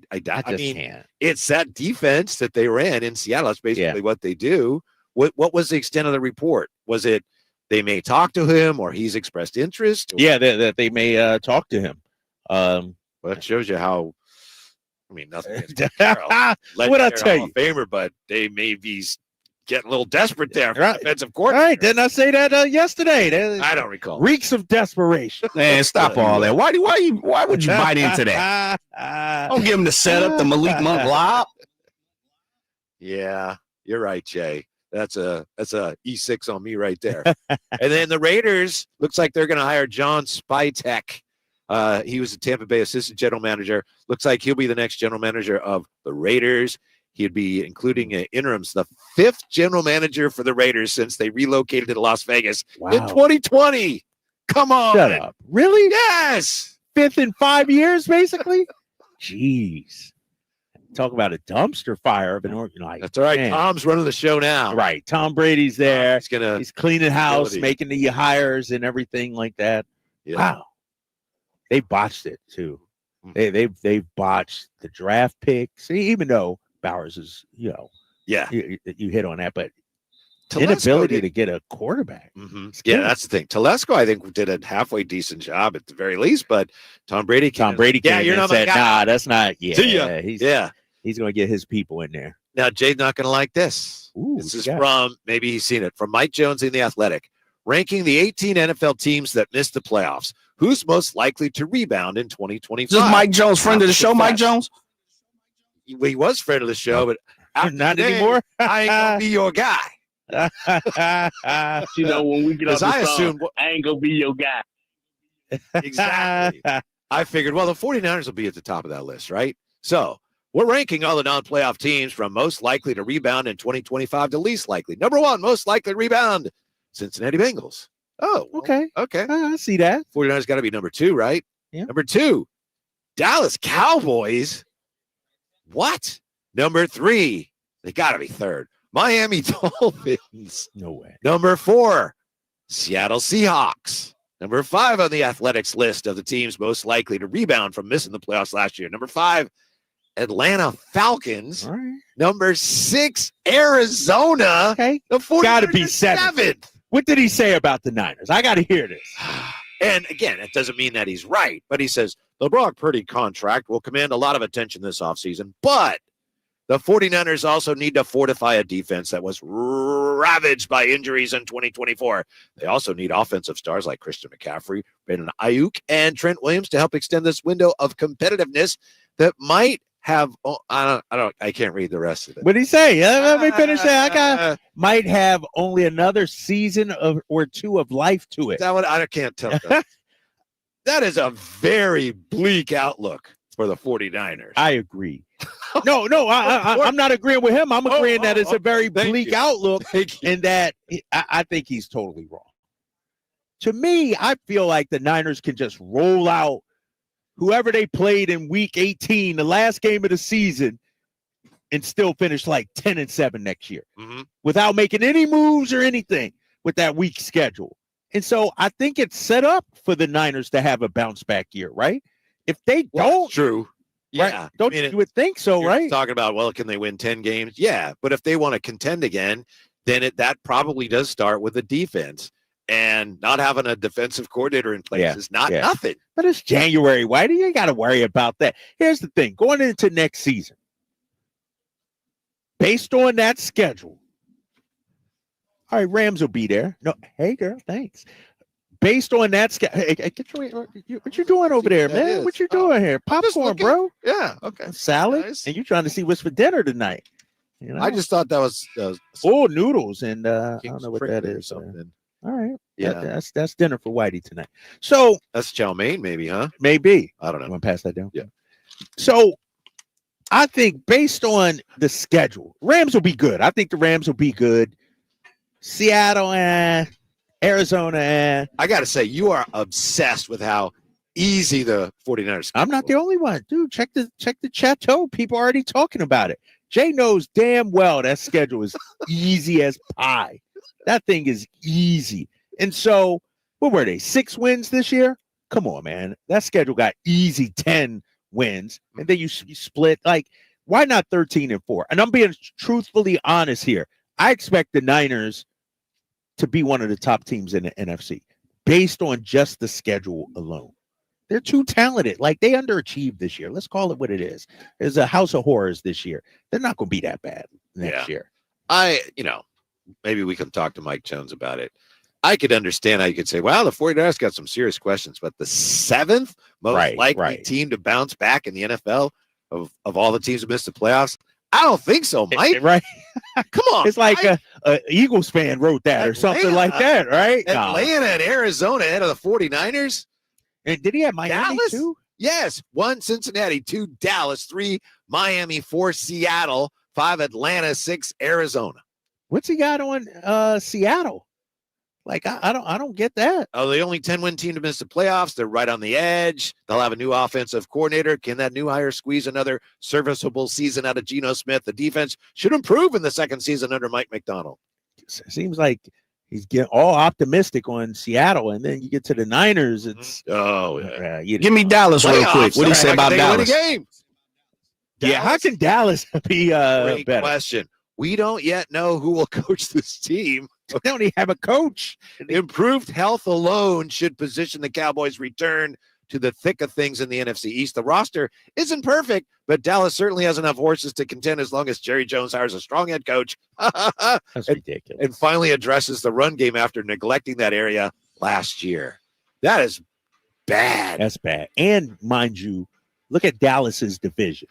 mean, can't. It's that defense that they ran in Seattle. That's basically what they do. What was the extent of the report? Was it they may talk to him or he's expressed interest? Yeah, that they may talk to him. Well, that shows you how. I mean, nothing against Pete Carroll. What I tell Hall of Famer, but they may be getting a little desperate there. Right. Defensive coordinator. All right, didn't I say that yesterday? I don't recall. Reeks of desperation. Man, stop all that. Why would you bite into that? Don't give him the setup, the Malik Monk lob. Yeah, you're right, Jay. That's a E6 on me right there. And then the Raiders looks like they're going to hire John Spytek. He was the Tampa Bay assistant general manager. Looks like he'll be the next general manager of the Raiders. He'd be including interims, the 5th general manager for the Raiders since they relocated to Las Vegas in 2020. Come on. Shut up. Really? Yes. 5th in 5 years, basically? Jeez. Talk about a dumpster fire of an organization. That's all right. Man. Tom's running the show now. Right. Tom Brady's there. He's cleaning house, making the hires and everything like that. Yeah. Wow. They botched it too. They botched the draft picks, even though Bowers is, you hit on that, but inability to get a quarterback. Mm-hmm. Yeah, that's the thing. Telesco, I think, did a halfway decent job at the very least, but Tom Brady came you're not said, nah, that's not. Yeah, see ya. He's going to get his people in there. Now, Jay's not going to like this. Ooh, this is from, maybe he's seen it, from Mike Jones in The Athletic, ranking the 18 NFL teams that missed the playoffs. Who's most likely to rebound in 2025? This is Mike Jones, friend of the show, Mike Jones? He was friend of the show, but not anymore. I ain't going to be your guy. When we get off I the assumed song, I ain't going to be your guy. Exactly. I figured, well, the 49ers will be at the top of that list, right? So we're ranking all the non-playoff teams from most likely to rebound in 2025 to least likely. Number 1, most likely to rebound, Cincinnati Bengals. Oh, well, okay. I see that. 49ers got to be number 2, right? Yeah. Number 2, Dallas Cowboys. What? Number 3, they got to be 3rd. Miami Dolphins. No way. Number 4, Seattle Seahawks. Number 5 on the Athletics list of the teams most likely to rebound from missing the playoffs last year. Number 5, Atlanta Falcons. All right. Number 6, Arizona. Okay. The 49ers got to be 7th. What did he say about the Niners? I got to hear this. And again, it doesn't mean that he's right, but he says the Brock Purdy contract will command a lot of attention this offseason, but the 49ers also need to fortify a defense that was ravaged by injuries in 2024. They also need offensive stars like Christian McCaffrey, Brandon Ayuk, and Trent Williams to help extend this window of competitiveness that might have, I can't read the rest of it. What did he say? Let me finish that. Might have only another season or 2 of life to it. That one, I can't tell. That is a very bleak outlook for the 49ers. I agree. No, I'm not agreeing with him. I'm agreeing that it's a very bleak outlook and that I think he's totally wrong. To me, I feel like the Niners can just roll out whoever they played in week 18, the last game of the season, and still finish like 10-7 next year Mm-hmm. without making any moves or anything with that weak schedule. And so I think it's set up for the Niners to have a bounce back year, right? If they don't, true. right? Yeah. Don't you would think so, You're right? talking about, well, can they win 10 games? Yeah. But if they want to contend again, then that probably does start with the defense. And not having a defensive coordinator in place is not nothing. But it's January, Whitey. You got to worry about that. Here's the thing. Going into next season, based on that schedule, all right, Rams will be there. No, hey, girl, thanks. Based on that schedule, hey, what you doing over there, man? What you doing here? Popcorn, bro. Yeah, okay. Salad? Nice. And you trying to see what's for dinner tonight. You know? I just thought that was noodles, and I don't know what that is. Something. All right. Yeah. That's dinner for Whitey tonight. So that's chow mein, maybe, huh? Maybe. I don't know. You want to pass that down? Yeah. So I think based on the schedule, Rams will be good. I think the Rams will be good. Seattle, Arizona. I got to say, you are obsessed with how easy the 49ers. I'm not the only one. Dude, check the chateau. People are already talking about it. Jay knows damn well that schedule is easy as pie. That thing is easy. And so, what were they? 6 wins this year? Come on, man. That schedule got easy 10 wins. And then you split. Like, why not 13-4? And I'm being truthfully honest here. I expect the Niners to be one of the top teams in the NFC based on just the schedule alone. They're too talented. Like, they underachieved this year. Let's call it what it is. There's a house of horrors this year. They're not going to be that bad next year. Maybe we can talk to Mike Jones about it. I could understand how you could say, well, the 49ers got some serious questions, but the 7th most likely team to bounce back in the NFL of all the teams who missed the playoffs, I don't think so, Mike. Right. Come on. It's like a Eagles fan wrote that or something like that, right? Atlanta and Arizona ahead of the 49ers. And did he have Miami Dallas? too? Yes. 1 Cincinnati, 2 Dallas, 3 Miami, 4 Seattle, 5 Atlanta, 6 Arizona. What's he got on Seattle? Like, I don't get that. Oh, the only 10-win team to miss the playoffs. They're right on the edge. They'll have a new offensive coordinator. Can that new hire squeeze another serviceable season out of Geno Smith? The defense should improve in the second season under Mike McDonald. Seems like he's getting all optimistic on Seattle, and then you get to the Niners. It's Give me Dallas real quick. What do you say about Dallas? Yeah, how can Dallas be Great better? question. We don't yet know who will coach this team. They don't even have a coach. Improved health alone should position the Cowboys' return to the thick of things in the NFC East. The roster isn't perfect, but Dallas certainly has enough horses to contend as long as Jerry Jones hires a strong head coach. That's ridiculous. And finally addresses the run game after neglecting that area last year. That is bad. That's bad. And mind you, look at Dallas's division.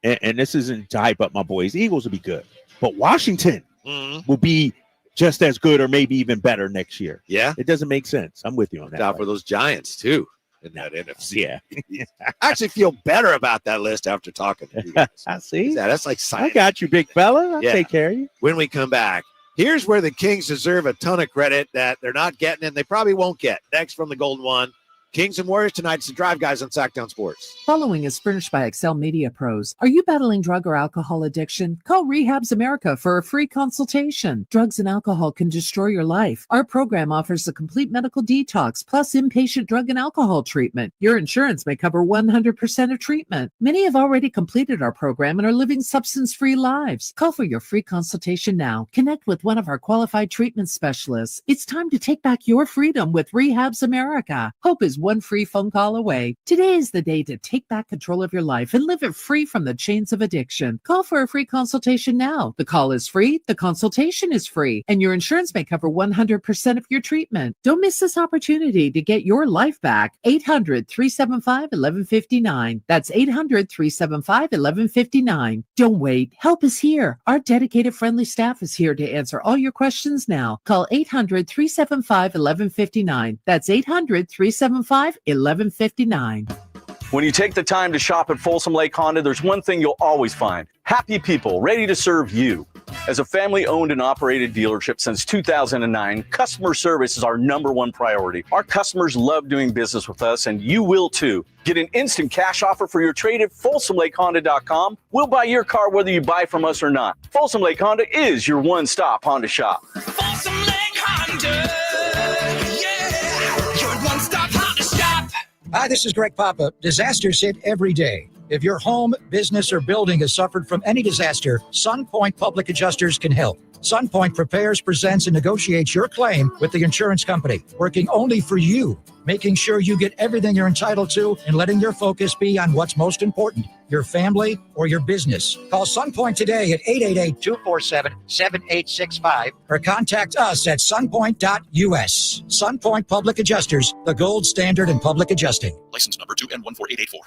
And this isn't to hype up my boys. Eagles will be good. But Washington will be just as good or maybe even better next year. Yeah. It doesn't make sense. I'm with you on that. Top for those Giants, too, in that NFC. Yeah. I actually feel better about that list after talking to you guys. I see. Yeah, that's like I science. got you, big fella. I'll take care of you. When we come back, here's where the Kings deserve a ton of credit that they're not getting and they probably won't get. Next from the Golden One, Kings and Warriors tonight. It's the Drive Guys on Sacktown Sports. Following is furnished by Excel Media Pros. Are you battling drug or alcohol addiction? Call Rehabs America for a free consultation. Drugs and alcohol can destroy your life. Our program offers a complete medical detox plus inpatient drug and alcohol treatment. Your insurance may cover 100% of treatment. Many have already completed our program and are living substance-free lives. Call for your free consultation now. Connect with one of our qualified treatment specialists. It's time to take back your freedom with Rehabs America. Hope is one free phone call away. Today is the day to take back control of your life and live it free from the chains of addiction. Call for a free consultation now. The call is free, the consultation is free, and your insurance may cover 100% of your treatment. Don't miss this opportunity to get your life back. 800-375-1159. That's 800-375-1159. Don't wait. Help is here. Our dedicated, friendly staff is here to answer all your questions now. Call 800-375-1159. That's 800-375-1159. When you take the time to shop at Folsom Lake Honda, there's one thing you'll always find: happy people ready to serve you. As a family-owned and operated dealership since 2009, customer service is our #1 priority. Our customers love doing business with us, and you will too. Get an instant cash offer for your trade at FolsomLakeHonda.com. We'll buy your car whether you buy from us or not. Folsom Lake Honda is your one-stop Honda shop. Folsom Lake Honda, yeah, your one-stop Honda shop. Hi, this is Greg Papa. Disasters hit every day. If your home, business, or building has suffered from any disaster, SunPoint Public Adjusters can help. SunPoint prepares, presents, and negotiates your claim with the insurance company, working only for you, making sure you get everything you're entitled to and letting your focus be on what's most important, your family or your business. Call SunPoint today at 888-247-7865 or contact us at sunpoint.us. SunPoint Public Adjusters, the gold standard in public adjusting. License number 2N14884.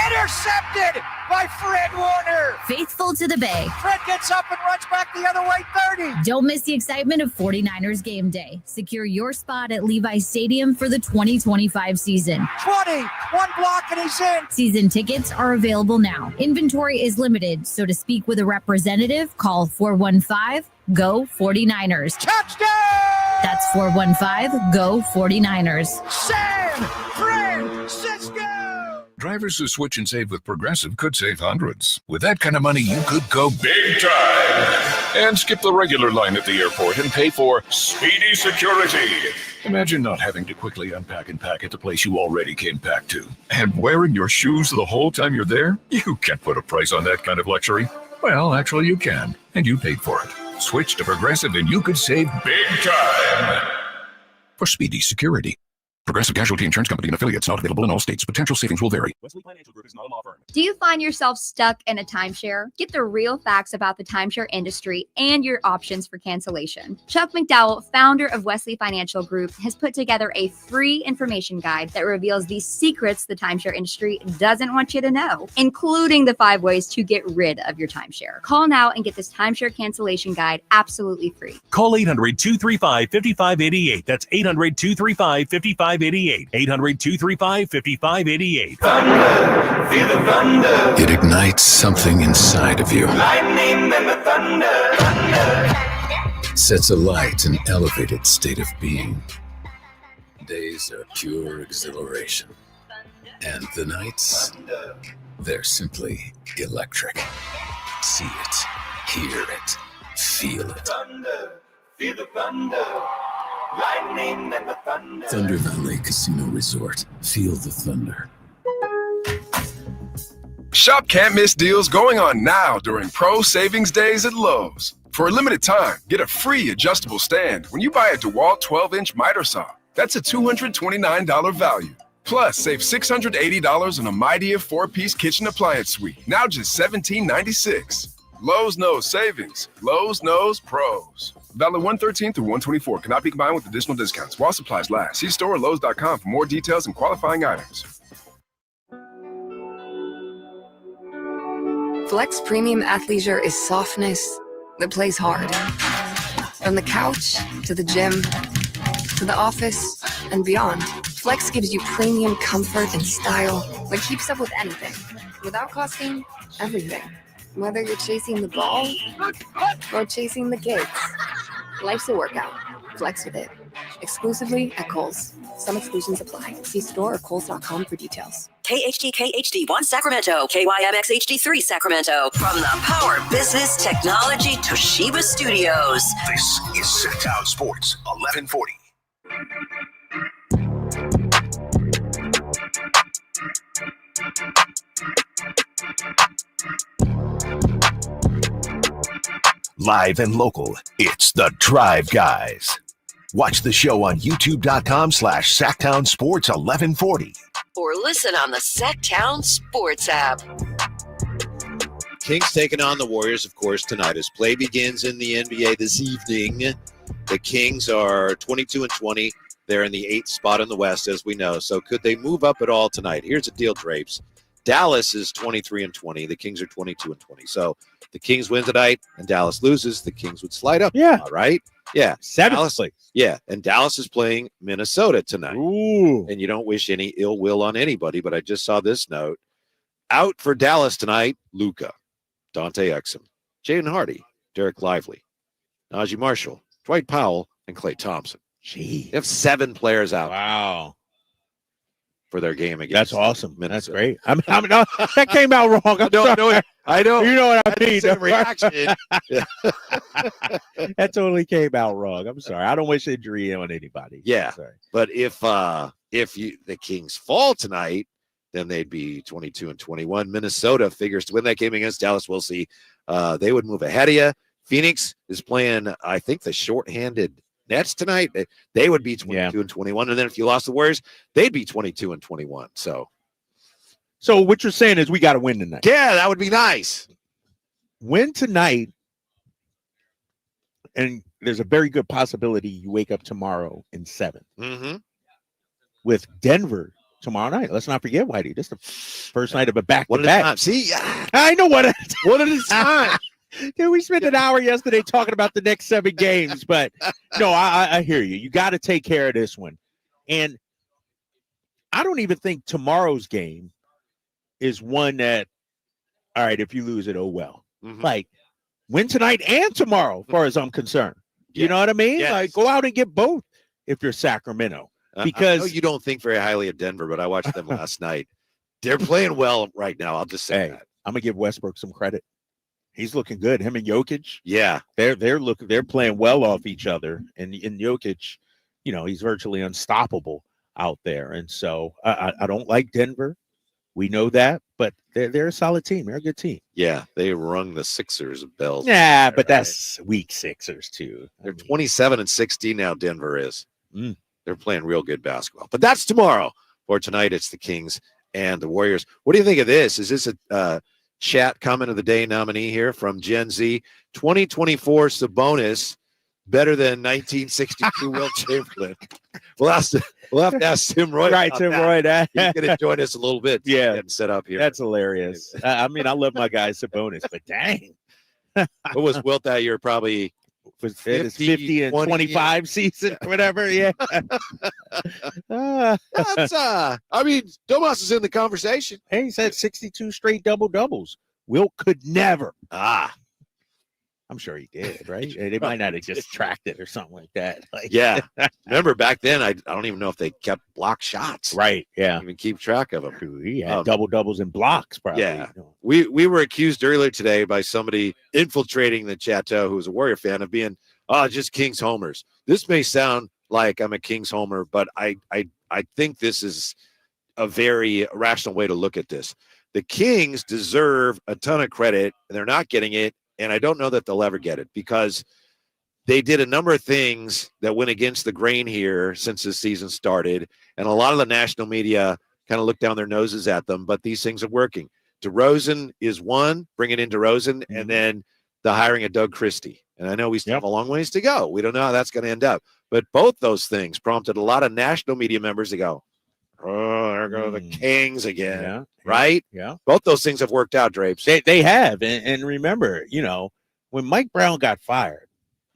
Intercepted by Fred Warner. Faithful to the Bay. Fred gets up and runs back the other way 30. Don't miss the excitement of 49ers game day. Secure your spot at Levi's Stadium for the 2025 season. 20, one block and he's in. Season tickets are available now. Inventory is limited, so to speak with a representative, call 415-GO-49ers. Touchdown! That's 415-GO-49ers. San Francisco! Drivers who switch and save with Progressive could save hundreds. With that kind of money, you could go big time and skip the regular line at the airport and pay for speedy security. Imagine not having to quickly unpack and pack at the place you already came packed to. And wearing your shoes the whole time you're there? You can't put a price on that kind of luxury. Well, actually you can, and you paid for it. Switch to Progressive and you could save big time for speedy security. Progressive Casualty Insurance Company and affiliates, not available in all states. Potential savings will vary. Wesley Financial Group is not a law firm. Do you find yourself stuck in a timeshare? Get the real facts about the timeshare industry and your options for cancellation. Chuck McDowell, founder of Wesley Financial Group, has put together a free information guide that reveals the secrets the timeshare industry doesn't want you to know, including the 5 ways to get rid of your timeshare. Call now and get this timeshare cancellation guide absolutely free. Call 800-235-5588. That's 800-235-5588. 800-235-5588. Thunder, feel the thunder. It ignites something inside of you. Lightning and the thunder. Thunder. Sets alight an elevated state of being. Days are pure exhilaration. And the nights, they're simply electric. See it, hear it, feel it. Thunder, feel the thunder. Lightning and the thunder. Thunder Valley Casino Resort. Feel the thunder. Shop can't miss deals going on now during Pro Savings Days at Lowe's. For a limited time, get a free adjustable stand when you buy a DeWalt 12-inch miter saw. That's a $229 value. Plus, save $680 on a Midea 4-piece kitchen appliance suite. Now just $17.96. Lowe's knows savings. Lowe's knows pros. Valid 113 through 124. Cannot be combined with additional discounts while supplies last. See store or Lowe's.com for more details and qualifying items. Flex Premium Athleisure is softness that plays hard. From the couch to the gym to the office and beyond, Flex gives you premium comfort and style that keeps up with anything without costing everything. Whether you're chasing the ball or chasing the kids, life's a workout. Flex with it. Exclusively at Kohl's. Some exclusions apply. See store or Kohl's.com for details. KHD1 Sacramento, KYMX HD3 Sacramento. From the Power Business Technology Toshiba Studios. This is Sacktown Sports 1140. Live and local, it's the Drive Guys. Watch the show on youtube.com/Sacktown Sports 1140. Or listen on the Sacktown Sports app. Kings taking on the Warriors, of course, tonight as play begins in the NBA this evening. The Kings are 22-20. They're in the 8th spot in the West, as we know. So could they move up at all tonight? Here's the deal, Drapes. Dallas is 23-20. The Kings are 22-20. So the Kings win tonight and Dallas loses. The Kings would slide up. Yeah. All right. Yeah. Dallas. Yeah. And Dallas is playing Minnesota tonight. Ooh. And you don't wish any ill will on anybody, but I just saw this note. Out for Dallas tonight, Luka, Dante Exum, Jaden Hardy, Derek Lively, Najee Marshall, Dwight Powell, and Klay Thompson. Gee. They have 7 players out Wow. for their game That's against awesome. Minnesota. That's great. That came out wrong. I'm sorry. I know. You know what I mean. Same reaction. That totally came out wrong. I'm sorry. I don't wish injury on anybody. Yeah. I'm sorry. But if the Kings fall tonight, then they'd be 22-21. Minnesota figures to win that game against Dallas. We'll see. They would move ahead of you. Phoenix is playing, I think, the shorthanded Nets tonight. They would be 22-21. And then if you lost the Warriors, they'd be 22-21. So what you're saying is we got to win tonight. Yeah, that would be nice. Win tonight, and there's a very good possibility you wake up tomorrow in 7th Mm-hmm. with Denver tomorrow night. Let's not forget, Whitey. This is the first night of a back-to-back. See, I know what at a time. Dude, we spent an hour yesterday talking about the next 7 games, but no, I hear you. You got to take care of this one. And I don't even think tomorrow's game is one that, all right, if you lose it, oh well. Mm-hmm. Like, win tonight and tomorrow, as far as I'm concerned. You know what I mean? Yes. Like, go out and get both if you're Sacramento. Because I know you don't think very highly of Denver, but I watched them last night. They're playing well right now. I'll just say that. I'm gonna give Westbrook some credit. He's looking good. Him and Jokic. Yeah. They're playing well off each other. And in Jokic, he's virtually unstoppable out there. And so I don't like Denver. We know that, but they're a solid team. They're a good team. Yeah, they rung the Sixers bells. Yeah, but that's weak Sixers too. They're 27-16 now. Denver is. They're playing real good basketball. But that's tomorrow. For tonight, it's the Kings and the Warriors. What do you think of this? Is this a chat comment of the day nominee here from Gen Z? 2024 Sabonis better than 1962 Wilt Chamberlain. We'll have to ask Tim Roy. Right, Tim Roy. He's going to join us a little bit. Yeah, and set up here. That's hilarious. I mean, I love my guy Sabonis, but dang, what was Wilt that year? Probably was 50 and 25 season, whatever. Yeah. That's I mean, Domas is in the conversation. Hey, he's had 62 straight doubles. Wilt could never. I'm sure he did, right? They might not have just tracked it or something like that. Like, yeah. Remember back then, I don't even know if they kept block shots. Right. Yeah. Even keep track of them. He had doubles and blocks, probably. Yeah. We were accused earlier today by somebody infiltrating the chateau who was a Warrior fan of being just Kings homers. This may sound like I'm a Kings homer, but I think this is a very rational way to look at this. The Kings deserve a ton of credit, and they're not getting it. And I don't know that they'll ever get it because they did a number of things that went against the grain here since the season started. And a lot of the national media kind of look down their noses at them, but these things are working. DeRozan is one, bringing in DeRozan, and then the hiring of Doug Christie. And I know we still have a long ways to go. We don't know how that's going to end up. But both those things prompted a lot of national media members to go, oh, there go the Kings again, right? Yeah. Both those things have worked out, Drapes. They have. And remember, when Mike Brown got fired,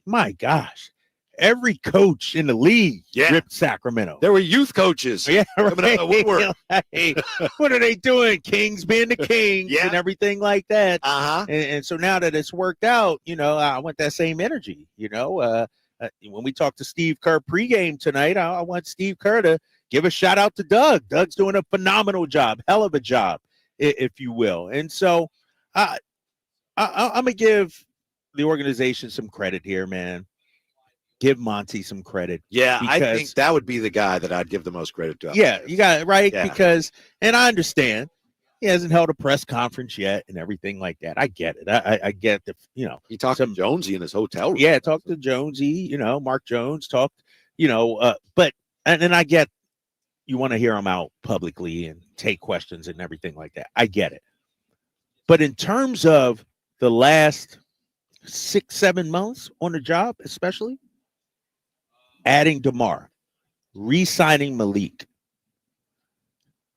my gosh, every coach in the league ripped Sacramento. There were youth coaches. Yeah, coming out of the woodwork. Hey, what are they doing? Kings being the Kings and everything like that. And so now that it's worked out, I want that same energy. When we talked to Steve Kerr pregame tonight, I want Steve Kerr to give a shout out to Doug. Doug's doing a phenomenal job, hell of a job, if you will. And so I'm going to give the organization some credit here, man. Give Monty some credit. Yeah, I think that would be the guy that I'd give the most credit to. Yeah, you got it right. Yeah. Because, and I understand he hasn't held a press conference yet and everything like that. I get it. I get the, he talked to Jonesy in his hotel room. Yeah, talked to Jonesy, Mark Jones talked, but, and then I get, you want to hear him out publicly and take questions and everything like that. I get it. But in terms of the last 6-7 months on the job, especially adding DeMar, re-signing Malik,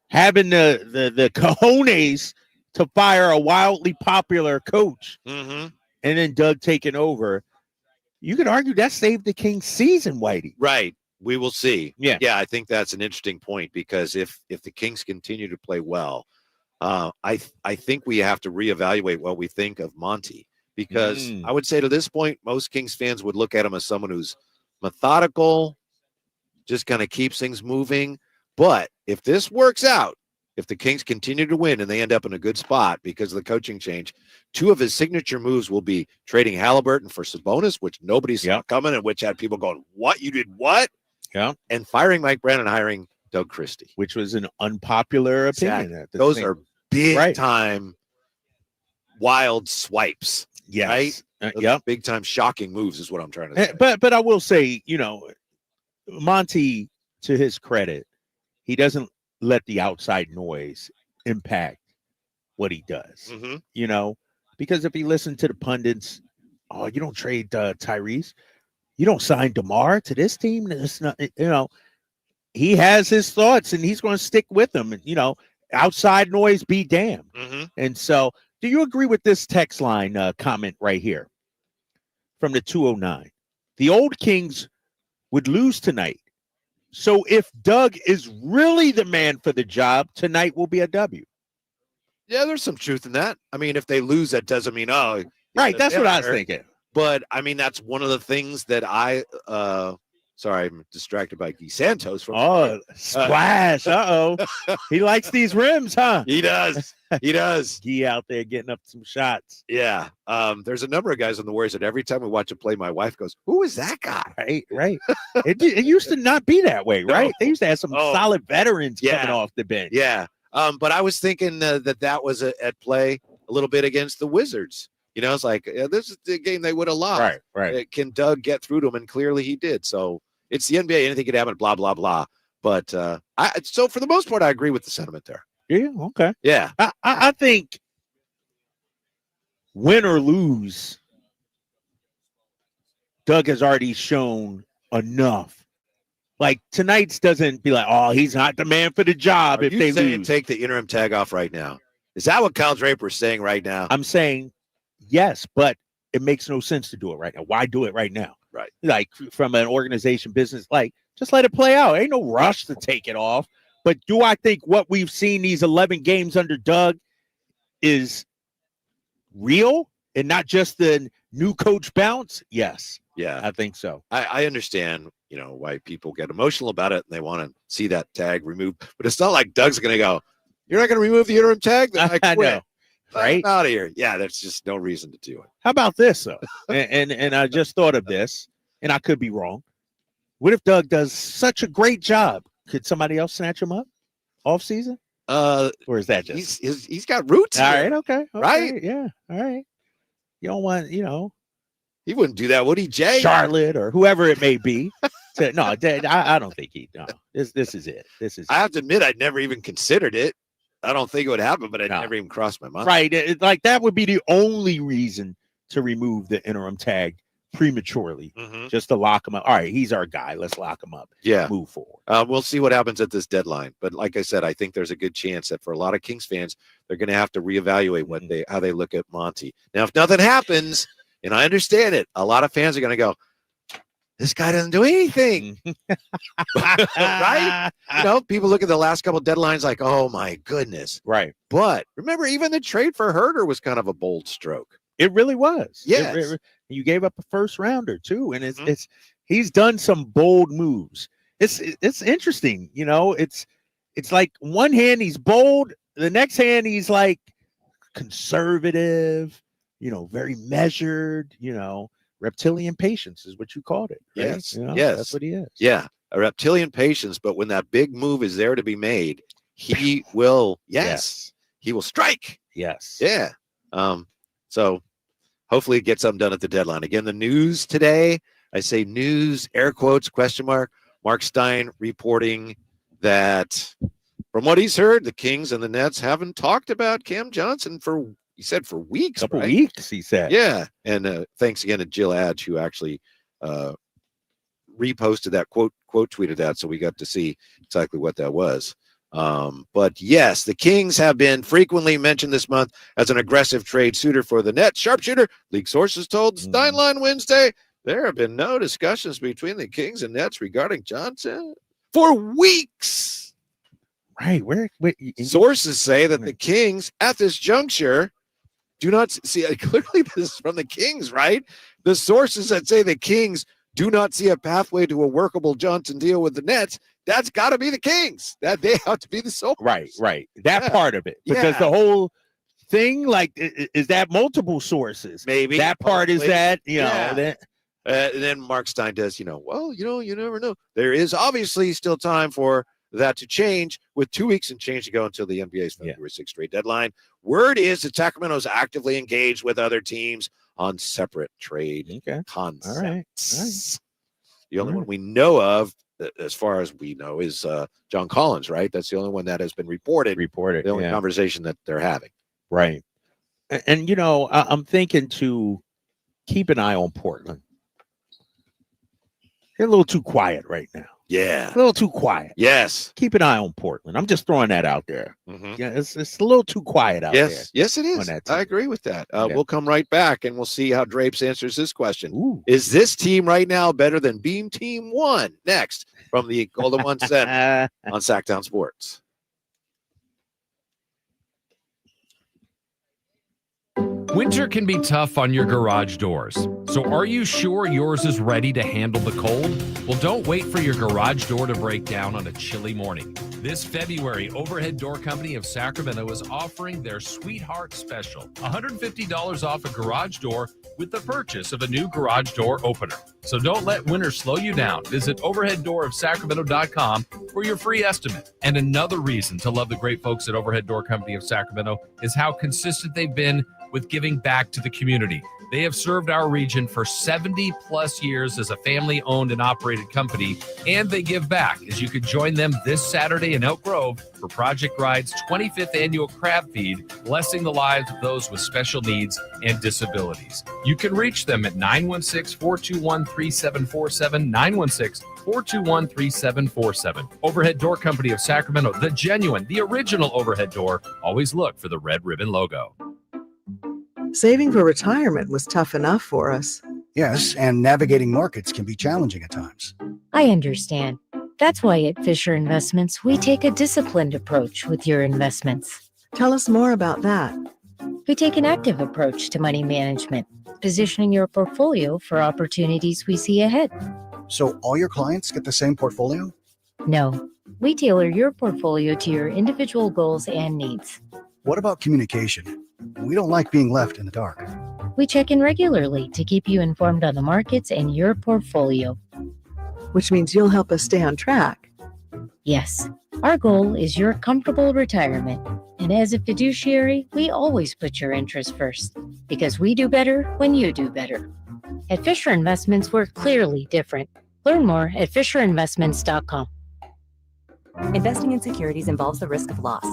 having the cojones to fire a wildly popular coach, and then Doug taking over, you could argue that saved the Kings season, Whitey. Right. We will see. Yeah. I think that's an interesting point because if the Kings continue to play well, I think we have to reevaluate what we think of Monty because I would say to this point, most Kings fans would look at him as someone who's methodical, just kind of keeps things moving. But if this works out, if the Kings continue to win and they end up in a good spot because of the coaching change, 2 of his signature moves will be trading Halliburton for Sabonis, which nobody saw coming, and which had people going, "What? You did what?" Yeah. And firing Mike Brown and hiring Doug Christie, which was an unpopular opinion. Exactly. Those are big time wild swipes. Yes. Right? Big time shocking moves is what I'm trying to say. But I will say, Monty, to his credit, he doesn't let the outside noise impact what he does. Because if he listened to the pundits, oh, you don't trade Tyrese, you don't sign DeMar to this team. It's not, he has his thoughts and he's going to stick with them. And outside noise be damned. And so, do you agree with this text line comment right here from the 209? The old Kings would lose tonight. So if Doug is really the man for the job, tonight will be a W. Yeah, there's some truth in that. I mean, if they lose, that doesn't mean, oh. Right, that's what I was thinking. But, I mean, that's one of the things that sorry, I'm distracted by Guy Santos. Splash. He likes these rims, huh? He does. He does. Guy out there getting up some shots. Yeah. There's a number of guys on the Warriors that every time we watch a play, my wife goes, "Who is that guy?" Right. It used to not be that way, right? They used to have some solid veterans coming off the bench. Yeah. But I was thinking that was at play a little bit against the Wizards. It's like, this is the game they would have lost. Right. Can Doug get through to him? And clearly he did. So it's the NBA. Anything could happen, blah, blah, blah. But so for the most part, I agree with the sentiment there. Yeah, okay. Yeah. I think win or lose, Doug has already shown enough. Like, tonight's doesn't be like, oh, he's not the man for the job if they lose. Take the interim tag off right now. Is that what Kyle Draper is saying right now? I'm saying yes, but it makes no sense to do it right now. Why do it right now? Right. Like, from an organization business, like, just let it play out. Ain't no rush to take it off. But do I think what we've seen these 11 games under Doug is real and not just the new coach bounce? Yes. Yeah. I think so. I understand, why people get emotional about it and they want to see that tag removed. But it's not like Doug's going to go, "You're not going to remove the interim tag?" Then I quit. Right? Out of here. Yeah, there's just no reason to do it. How about this, though? and I just thought of this, and I could be wrong. What if Doug does such a great job? Could somebody else snatch him up off season? Or is that just he's got roots? All here. right, okay. Right? Yeah. All right. You don't want, he wouldn't do that, would he, Jay? Charlotte or whoever it may be. No, I don't think he. No, this is it. I have to admit, I'd never even considered it. I don't think it would happen, but it never even crossed my mind. Right. Like, that would be the only reason to remove the interim tag prematurely, just to lock him up. All right, he's our guy. Let's lock him up. Yeah. Move forward. We'll see what happens at this deadline. But like I said, I think there's a good chance that for a lot of Kings fans, they're going to have to reevaluate how they look at Monty. Now, if nothing happens, and I understand it, a lot of fans are going to go, "This guy doesn't do anything." Right? People look at the last couple of deadlines like, "Oh my goodness." Right. But remember, even the trade for Herter was kind of a bold stroke. It really was. Yes. You gave up a first rounder too. And it's he's done some bold moves. It's interesting. It's like one hand he's bold, the next hand he's like conservative, very measured, reptilian patience is what you called it. Right? Yes. Yes. That's what he is. Yeah. A reptilian patience. But when that big move is there to be made, he will, he will strike. Yes. Yeah. So hopefully get something done at the deadline. Again, the news today, I say news, air quotes, question mark, Mark Stein reporting that from what he's heard, the Kings and the Nets haven't talked about Cam Johnson for weeks. Couple weeks, he said. Yeah. And thanks again to Jill Adge, who actually reposted that quote tweeted that. So we got to see exactly what that was. But yes, the Kings have been frequently mentioned this month as an aggressive trade suitor for the Nets. Sharpshooter, league sources told Steinline Wednesday, there have been no discussions between the Kings and Nets regarding Johnson for weeks. Right. Where sources say that the Kings at this juncture do not see, clearly this is from the Kings, right? The sources that say the Kings do not see a pathway to a workable Johnson deal with the Nets, that's got to be the Kings. That they have to be the source. Right. That part of it. Because the whole thing, like, is that multiple sources? Maybe. That part is that, you know, that. And then Mark Stein does, you never know. There is obviously still time for that to change with 2 weeks and change to go until the NBA's February 6th trade deadline. Word is that Sacramento is actively engaged with other teams on separate trade concepts. All right. The only one we know of, as far as we know, is John Collins, right? That's the only one that has been reported. The only conversation that they're having. Right. And you know, I'm thinking to keep an eye on Portland. They're a little too quiet right now. Yeah. A little too quiet. Yes. Keep an eye on Portland. I'm just throwing that out there. Yeah, it's a little too quiet out there. Yes, it is. I agree with that. We'll come right back and we'll see how Drapes answers this question. Is this team right now better than Beam Team 1? Next from the Golden One Center on Sacktown Sports. Winter can be tough on your garage doors. So are you sure yours is ready to handle the cold? Well, don't wait for your garage door to break down on a chilly morning. This February, Overhead Door Company of Sacramento is offering their Sweetheart Special, $150 off a garage door with the purchase of a new garage door opener. So don't let winter slow you down. Visit overheaddoorofsacramento.com for your free estimate. And another reason to love the great folks at Overhead Door Company of Sacramento is how consistent they've been with giving back to the community. They have served our region for 70 plus years as a family owned and operated company, and they give back as you could join them this Saturday in Elk Grove for Project Ride's 25th annual crab feed, blessing the lives of those with special needs and disabilities. You can reach them at 916-421-3747, 916-421-3747. Overhead Door Company of Sacramento, the genuine, the original overhead door. Always look for the red ribbon logo. Saving for retirement was tough enough for us. Yes, and navigating markets can be challenging at times. I understand. That's why at Fisher Investments, we take a disciplined approach with your investments. Tell us more about that. We take an active approach to money management, positioning your portfolio for opportunities we see ahead. So all your clients get the same portfolio? No, we tailor your portfolio to your individual goals and needs. What about communication? We don't like being left in the dark. We check in regularly to keep you informed on the markets and your portfolio. Which means you'll help us stay on track. Yes, our goal is your comfortable retirement. And as a fiduciary, we always put your interests first, because we do better when you do better. At Fisher Investments, we're clearly different. Learn more at FisherInvestments.com. Investing in securities involves the risk of loss.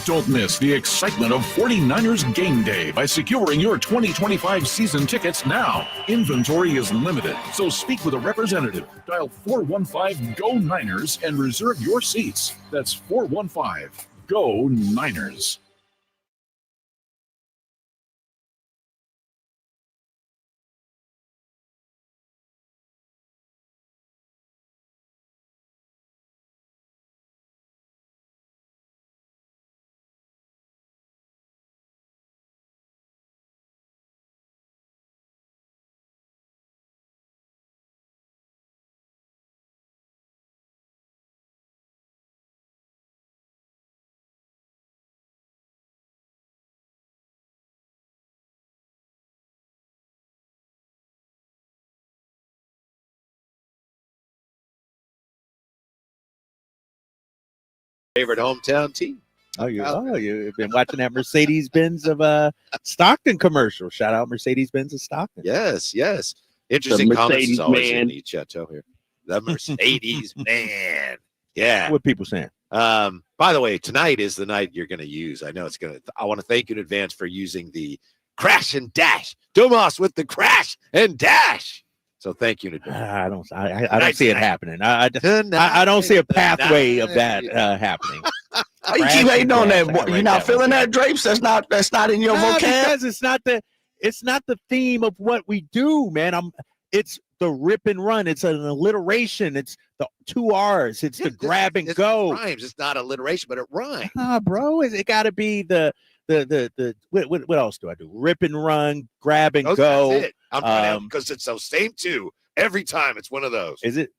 Don't miss the excitement of 49ers Game Day by securing your 2025 season tickets now. Inventory is limited, so speak with a representative. Dial 415-GO-NINERS and reserve your seats. That's 415-GO-NINERS. Favorite hometown team. You've been watching that Mercedes-Benz of Stockton commercial. Shout out Mercedes-Benz of Stockton. Yes. Interesting comments is always in man. each chateau here. The Mercedes man. Yeah. What people saying? By the way, tonight is the night you're going to use. I know I want to thank you in advance for using the crash and dash. Dumas with the crash and dash. So thank you in advance. I don't see it happening. I don't see a pathway of that happening. Oh, you keep hating on that. You're not feeling that, Drapes? That's not in your vocab. Because it's not the theme of what we do, man. It's the rip and run. It's an alliteration. It's the 2 R's. It's the grab and go. It rhymes. It's not alliteration, but it rhymes. Bro, it got to be the what else do I do? Rip and run, grab and That's go. it. I'm trying to, because it's those same two every time. It's one of those. Is it?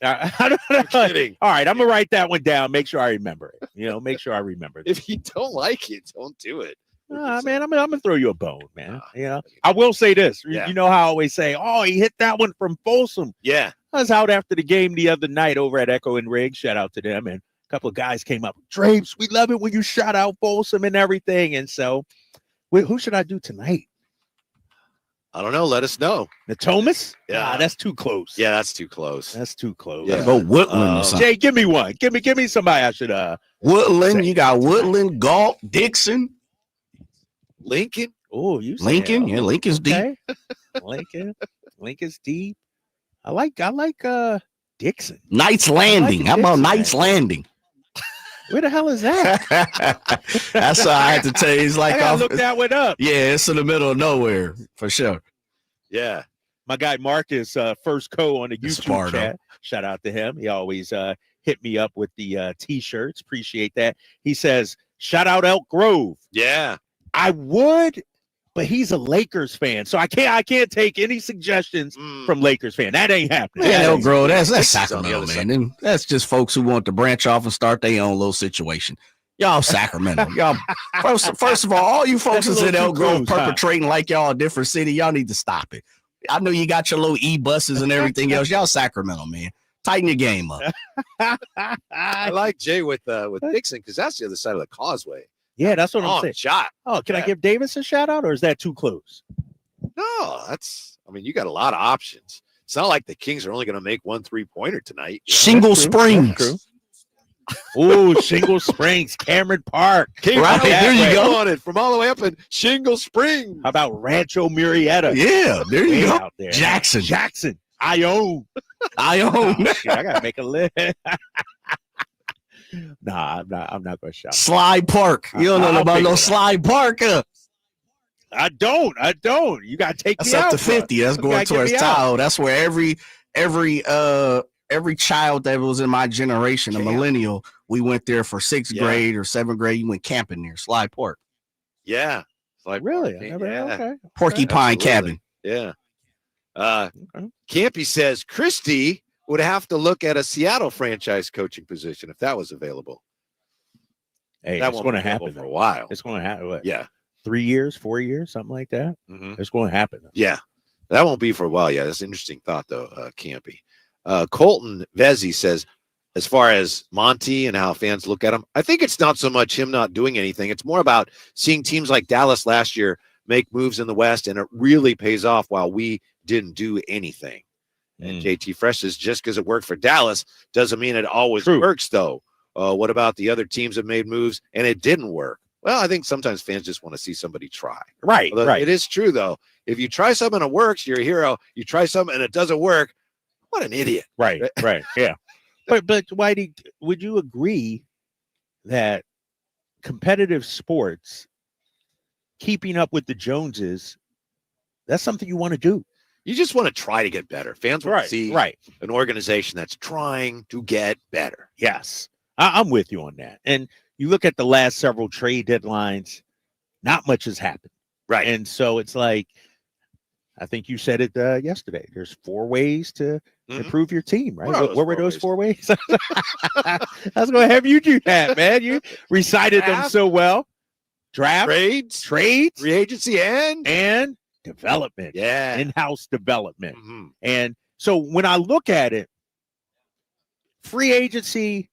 I'm kidding. All right, I'm gonna write that one down. Make sure I remember it. Make sure I remember it. If you don't like it, don't do it. Man, I'm gonna throw you a bone, man. I will say this. Yeah. You know how I always say, "Oh, he hit that one from Folsom." Yeah, I was out after the game the other night over at Echo and Rig. Shout out to them, and a couple of guys came up. Drapes, we love it when you shout out Folsom and everything. And so, who should I do tonight? I don't know. Let us know. Natomas? Yeah, that's too close. Yeah, that's too close. That's too close. Yeah. Go Woodland or something. Jay, give me one. Give me somebody I should Woodland. You got Woodland, Galt, Dixon, Lincoln. Oh, you Lincoln. Yeah, Lincoln's deep. Lincoln's deep. I like Dixon. Knights Landing. How about Knights Landing? Where the hell is that? That's all I had to tell you. It's like I gotta look that one up. Yeah, it's in the middle of nowhere for sure. Yeah. My guy Marcus, first on the YouTube Sparto. chat. Shout out to him. He always hit me up with the t-shirts. Appreciate that. He says, shout out Elk Grove. Yeah. I would, but he's a Lakers fan. So I can't take any suggestions from Lakers fan. That ain't happening. Man, Elk Grove, that's on the Sacramento, other man. Them- That's just folks who want to branch off and start their own little situation. Y'all Sacramento. Y'all first of all you folks That's a that's in little Elk too Grove close, huh? perpetrating like y'all a different city. Y'all need to stop it. I know you got your little e-buses and everything else. Y'all Sacramento, man. Tighten your game up. I like Jay with Dixon because that's the other side of the causeway. Yeah, that's what I'm Oh, saying. shot. Oh, can I give Davis a shout out, or is that too close? No, you got a lot of options. It's not like the Kings are only going to make 1 3-pointer tonight. Shingle That's true. Springs. That's true. Oh, Shingle Springs, Cameron Park. Right, there you go. On it from all the way up in Shingle Springs. How about Rancho Murrieta? Yeah, there you Way go. out there. Jackson. I own. Oh, shit, I gotta make a list. Nah, I'm not gonna shout. Slide Park. You don't know I'll about figure no it out. Slide Park. I don't. You gotta take That's me up out. to 50. That's You going gotta get towards me out. Tahoe. That's where every child that was in my generation, a millennial, we went there for 6th grade or 7th grade. You went camping there, Slide Park. Yeah. It's like Really? Yeah. Okay. Porcupine Absolutely. Cabin. Yeah. Campy says Christie would have to look at a Seattle franchise coaching position if that was available. Hey, That it's won't going to be available happen for a while. It's going to happen. What, Yeah. 3 years, 4 years, something like that. Mhm. It's going to happen. Yeah. That won't be for a while. Yeah. That's an interesting thought, though, Campy. Colton Vezzi says, as far as Monty and how fans look at him, I think it's not so much him not doing anything. It's more about seeing teams like Dallas last year make moves in the West, and it really pays off while we didn't do anything. And JT Fresh says, just because it worked for Dallas doesn't mean it always works, though. What about the other teams that made moves and it didn't work? Well, I think sometimes fans just want to see somebody try. Right, Although right. It is true, though. If you try something and it works, you're a hero. You try something and it doesn't work, what an idiot. Right, right. Yeah. But Whitey, would you agree that competitive sports, keeping up with the Joneses, that's something you want to do? You just want to try to get better. Fans want to see right. an organization that's trying to get better. Yes, I'm with you on that. And you look at the last several trade deadlines, not much has happened. Right. And so it's like, I think you said it yesterday. There's 4 ways to improve your team, right? What were those 4 ways? I was going to have you do that, man. You recited them so well. Draft, trades, free agency, and development. Yeah. In-house development. And so when I look at it, free agency,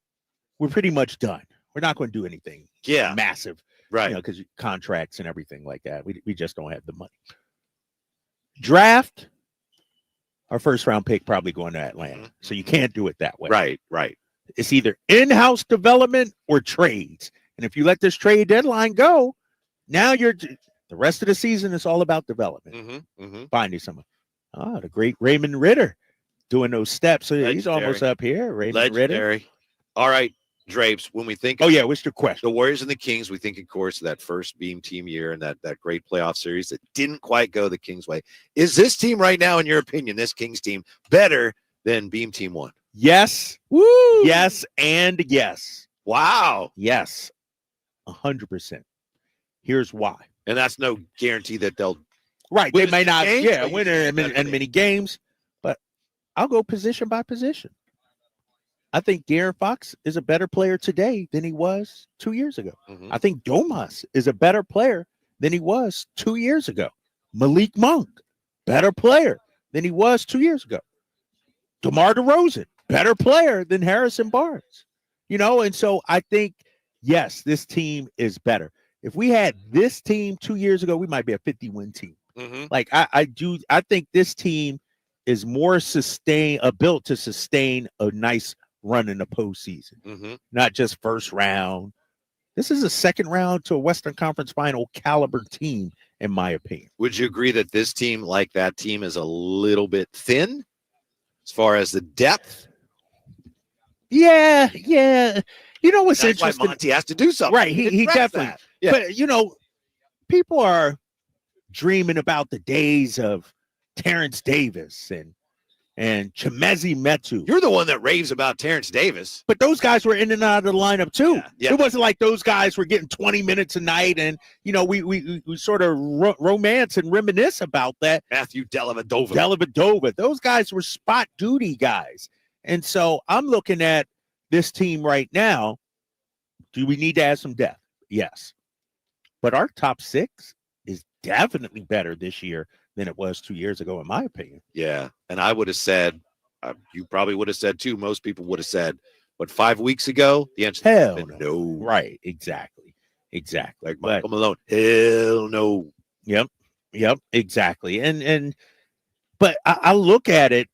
we're pretty much done. We're not going to do anything massive. Right. Because contracts and everything like that. We just don't have the money. Draft, our first round pick probably going to Atlanta. So you can't do it that way. Right, right. It's either in-house development or trades. And if you let this trade deadline go, now the rest of the season is all about development. Finding someone. Oh, the great Raymond Ritter doing those steps. So he's almost up here. Raymond Ritter. Legendary. All right, Drapes, when we think what's your question? The Warriors and the Kings, we think, of course, that first Beam team year and that great playoff series that didn't quite go the Kings' way. Is this team right now, in your opinion, this Kings team, better than Beam Team 1? Yes. Woo! Yes and yes. Wow. Yes. 100%. Here's why. And that's no guarantee that they'll Right. win They may not, games, but win usually in many games, but I'll go position by position. I think De'Aaron Fox is a better player today than he was 2 years ago. Mhm. I think Domas is a better player than he was 2 years ago. Malik Monk, better player than he was 2 years ago. DeMar DeRozan, better player than Harrison Barnes. And so I think, yes, this team is better. If we had this team 2 years ago, we might be a 50-win team. Mhm. Like I think this team is more built to sustain a nice run in the postseason, Mhm. not just first round. This is a second round to a Western Conference Final caliber team, in my opinion. Would you agree that this team, like that team, is a little bit thin as far as the depth? Yeah. What's That's why interesting? Monty has to do something. Right, he address definitely. that. Yeah. But people are dreaming about the days of Terrence Davis and Chemezi Metu. You're the one that raves about Terrence Davis. But those guys were in and out of the lineup too. Yeah. It wasn't like those guys were getting 20 minutes a night, and we sort of romance and reminisce about that. Matthew Dellavedova. Those guys were spot duty guys. And so I'm looking at this team right now. Do we need to add some depth? Yes. But our top six is definitely better this year than it was 2 years ago, in my opinion. Yeah. And I would have said, you probably would have said too, most people would have said, but 5 weeks ago, the answer Hell is no. Right. Exactly. Like Michael Malone. Hell no. Yep. Exactly. But I look at it.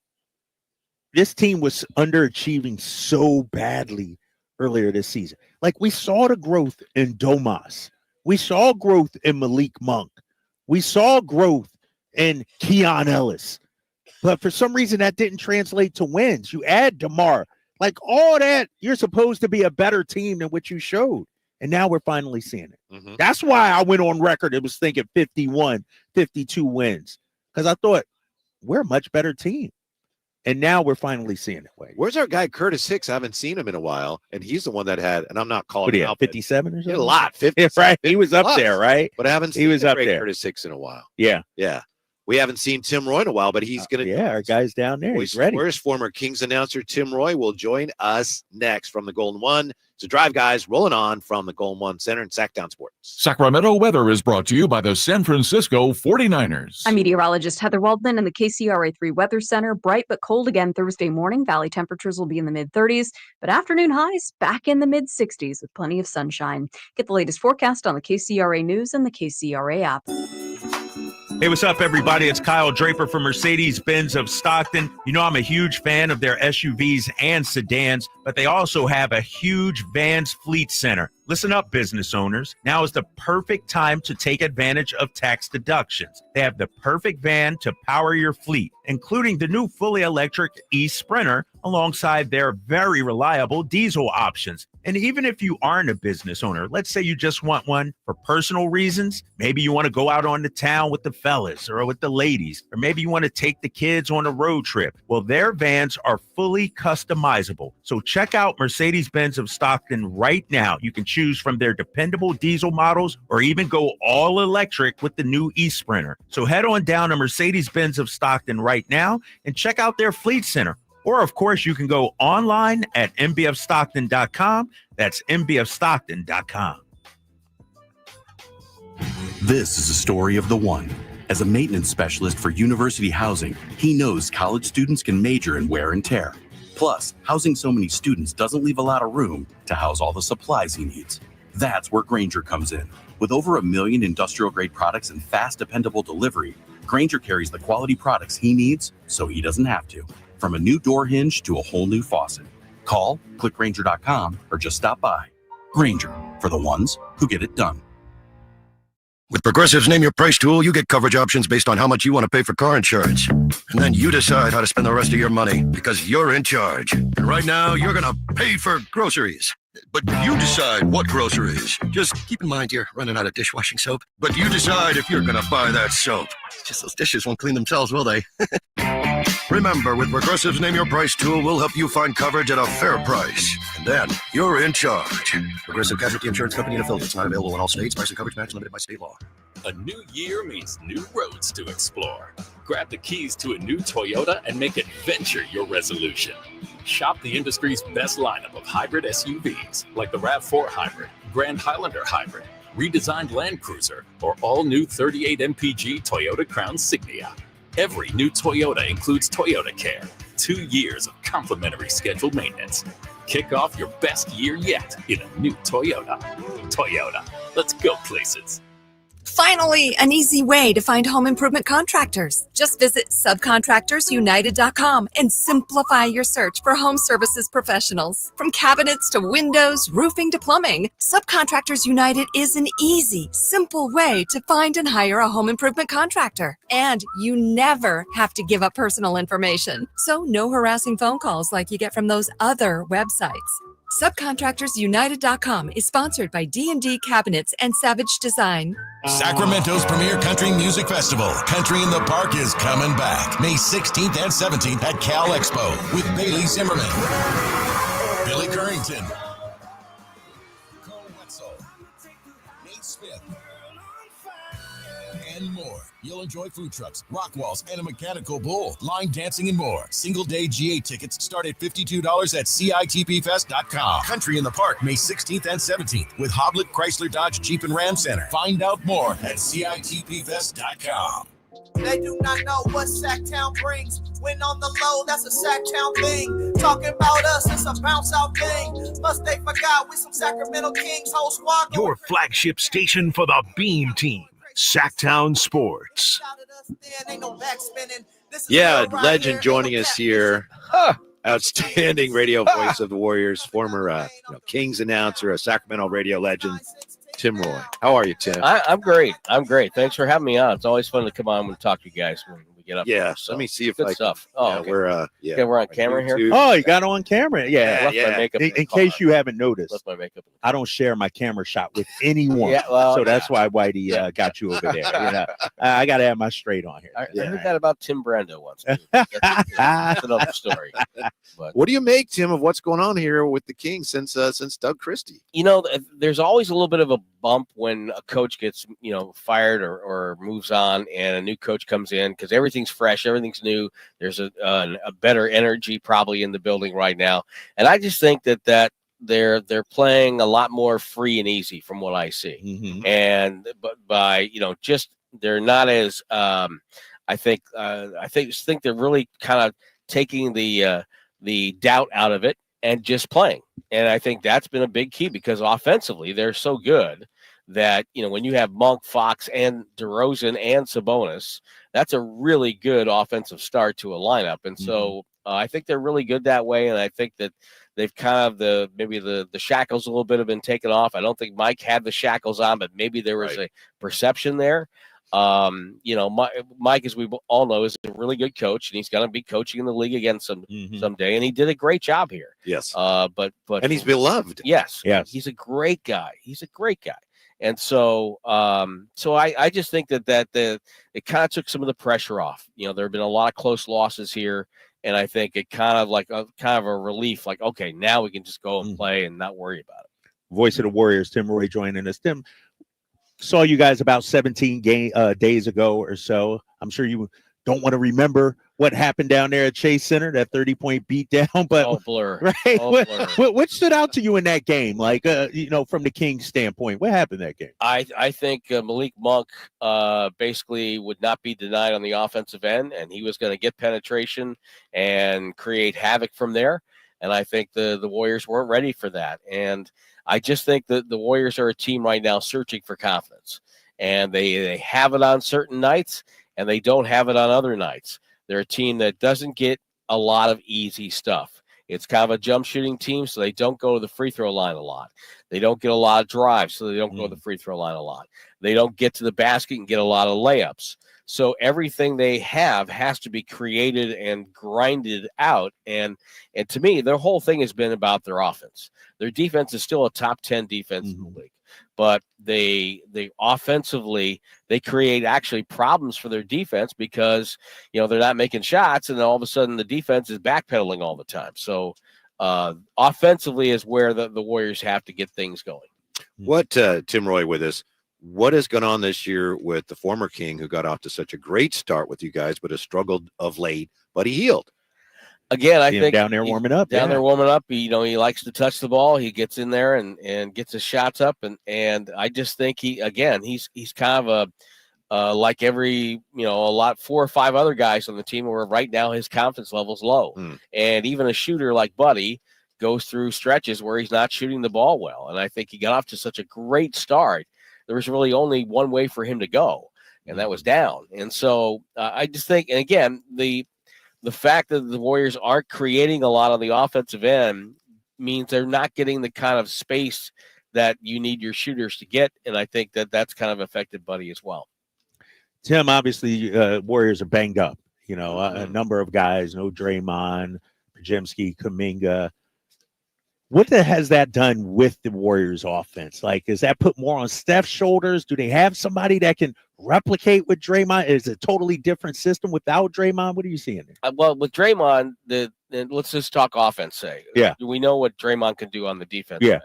This team was underachieving so badly earlier this season. Like, we saw the growth in Domas. We saw growth in Malik Monk. We saw growth in Keon Ellis. But for some reason, that didn't translate to wins. You add DeMar. Like, all that, you're supposed to be a better team than what you showed. And now we're finally seeing it. Mhm. That's why I went on record. It was thinking 51, 52 wins. Because I thought, we're a much better team. And now we're finally seeing it. Where's our guy Curtis Hicks? I haven't seen him in a while, and he's the one that had. And I'm not calling him out. 57 or something. A lot, 50. Yeah, right. He was up there, right? But I haven't seen He was up great there. Curtis Hicks in a while. Yeah. We haven't seen Tim Roy in a while, but he's going to. Yeah, our guy's down there. He's ready. Where's former Kings announcer Tim Roy will join us next from the Golden One. So drive, guys, rolling on from the Golden One Center in Sacktown Sports. Sacramento weather is brought to you by the San Francisco 49ers. I'm meteorologist Heather Waldman in the KCRA3 Weather Center. Bright but cold again Thursday morning. Valley temperatures will be in the mid-30s, but afternoon highs back in the mid-60s with plenty of sunshine. Get the latest forecast on the KCRA News and the KCRA app. Hey, what's up, everybody? It's Kyle Draper from Mercedes-Benz of Stockton. I'm a huge fan of their SUVs and sedans, but they also have a huge Vans fleet center. Listen up, business owners. Now is the perfect time to take advantage of tax deductions. They have the perfect van to power your fleet, including the new fully electric e-Sprinter alongside their very reliable diesel options. And even if you aren't a business owner, let's say you just want one for personal reasons. Maybe you want to go out on the town with the fellas or with the ladies, or maybe you want to take the kids on a road trip. Well, their vans are fully customizable. So check out Mercedes-Benz of Stockton right now. You can choose from their dependable diesel models or even go all electric with the new e-Sprinter. So head on down to Mercedes-Benz of Stockton right now and check out their fleet center. Or, of course, you can go online at mbfstockton.com. That's mbfstockton.com. This is a story of the one. As a maintenance specialist for university housing, he knows college students can major in wear and tear. Plus, housing so many students doesn't leave a lot of room to house all the supplies he needs. That's where Grainger comes in. With over 1 million industrial-grade products and fast, dependable delivery, Grainger carries the quality products he needs so he doesn't have to. From a new door hinge to a whole new faucet. Call, click Grainger.com, or just stop by. Grainger, for the ones who get it done. With Progressive's Name Your Price tool, you get coverage options based on how much you want to pay for car insurance. And then you decide how to spend the rest of your money because you're in charge. And right now, you're going to pay for groceries. But you decide what groceries. Just keep in mind you're running out of dishwashing soap. But you decide if you're going to buy that soap. Just those dishes won't clean themselves, will they? Remember, with Progressive's Name Your Price tool, we'll help you find coverage at a fair price. And then you're in charge. Progressive Casualty Insurance Company and affiliates, not available in all states. Price and coverage match limited by state law. A new year means new roads to explore. Grab the keys to a new Toyota and make adventure your resolution. Shop the industry's best lineup of hybrid SUVs like the RAV4 Hybrid, Grand Highlander Hybrid, redesigned Land Cruiser, or all-new 38 MPG Toyota Crown Signia. Every new Toyota includes Toyota Care, 2 years of complimentary scheduled maintenance. Kick off your best year yet in a new Toyota. Toyota, let's go places. Finally, an easy way to find home improvement contractors. Just visit subcontractorsunited.com and simplify your search for home services professionals. From cabinets to windows, roofing to plumbing, Subcontractors United is an easy, simple way to find and hire a home improvement contractor. And you never have to give up personal information. So no harassing phone calls like you get from those other websites. Subcontractorsunited.com is sponsored by D&D Cabinets and Savage Design. Sacramento's premier country music festival, Country in the Park, is coming back May 16th and 17th at Cal Expo with Bailey Zimmerman, Billy Currington, Cole Wetzel, Nate Smith, and more. You'll enjoy food trucks, rock walls, and a mechanical bull, line dancing, and more. Single-day GA tickets start at $52 at CITPfest.com. Country in the Park, May 16th and 17th with Hoblit Chrysler Dodge Jeep and Ram Center. Find out more at CITPfest.com. They do not know what Sacktown brings. When on the low, that's a Sacktown thing. Talking about us, it's a bounce out thing. Must they forgot we some Sacramento Kings whole squad. Your flagship station for the Beam Team, Sacktown Sports. Yeah, legend joining us here. Outstanding radio voice of the Warriors, former Kings announcer, a Sacramento radio legend, Tim Roy. How are you, Tim? I'm great. I'm great. Thanks for having me on. It's always fun to come on and talk to you guys when we get up. Yeah, there, so. Let me see if good I stuff. Can, okay. We're on camera here. Oh, you got on camera. Yeah. My makeup in case you haven't noticed, left my makeup. I don't share my camera shot with anyone. so that's why Whitey got you over there. I got to have my straight on here. I heard that about Tim Brando once. That's another story. But what do you make, Tim, of what's going on here with the Kings since Doug Christie? There's always a little bit of a bump when a coach gets fired or moves on and a new coach comes in because everything's fresh, everything's new. There's a better energy probably in the building right now, and I just think that they're playing a lot more free and easy from what I see, and but by just they're not as I think they're really kind of taking the doubt out of it and just playing. And I think that's been a big key because offensively they're so good that, when you have Monk, Fox, and DeRozan and Sabonis, that's a really good offensive start to a lineup. And so I think they're really good that way. And I think that they've kind of maybe the shackles a little bit have been taken off. I don't think Mike had the shackles on, but maybe there was a perception there. Mike, as we all know, is a really good coach, and he's going to be coaching in the league again someday, and he did a great job here. Yes. But and he's beloved. Yes. He's a great guy. And so, I just think that it kind of took some of the pressure off. There have been a lot of close losses here, and I think it kind of a relief. Like, okay, now we can just go and play and not worry about it. Voice of the Warriors, Tim Roy, joining us. Tim, saw you guys about 17 days ago or so. I'm sure you don't want to remember what happened down there at Chase Center, that 30-point beatdown. But all blur. Right? All blur. What stood out to you in that game? Like, from the Kings' standpoint, what happened in that game? I think Malik Monk basically would not be denied on the offensive end, and he was going to get penetration and create havoc from there. And I think the Warriors weren't ready for that. And I just think that the Warriors are a team right now searching for confidence. And they have it on certain nights, and they don't have it on other nights. They're a team that doesn't get a lot of easy stuff. It's kind of a jump shooting team, so they don't go to the free throw line a lot. They don't get a lot of drives, so they don't go to the free throw line a lot. They don't get to the basket and get a lot of layups. So everything they have has to be created and grinded out. And to me, their whole thing has been about their offense. Their defense is still a top 10 defense in the league. but they offensively, they create actually problems for their defense because, they're not making shots, and then all of a sudden the defense is backpedaling all the time. So offensively is where the Warriors have to get things going. What, Tim Roy with us, what has gone on this year with the former King who got off to such a great start with you guys, but has struggled of late, but he healed? Again, I think down there warming up. Down there warming up. He likes to touch the ball. He gets in there and gets his shots up. And I just think he's kind of like every, 4 or 5 other guys on the team where right now his confidence level's low. And even a shooter like Buddy goes through stretches where he's not shooting the ball well. And I think he got off to such a great start. There was really only one way for him to go, and that was down. And so I just think, and again, the fact that the Warriors aren't creating a lot on the offensive end means they're not getting the kind of space that you need your shooters to get. And I think that's kind of affected Buddy as well. Tim, obviously, Warriors are banged up. A number of guys, no Draymond, Pajemski, Kuminga. What has that done with the Warriors offense? Like, is that put more on Steph's shoulders? Do they have somebody that can replicate with Draymond? Is it a totally different system without Draymond? What are you seeing there? Well, with Draymond, let's just talk offense, Yeah. We know what Draymond can do on the defensive Yeah. end.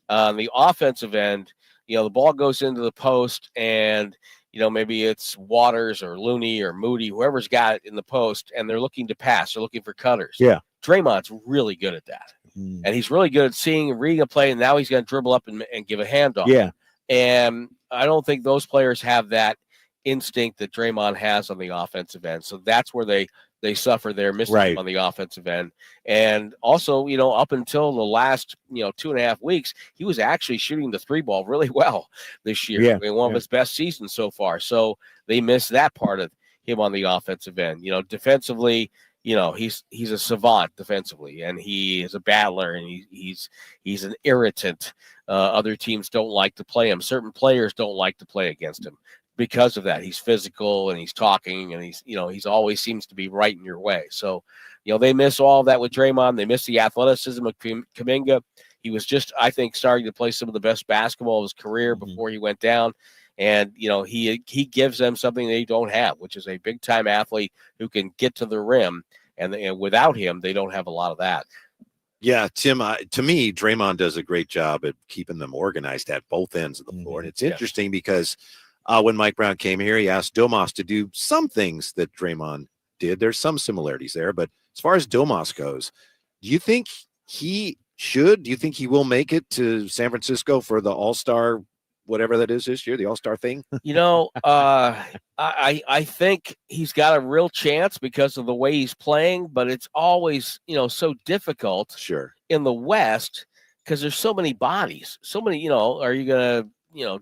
On the offensive end, the ball goes into the post and, maybe it's Waters or Looney or Moody, whoever's got it in the post, and they're looking to pass. They're looking for cutters. Yeah. Draymond's really good at that. And he's really good at seeing and reading a play, and now he's going to dribble up and give a handoff. Yeah. And I don't think those players have that instinct that Draymond has on the offensive end. So that's where they suffer their missing on the offensive end. And also, up until the last, 2.5 weeks, he was actually shooting the 3 ball really well this year. Yeah. One of his best seasons so far. So they missed that part of him on the offensive end. Defensively, he's a savant defensively, and he is a battler, and he's an irritant. Other teams don't like to play him. Certain players don't like to play against him because of that. He's physical and he's talking, and he's always seems to be right in your way. So, they miss all of that with Draymond. They miss the athleticism of Kuminga. He was just, I think, starting to play some of the best basketball of his career before he went down. And, he gives them something they don't have, which is a big-time athlete who can get to the rim. And without him, they don't have a lot of that. Yeah, Tim, to me, Draymond does a great job at keeping them organized at both ends of the floor. And it's interesting because when Mike Brown came here, he asked Domas to do some things that Draymond did. There's some similarities there. But as far as Domas goes, do you think he should? Do you think he will make it to San Francisco for the All-Star, whatever that is this year, the All-Star thing? I think he's got a real chance because of the way he's playing, but it's always, so difficult in the West because there's so many bodies, so many, are you going to,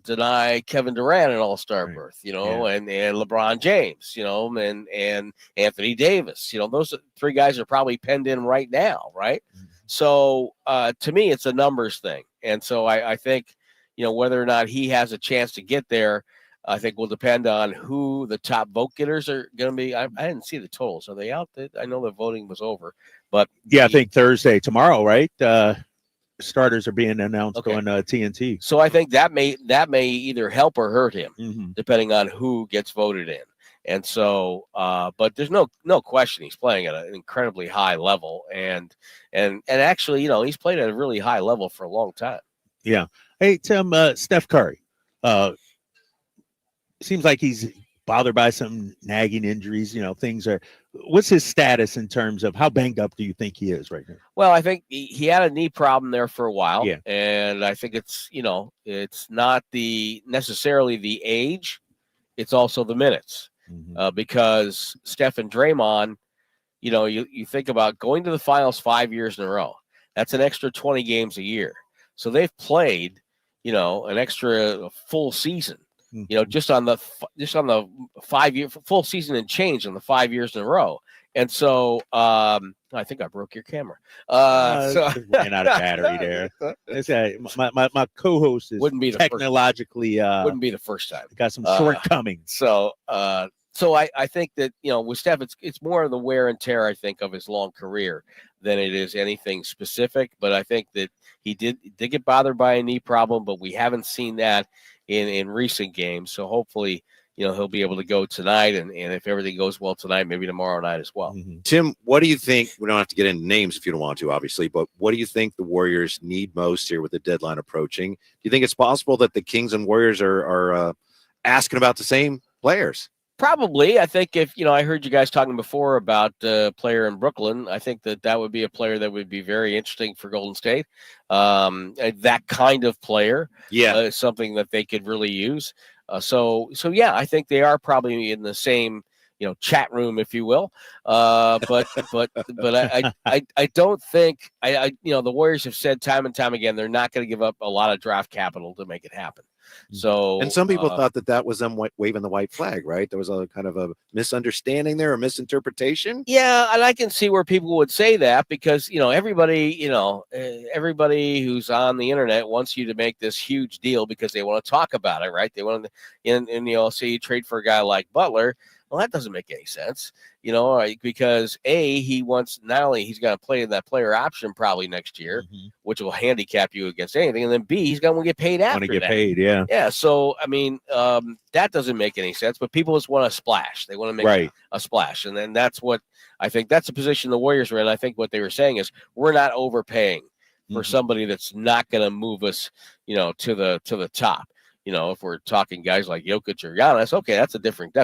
deny Kevin Durant an All-Star berth, and LeBron James, and Anthony Davis, those 3 guys are probably penned in right now. Right. So to me, it's a numbers thing. And so I think, whether or not he has a chance to get there, I think will depend on who the top vote getters are going to be. I didn't see the totals. Are they out? I know the voting was over, but I think tomorrow, right? Starters are being announced on TNT. So I think that may either help or hurt him, depending on who gets voted in. And so, but there's no question he's playing at an incredibly high level, and actually, he's played at a really high level for a long time. Yeah. Hey, Tim, Steph Curry. Seems like he's bothered by some nagging injuries. What's his status in terms of how banged up do you think he is right now? Well, I think he had a knee problem there for a while. Yeah. And I think it's not necessarily the age. It's also the minutes. Because Steph and Draymond, you think about going to the finals 5 years in a row. That's an extra 20 games a year. So they've played, an extra full season. Just on the 5 year full season and change in the 5 years in a row. And so I think I broke your camera. So ran out of battery there. My co-host is wouldn't be technologically wouldn't be the first time. Got some shortcomings. So So I think that, with Steph, it's more of the wear and tear, I think, of his long career than it is anything specific. But I think that he did get bothered by a knee problem, but we haven't seen that in recent games. So hopefully, he'll be able to go tonight. And if everything goes well tonight, maybe tomorrow night as well. Tim, what do you think? We don't have to get into names if you don't want to, obviously, but what do you think the Warriors need most here with the deadline approaching? Do you think it's possible that the Kings and Warriors are asking about the same players? Probably. I think if, I heard you guys talking before about a player in Brooklyn, I think that would be a player that would be very interesting for Golden State. That kind of player is something that they could really use. So yeah, I think they are probably in the same, chat room, if you will. But I don't think the Warriors have said time and time again, they're not going to give up a lot of draft capital to make it happen. So, and some people thought that was them waving the white flag, right? There was a kind of a misunderstanding there, a misinterpretation. Yeah, and I can see where people would say that because everybody who's on the internet wants you to make this huge deal because they want to talk about it, right? They want to, say you trade for a guy like Butler. Well, that doesn't make any sense, because he wants not only he's going to play in that player option probably next year, which will handicap you against anything, and then B, he's going to get paid after. Want to get paid, yeah. Yeah. So I mean, that doesn't make any sense. But people just want to splash. They want to make a splash, and then that's what I think. That's the position the Warriors are in. I think what they were saying is we're not overpaying for somebody that's not going to move us, to the top. If we're talking guys like Jokic or Giannis, okay, that's a different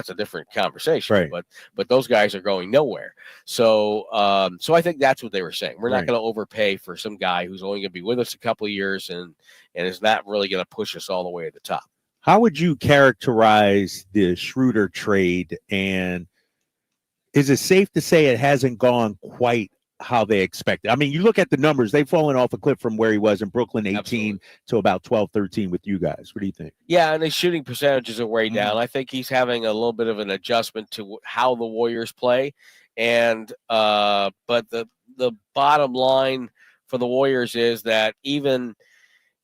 conversation. Right. But those guys are going nowhere. So I think that's what they were saying. We're not going to overpay for some guy who's only going to be with us a couple of years and is not really going to push us all the way to the top. How would you characterize the Schroeder trade? And is it safe to say it hasn't gone quite how they expected? I mean, you look at the numbers, they've fallen off a cliff from where he was in Brooklyn, 18 Absolutely. to about 12, 13 with you guys. What do you think? Yeah, and his shooting percentages are way down. I think he's having a little bit of an adjustment to how the Warriors play. And but the bottom line for the Warriors is that even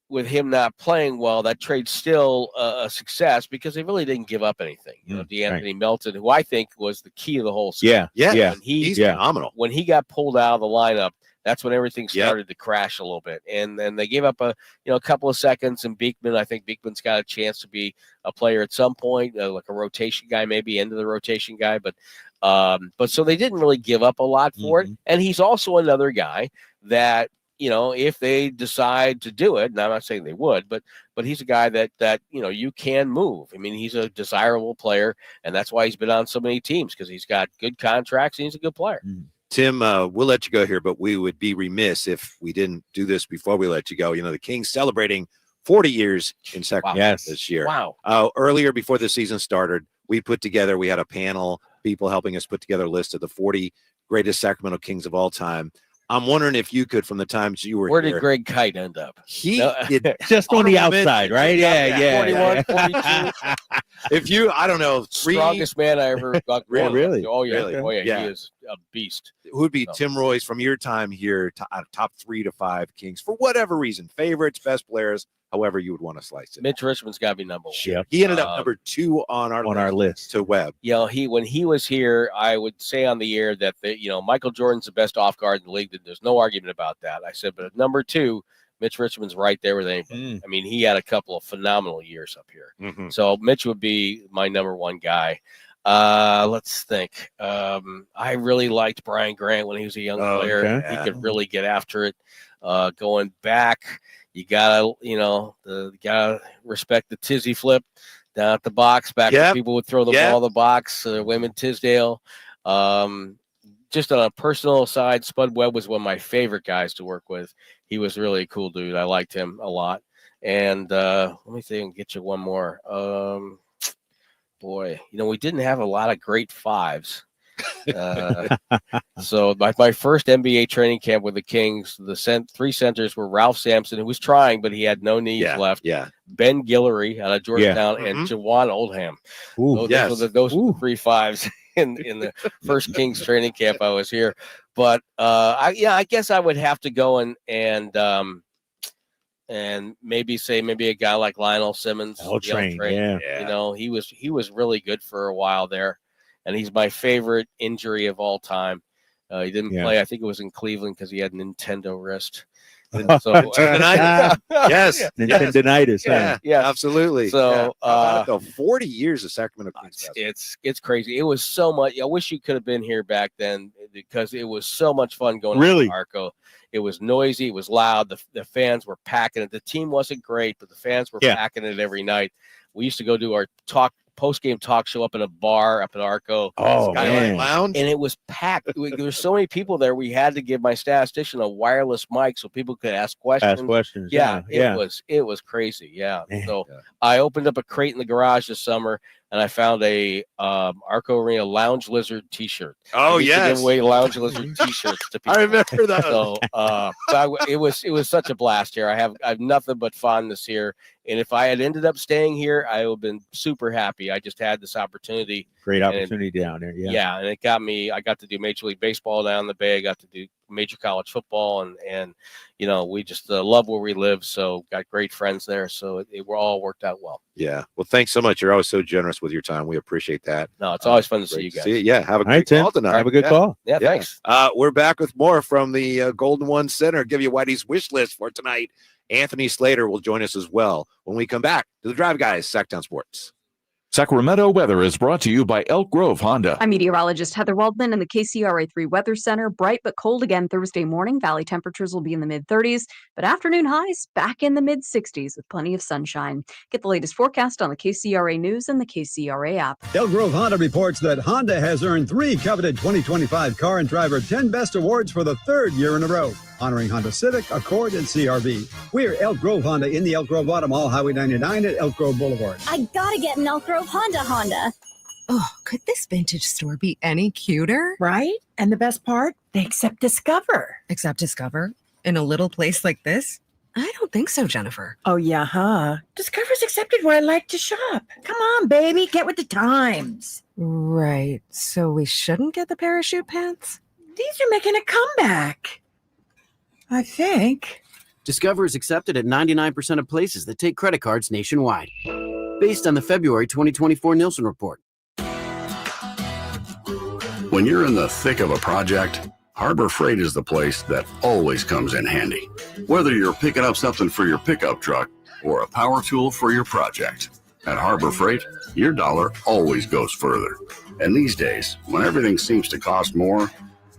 with him not playing well, that trade's still a success because they really didn't give up anything. DeAnthony Melton, who I think was the key of the whole season. Yeah. He's phenomenal. When he got pulled out of the lineup, that's when everything started to crash a little bit. And then they gave up a couple of seconds. And Beekman, I think Beekman's got a chance to be a player at some point, like a rotation guy, maybe into the rotation guy. But so they didn't really give up a lot for it. And he's also another guy that, if they decide to do it, and I'm not saying they would, but he's a guy that you can move. I mean, he's a desirable player, and that's why he's been on so many teams because he's got good contracts and he's a good player. Tim, we'll let you go here, but we would be remiss if we didn't do this before we let you go. The Kings celebrating 40 years in Sacramento this year. Wow. Earlier, before the season started, we had a panel, people helping us put together a list of the 40 greatest Sacramento Kings of all time. I'm wondering if you could, from the times you were Where here. did Greg Kite end up? He did just on the outside, right? Yeah. 41, 42. If you, I don't know, strongest man I ever got. Really? Oh, yeah. Really? Oh, yeah. Yeah. He is a beast. Who would be Tim Roy's from your time here, top 3 to 5 Kings for whatever reason, favorites, best players, however you would want to slice it. Mitch Richmond's got to be number 1. Yep. He ended up number 2 on our list to Webb. When he was here, I would say on the air that Michael Jordan's the best off guard in the league. There's no argument about that. I said, but at number 2, Mitch Richmond's right there with anybody. I mean, he had a couple of phenomenal years up here. So Mitch would be my number 1 guy. Let's think. I really liked Brian Grant when he was a young player. Okay. He could really get after it. Going back, you gotta respect the tizzy flip down at the box. Back when people would throw the ball in the box. Women Tisdale. Just on a personal side, Spud Webb was one of my favorite guys to work with. He was really a cool dude. I liked him a lot. And let me see and get you one more. Boy, we didn't have a lot of great 5s. So my first NBA training camp with the Kings, the 3 centers were Ralph Sampson, who was trying, but he had no knees left. Yeah. Ben Guillory out of Georgetown and Jawan Oldham. Those were the 3 5s in the first Kings training camp I was here. But I guess I would have to go and maybe a guy like Lionel Simmons. L-Train, yeah. He was really good for a while there. and he's my favorite injury of all time. He didn't play. I think it was in Cleveland because he had Nintendo wrist. And so, yes, Nintendonitis. Yeah, absolutely. So, How about the 40 years of Sacramento Kings basketball? it's crazy. It was so much. I wish you could have been here back then because it was so much fun going Really? to Arco. It was noisy. It was loud. The fans were packing it. The team wasn't great, but the fans were packing it every night. We used to go do our post-game talk show up in a bar up at Arco. Skyline Lounge. And it was packed. There were so many people there. We had to give my statistician a wireless mic so people could ask questions. It was crazy. Yeah. Man. So I opened up a crate in the garage this summer, and I found a Arco Arena Lounge Lizard T-shirt. Oh, we used to yes. give away Lounge Lizard T-shirts to people. I remember that. So it was such a blast here. I have nothing but fondness here. And if I had ended up staying here, I would have been super happy. I just had this opportunity. Great opportunity down there. Yeah, and it got me. I got to do Major League Baseball down in the Bay. I got to do major college football, and we just love where we live. So got great friends there. So it all worked out well. Yeah. Well, thanks so much. You're always so generous with your time. We appreciate that. No, it's always fun to see you guys. Yeah. Have a great call tonight. Have a good call. Yeah, thanks. We're back with more from the Golden One Center. Give you Whitey's wish list for tonight. Anthony Slater will join us as well when we come back to the Drive Guys, Sacktown Sports. Sacramento weather is brought to you by Elk Grove Honda. I'm meteorologist Heather Waldman in the KCRA3 Weather Center. Bright but cold again Thursday morning. Valley temperatures will be in the mid-30s, but afternoon highs back in the mid-60s with plenty of sunshine. Get the latest forecast on the KCRA News and the KCRA app. Elk Grove Honda reports that Honda has earned 3 coveted 2025 Car and Driver 10 Best Awards for the 3rd year in a row, honoring Honda Civic, Accord, and CRV. We're Elk Grove Honda in the Elk Grove Auto Mall, Highway 99 at Elk Grove Boulevard. I gotta get an Elk Grove Honda. Oh, could this vintage store be any cuter? Right? And the best part, they accept Discover. Accept Discover? In a little place like this? I don't think so, Jennifer. Oh, yeah, huh? Discover's accepted where I like to shop. Come on, baby, get with the times. Right. So we shouldn't get the parachute pants? These are making a comeback. I think. Discover is accepted at 99% of places that take credit cards nationwide, based on the February 2024 Nielsen report. When you're in the thick of a project, Harbor Freight is the place that always comes in handy. Whether you're picking up something for your pickup truck or a power tool for your project, at Harbor Freight, your dollar always goes further. And these days, when everything seems to cost more,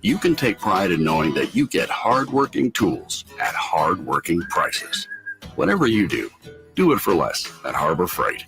you can take pride in knowing that you get hard-working tools at hard-working prices. Whatever you do, do it for less at Harbor Freight.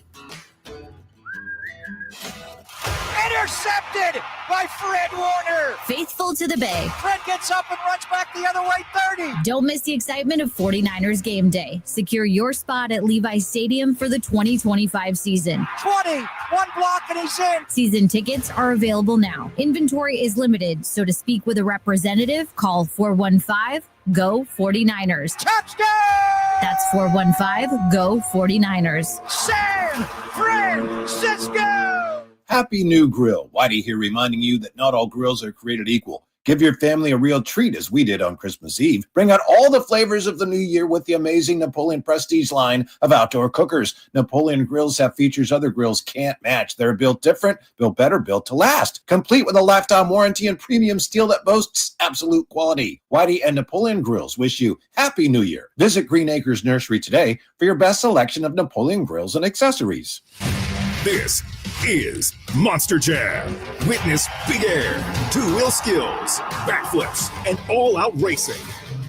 Intercepted by Fred Warner. Faithful to the Bay. Fred gets up and runs back the other way, 30. Don't miss the excitement of 49ers game day. Secure your spot at Levi's Stadium for the 2025 season. 20, one block and he's in. Season tickets are available now. Inventory is limited, so to speak with a representative, call 415-GO-49ers. Touchdown! That's 415-GO-49ers. San Francisco! Happy New Grill. Whitey here reminding you that not all grills are created equal. Give your family a real treat as we did on Christmas Eve. Bring out all the flavors of the new year with the amazing Napoleon Prestige line of outdoor cookers. Napoleon grills have features other grills can't match. They're built different, built better, built to last. Complete with a lifetime warranty and premium steel that boasts absolute quality. Whitey and Napoleon Grills wish you Happy New Year. Visit Green Acres Nursery today for your best selection of Napoleon grills and accessories. This is Monster Jam. Witness big air, two-wheel skills, backflips, and all-out racing.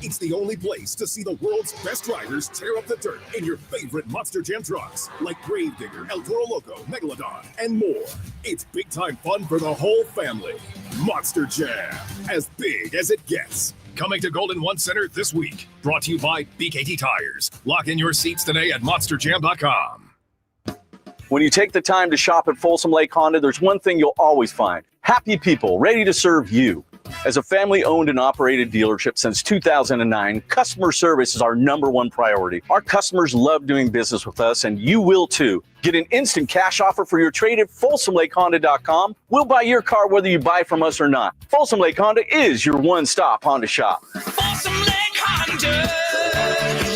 It's the only place to see the world's best drivers tear up the dirt in your favorite Monster Jam trucks, like Gravedigger, El Toro Loco, Megalodon, and more. It's big-time fun for the whole family. Monster Jam, as big as it gets. Coming to Golden One Center this week. Brought to you by BKT Tires. Lock in your seats today at monsterjam.com. When you take the time to shop at Folsom Lake Honda, there's one thing you'll always find. Happy people ready to serve you. As a family-owned and operated dealership since 2009, customer service is our #1 priority. Our customers love doing business with us, and you will too. Get an instant cash offer for your trade at FolsomLakeHonda.com. We'll buy your car whether you buy from us or not. Folsom Lake Honda is your one-stop Honda shop. Folsom Lake Honda,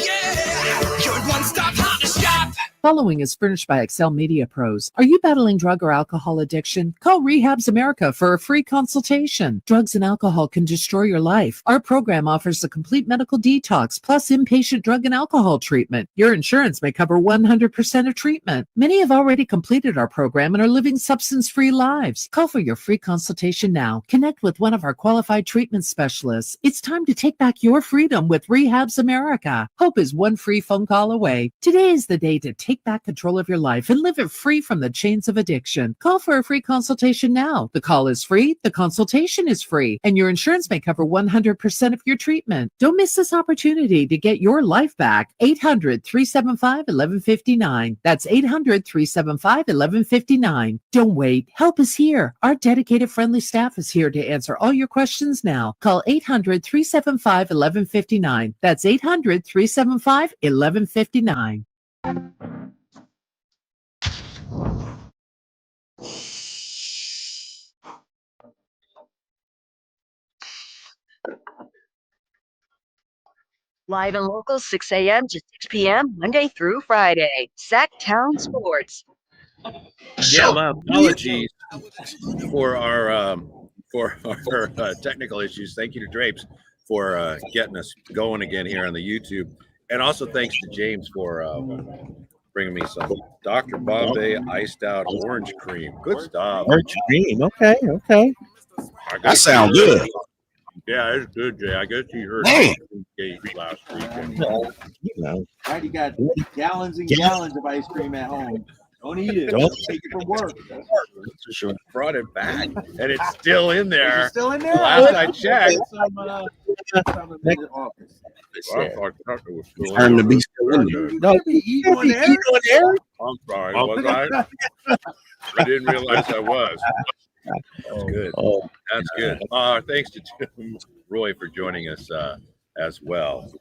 yeah, your one-stop Honda shop. Following is furnished by Excel Media Pros. Are you battling drug or alcohol addiction? Call Rehabs America for a free consultation. Drugs and alcohol can destroy your life. Our program offers a complete medical detox plus inpatient drug and alcohol treatment. Your insurance may cover 100% of treatment. Many have already completed our program and are living substance-free lives. Call for your free consultation now. Connect with one of our qualified treatment specialists. It's time to take back your freedom with Rehabs America. Hope is one free phone call away. Today is the day to take back control of your life and live it free from the chains of addiction. Call for a free consultation now. The call is free, the consultation is free, and your insurance may cover 100% of your treatment. Don't miss this opportunity to get your life back. 800-375-1159. That's 800-375-1159. Don't wait. Help is here. Our dedicated, friendly staff is here to answer all your questions now. Call 800-375-1159. That's 800-375-1159. Live and local, 6 a.m. to 6 p.m. Monday through Friday. Sacktown Sports. Yeah, my apologies for our technical issues. Thank you to Drapes for getting us going again here on the YouTube, and also thanks to James for bringing me some Dr. Bombay iced out orange cream. Good stuff. Orange cream. Okay. That sounds good. Yeah, it's good, Jay. I guess you heard Man. last weekend. Right, you got gallons and gallons of ice cream at home. Don't eat it. Don't take it from work. Sure. Brought it back, and it's still in there. It's still in there. Last I checked. Turn the beast in there. No, eat on air. I'm sorry, was I? I didn't realize I was. That's good. Oh, That's good. Thanks to Tim Roy for joining us as well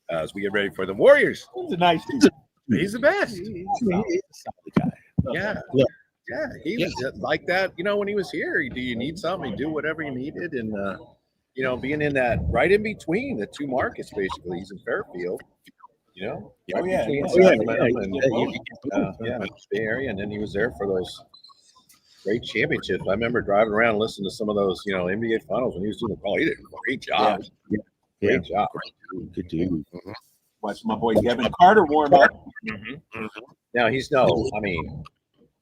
as we get ready for the Warriors. He's a nice dude. He's the best. he's a solid guy. Yeah. Look. Yeah, he was like that, when he was here. Do you need something? He'd do whatever you needed. And, being in that right in between the two markets, basically. He's in Fairfield, Oh, yeah. between Oh, yeah. Sacramento and Bay Area. And then he was there for those great championships. I remember driving around and listening to some of those, NBA finals when he was doing the call. He did a great job. Great job. Good dude. Watch my boy Kevin Carter warm up. Now he's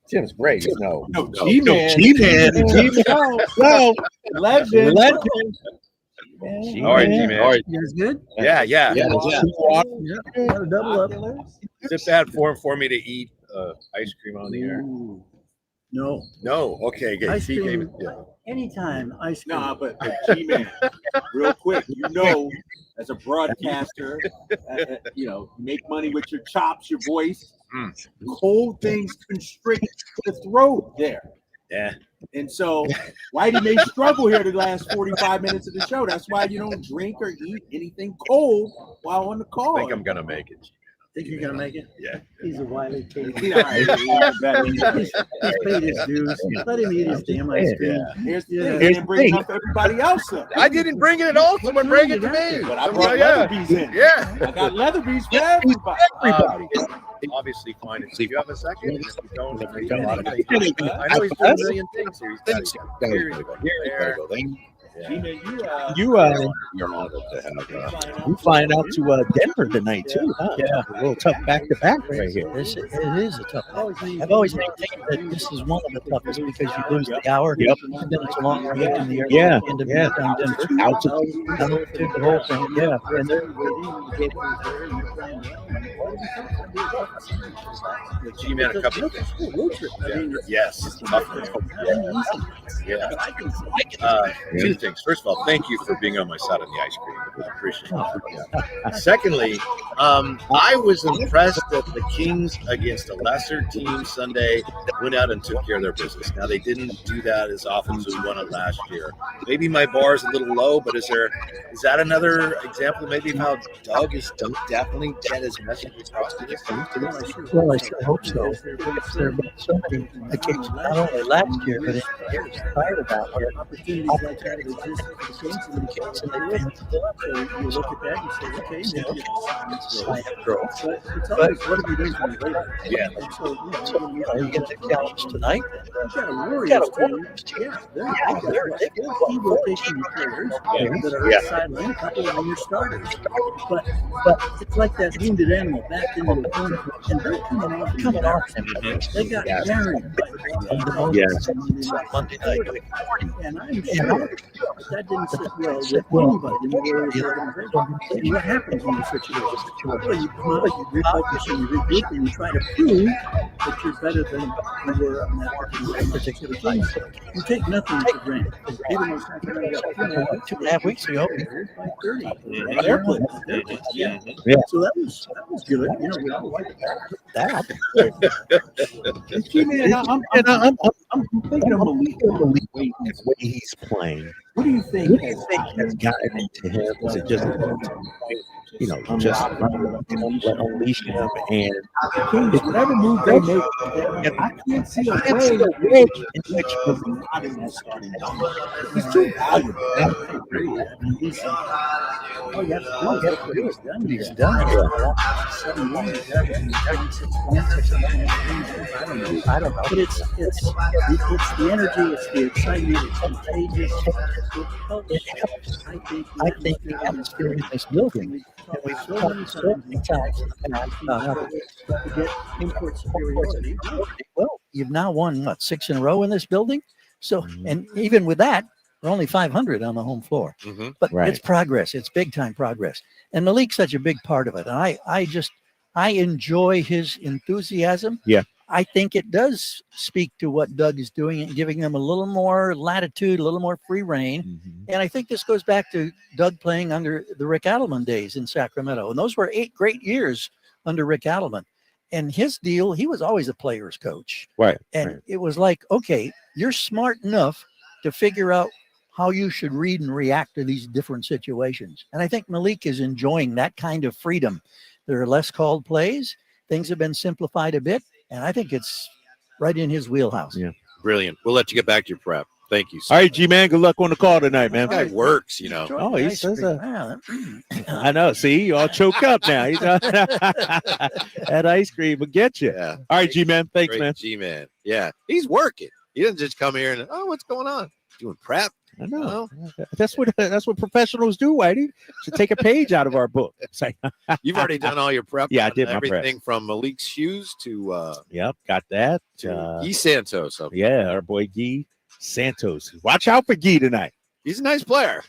Tim's great. He's no G-Man. No. Legend. All right, G-Man. All right. You guys good? Yeah. Got a double up. Is it bad form for me to eat ice cream on the air? No. Okay, good. Ice He gave cream. it. Anytime ice cream. Nah, but G-Man, real quick, as a broadcaster, you make money with your chops, your voice. Cold things constrict the throat there. Yeah. And so Whitey may struggle here the last 45 minutes of the show. That's why you don't drink or eat anything cold while on the call. I think I'm gonna make it. Think you're gonna make it? Yeah. He's a wily kid. He's paid his dues. Let him eat his damn ice cream. Here's the thing. He didn't bring enough for everybody else up. I didn't bring it at all. Someone bring it to me. But I brought Leatherbees in. Yeah. I got Leatherbees for everybody. Obviously, fine. If you have a second, if you don't, I know he's doing a million things here. He's got here. You're flying out to Denver tonight too, huh? Yeah. A little tough back-to-back right here. It is a tough one. I've always maintained that this is one of the toughest because you lose the hour. Yep. And then it's a long ride in the air. Yeah. End of Yeah. down Denver. Altitude. The whole thing. Yeah. And then G-Man a couple of things. Yes. Yeah. Two things. First of all, thank you for being on my side on the ice cream. I appreciate it. Secondly, I was impressed that the Kings against a lesser team Sunday went out and took care of their business. Now, they didn't do that as often as we won it last year. Maybe my bar is a little low, but is that another example maybe of how Doug is definitely get his message Well, I sure hope so. There have been so many occasions, not only last year, but in the years prior to that, where opportunities like that exist for the Kings and the Kings and they failed to do it. So you look at that and say, okay, maybe it's a sign of growth. But it's always, what have you done for me lately? Yeah. And so, you get the challenge tonight. You've got a Warriors team. Yeah, they've got key rotation players that are sideline, a couple of them are starters. But it's like that wounded animal back into the corner, and they're coming off him. They got buried by Monday night. And I'm sure that didn't sit well with anybody in the Warriors organization. And what happens in this situation? Well, you come out, you refocus, and you regroup, and you try to prove that you're better than you were on that particular game. You take nothing for granted. Even though Sacramento got 2.5 weeks ago, by 30. Yeah. So that was good. You know, we all like that. I'm thinking of the way he's playing. What do you think has gotten into him? Is it just, just unleash him and whatever move they make? I can't see a way in which he's too valuable. He's done. He's done. 7 years, 36 points or something. I don't know. But it's the energy, it's the excitement, it's contagious. It helps. I think the atmosphere in this building, and we've talked so many times in the past about how to get import superiority. Well, you've now won, 6 in a row in this building? So, and even with that, we're only 500 on the home floor. But it's progress. It's big time progress. And Malik's such a big part of it. And I enjoy his enthusiasm. Yeah. I think it does speak to what Doug is doing and giving them a little more latitude, a little more free reign. And I think this goes back to Doug playing under the Rick Adelman days in Sacramento. And those were 8 great years under Rick Adelman. And his deal, he was always a player's coach. Right. And it was like, okay, you're smart enough to figure out how you should read and react to these different situations. And I think Malik is enjoying that kind of freedom. There are less called plays. Things have been simplified a bit. And I think it's right in his wheelhouse. Yeah. Brilliant. We'll let you get back to your prep. Thank you. All right, G-Man, good luck on the call tonight, man. That guy works, Oh, he says I know. See, you all choke up now. That ice cream will get you. Yeah. All right, G-Man. Thanks, Great man. G-Man. Yeah. He's working. He doesn't just come here and, what's going on? Doing prep. I know. That's what professionals do, Whitey. Should take a page out of our book. Like, you've already done all your prep. Yeah, I did my prep. Everything from Malik's shoes to yep, got that. To Guy Santos. Yeah, our boy Guy Santos. Watch out for Guy tonight. He's a nice player.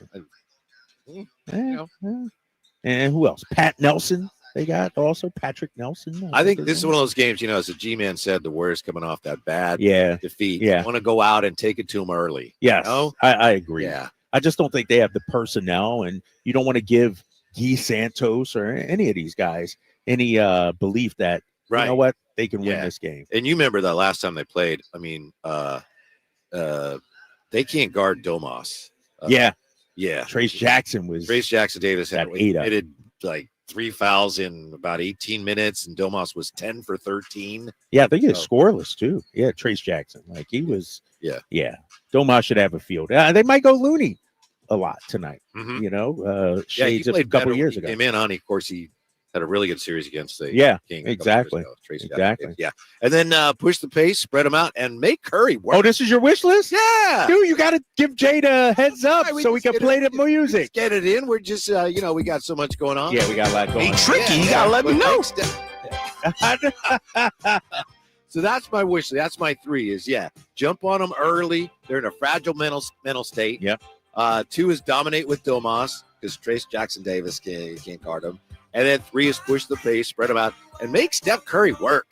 And who else? Pat Nelson. They got also Patrick Nelson. I think this is one of those games, as the G-Man said, the Warriors coming off that bad defeat. Yeah. Want to go out and take it to them early. Yes, I agree. Yeah. I just don't think they have the personnel, and you don't want to give Guy Santos or any of these guys any belief that, you know what, they can win this game. And you remember that last time they played, I mean, they can't guard Domas. Yeah. Trace Jackson Davis had 8 committed like 3 fouls in about 18 minutes, and Domas was 10 for 13. Yeah, I think he was scoreless too. Yeah, Trace Jackson. Like he was. Yeah. Domas should have a field. They might go loony a lot tonight. Shades of a couple of years ago. He came in, honey. Of course, he had a really good series against the King. Exactly. Exactly. Yeah. And then push the pace, spread them out, and make Curry work. Oh, this is your wish list? Yeah. Dude, you got to give Jade a heads up so we can play the music. Get it in. We're just, we got so much going on. Yeah, we got a lot going on. Be tricky. You got to let me know. So that's my wish list. That's my 3 is, jump on them early. They're in a fragile mental state. Yep. 2 is dominate with Domas because Trace Jackson Davis can't guard him. And then 3 is push the pace, spread them out, and make Steph Curry work.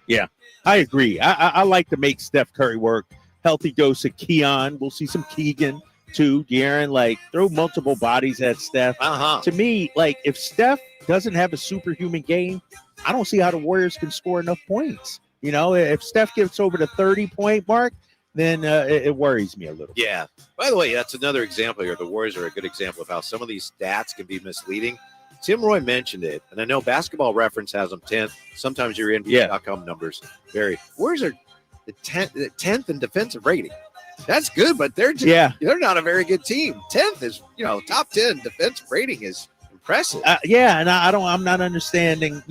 Yeah, I agree. I like to make Steph Curry work. Healthy dose of Keon. We'll see some Keegan, too. De'Aaron, throw multiple bodies at Steph. To me, if Steph doesn't have a superhuman game, I don't see how the Warriors can score enough points. If Steph gets over the 30-point mark, then it worries me a little. Yeah. By the way, that's another example here. The Warriors are a good example of how some of these stats can be misleading. Tim Roy mentioned it, and I know Basketball Reference has them 10th. Sometimes your NBA.com numbers vary. Where's the 10th in defensive rating? That's good, but they're not a very good team. 10th is, top 10 defensive rating is impressive. And I'm not understanding,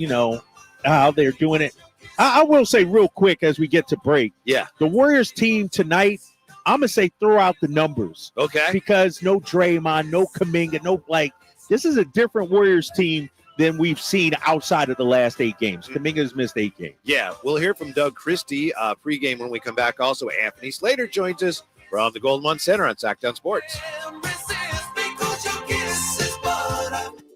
how they're doing it. I will say real quick as we get to break. Yeah. The Warriors team tonight, I'm going to say throw out the numbers. Okay. Because no Draymond, no Kuminga, this is a different Warriors team than we've seen outside of the last 8 games. Kuminga's missed 8 games. Yeah, we'll hear from Doug Christie pregame when we come back. Also, Anthony Slater joins us from the Golden One Center on Sacktown Sports.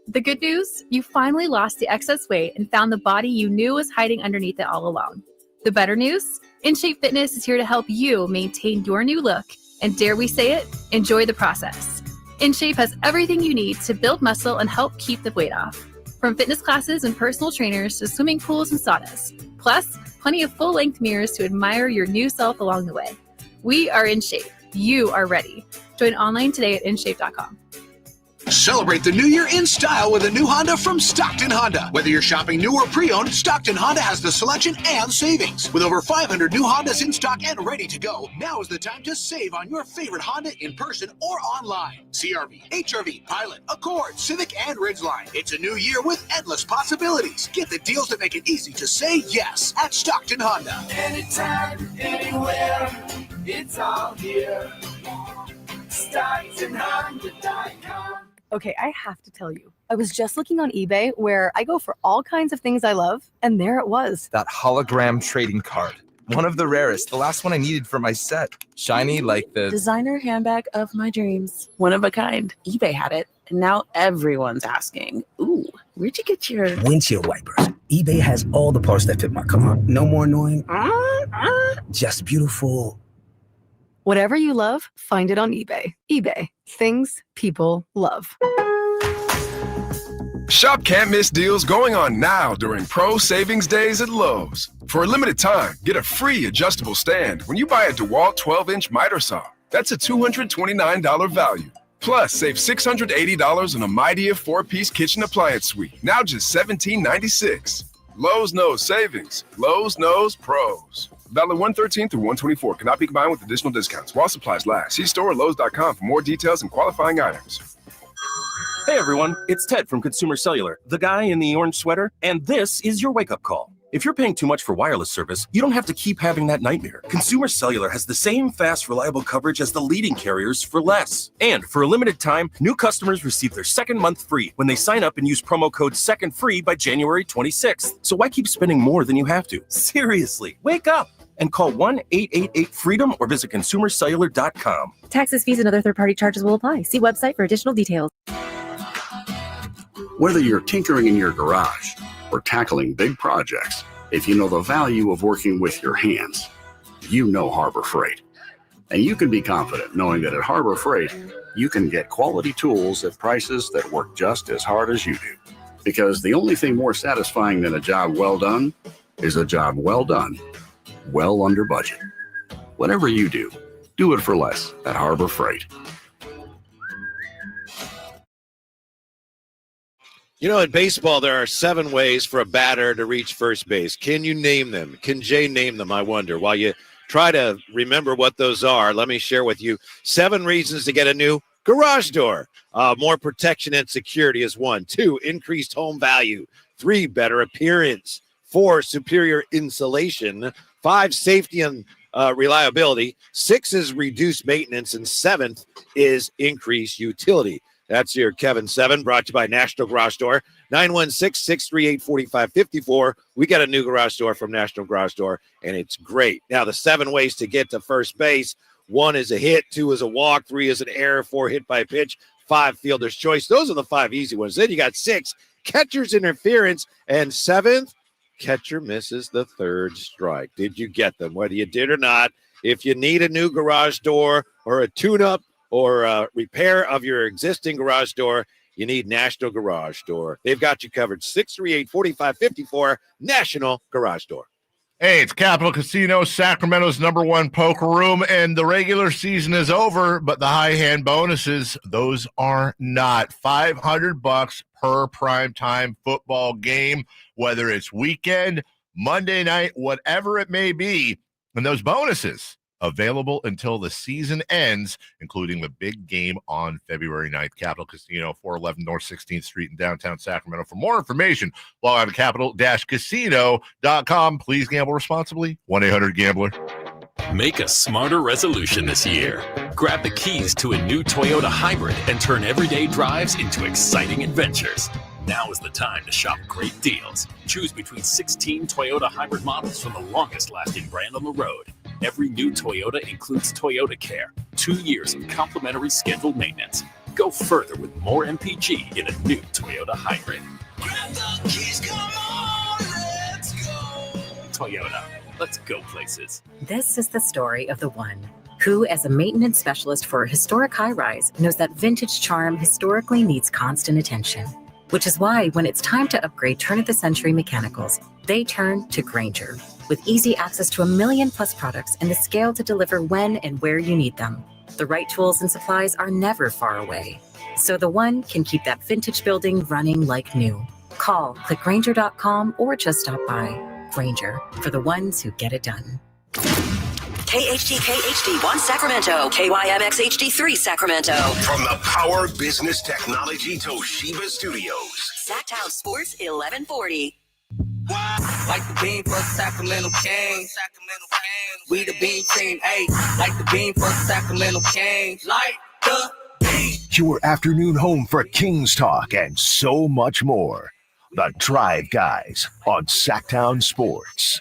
The good news, you finally lost the excess weight and found the body you knew was hiding underneath it all along. The better news, InShape Fitness is here to help you maintain your new look and, dare we say it, enjoy the process. InShape has everything you need to build muscle and help keep the weight off. From fitness classes and personal trainers to swimming pools and saunas. Plus, plenty of full-length mirrors to admire your new self along the way. We are InShape. You are ready. Join online today at InShape.com. Celebrate the new year in style with a new Honda from Stockton Honda. Whether you're shopping new or pre-owned, Stockton Honda has the selection and savings. With over 500 new Hondas in stock and ready to go, now is the time to save on your favorite Honda in person or online. CRV, HRV, Pilot, Accord, Civic, and Ridgeline. It's a new year with endless possibilities. Get the deals that make it easy to say yes at Stockton Honda. Anytime, anywhere, it's all here. StocktonHonda.com. Okay, I have to tell you, I was just looking on eBay where I go for all kinds of things I love, and there it was. That hologram trading card. One of the rarest, the last one I needed for my set. Shiny like the designer handbag of my dreams. One of a kind. eBay had it, and now everyone's asking, ooh, where'd you get your windshield wipers? eBay has all the parts that fit my car. No more annoying, just beautiful. Whatever you love, find it on eBay. eBay, things people love. Shop can't miss deals going on now during Pro Savings Days at Lowe's. For a limited time, get a free adjustable stand when you buy a DeWalt 12-inch miter saw. That's a $229 value. Plus, save $680 on a Midea 4-piece kitchen appliance suite. Now just $17.96. Lowe's knows savings. Lowe's knows pros. Valid 113 through 124. Cannot be combined with additional discounts. While supplies last. See store or Lowe's.com for more details and qualifying items. Hey everyone, it's Ted from Consumer Cellular, the guy in the orange sweater, and this is your wake-up call. If you're paying too much for wireless service, you don't have to keep having that nightmare. Consumer Cellular has the same fast, reliable coverage as the leading carriers for less. And for a limited time, new customers receive their second month free when they sign up and use promo code SECONDFREE by January 26th. So why keep spending more than you have to? Seriously, wake up and call 1-888-FREEDOM or visit consumercellular.com. Taxes, fees, and other third-party charges will apply. See website for additional details. Whether you're tinkering in your garage or tackling big projects, if you know the value of working with your hands, you know Harbor Freight. And you can be confident knowing that at Harbor Freight, you can get quality tools at prices that work just as hard as you do. Because the only thing more satisfying than a job well done is a job well done, well under budget. Whatever you do, do it for less at Harbor Freight. You know, in baseball, there are 7 ways for a batter to reach first base. Can you name them? Can Jay name them, I wonder? While you try to remember what those are, let me share with you 7 reasons to get a new garage door. More protection and security is 1. 2, increased home value. 3, better appearance. 4, superior insulation. 5, safety and reliability. 6 is reduced maintenance. And 7th is increased utility. That's your Kevin 7, brought to you by National Garage Door, 916-638-4554. We got a new garage door from National Garage Door, and it's great. Now, the 7 ways to get to first base: 1 is a hit, 2 is a walk, 3 is an error, 4 hit by pitch, 5 fielder's choice. Those are the 5 easy ones. Then you got 6, catcher's interference, and 7th, catcher misses the 3rd strike. Did you get them? Whether you did or not, if you need a new garage door or a tune-up or repair of your existing garage door, you need National Garage Door. They've got you covered. 638-4554, National Garage Door. Hey, it's Capital Casino, Sacramento's #1 poker room, and the regular season is over, but the high hand bonuses, those are not. $500 per primetime football game, whether it's weekend, Monday night, whatever it may be. And those bonuses available until the season ends, including the big game on February 9th. Capital Casino, 411 North 16th Street in downtown Sacramento. For more information, log on to capital-casino.com. Please gamble responsibly. 1-800-GAMBLER. Make a smarter resolution this year. Grab the keys to a new Toyota hybrid and turn everyday drives into exciting adventures. Now is the time to shop great deals. Choose between 16 Toyota hybrid models from the longest-lasting brand on the road. Every new Toyota includes Toyota Care, 2 years of complimentary scheduled maintenance. Go further with more MPG in a new Toyota hybrid. Grab the keys, come on, let's go. Toyota, let's go places. This is the story of the one who, as a maintenance specialist for a historic high-rise, knows that vintage charm historically needs constant attention. Which is why when it's time to upgrade turn-of-the-century mechanicals, they turn to Grainger. With easy access to 1 million+ products and the scale to deliver when and where you need them. The right tools and supplies are never far away. So the one can keep that vintage building running like new. Call, click Grainger.com, or just stop by. Grainger, for the ones who get it done. KHTK HD1 Sacramento, KYMX HD3 Sacramento. From the Power Business Technology Toshiba Studios. Sacktown Sports 1140. Like the beam for Sacramento Kings. We the beam team, hey. Like the beam for Sacramento Kings. Like the beam. Your afternoon home for Kings Talk and so much more. The Drive Guys on Sacktown Sports.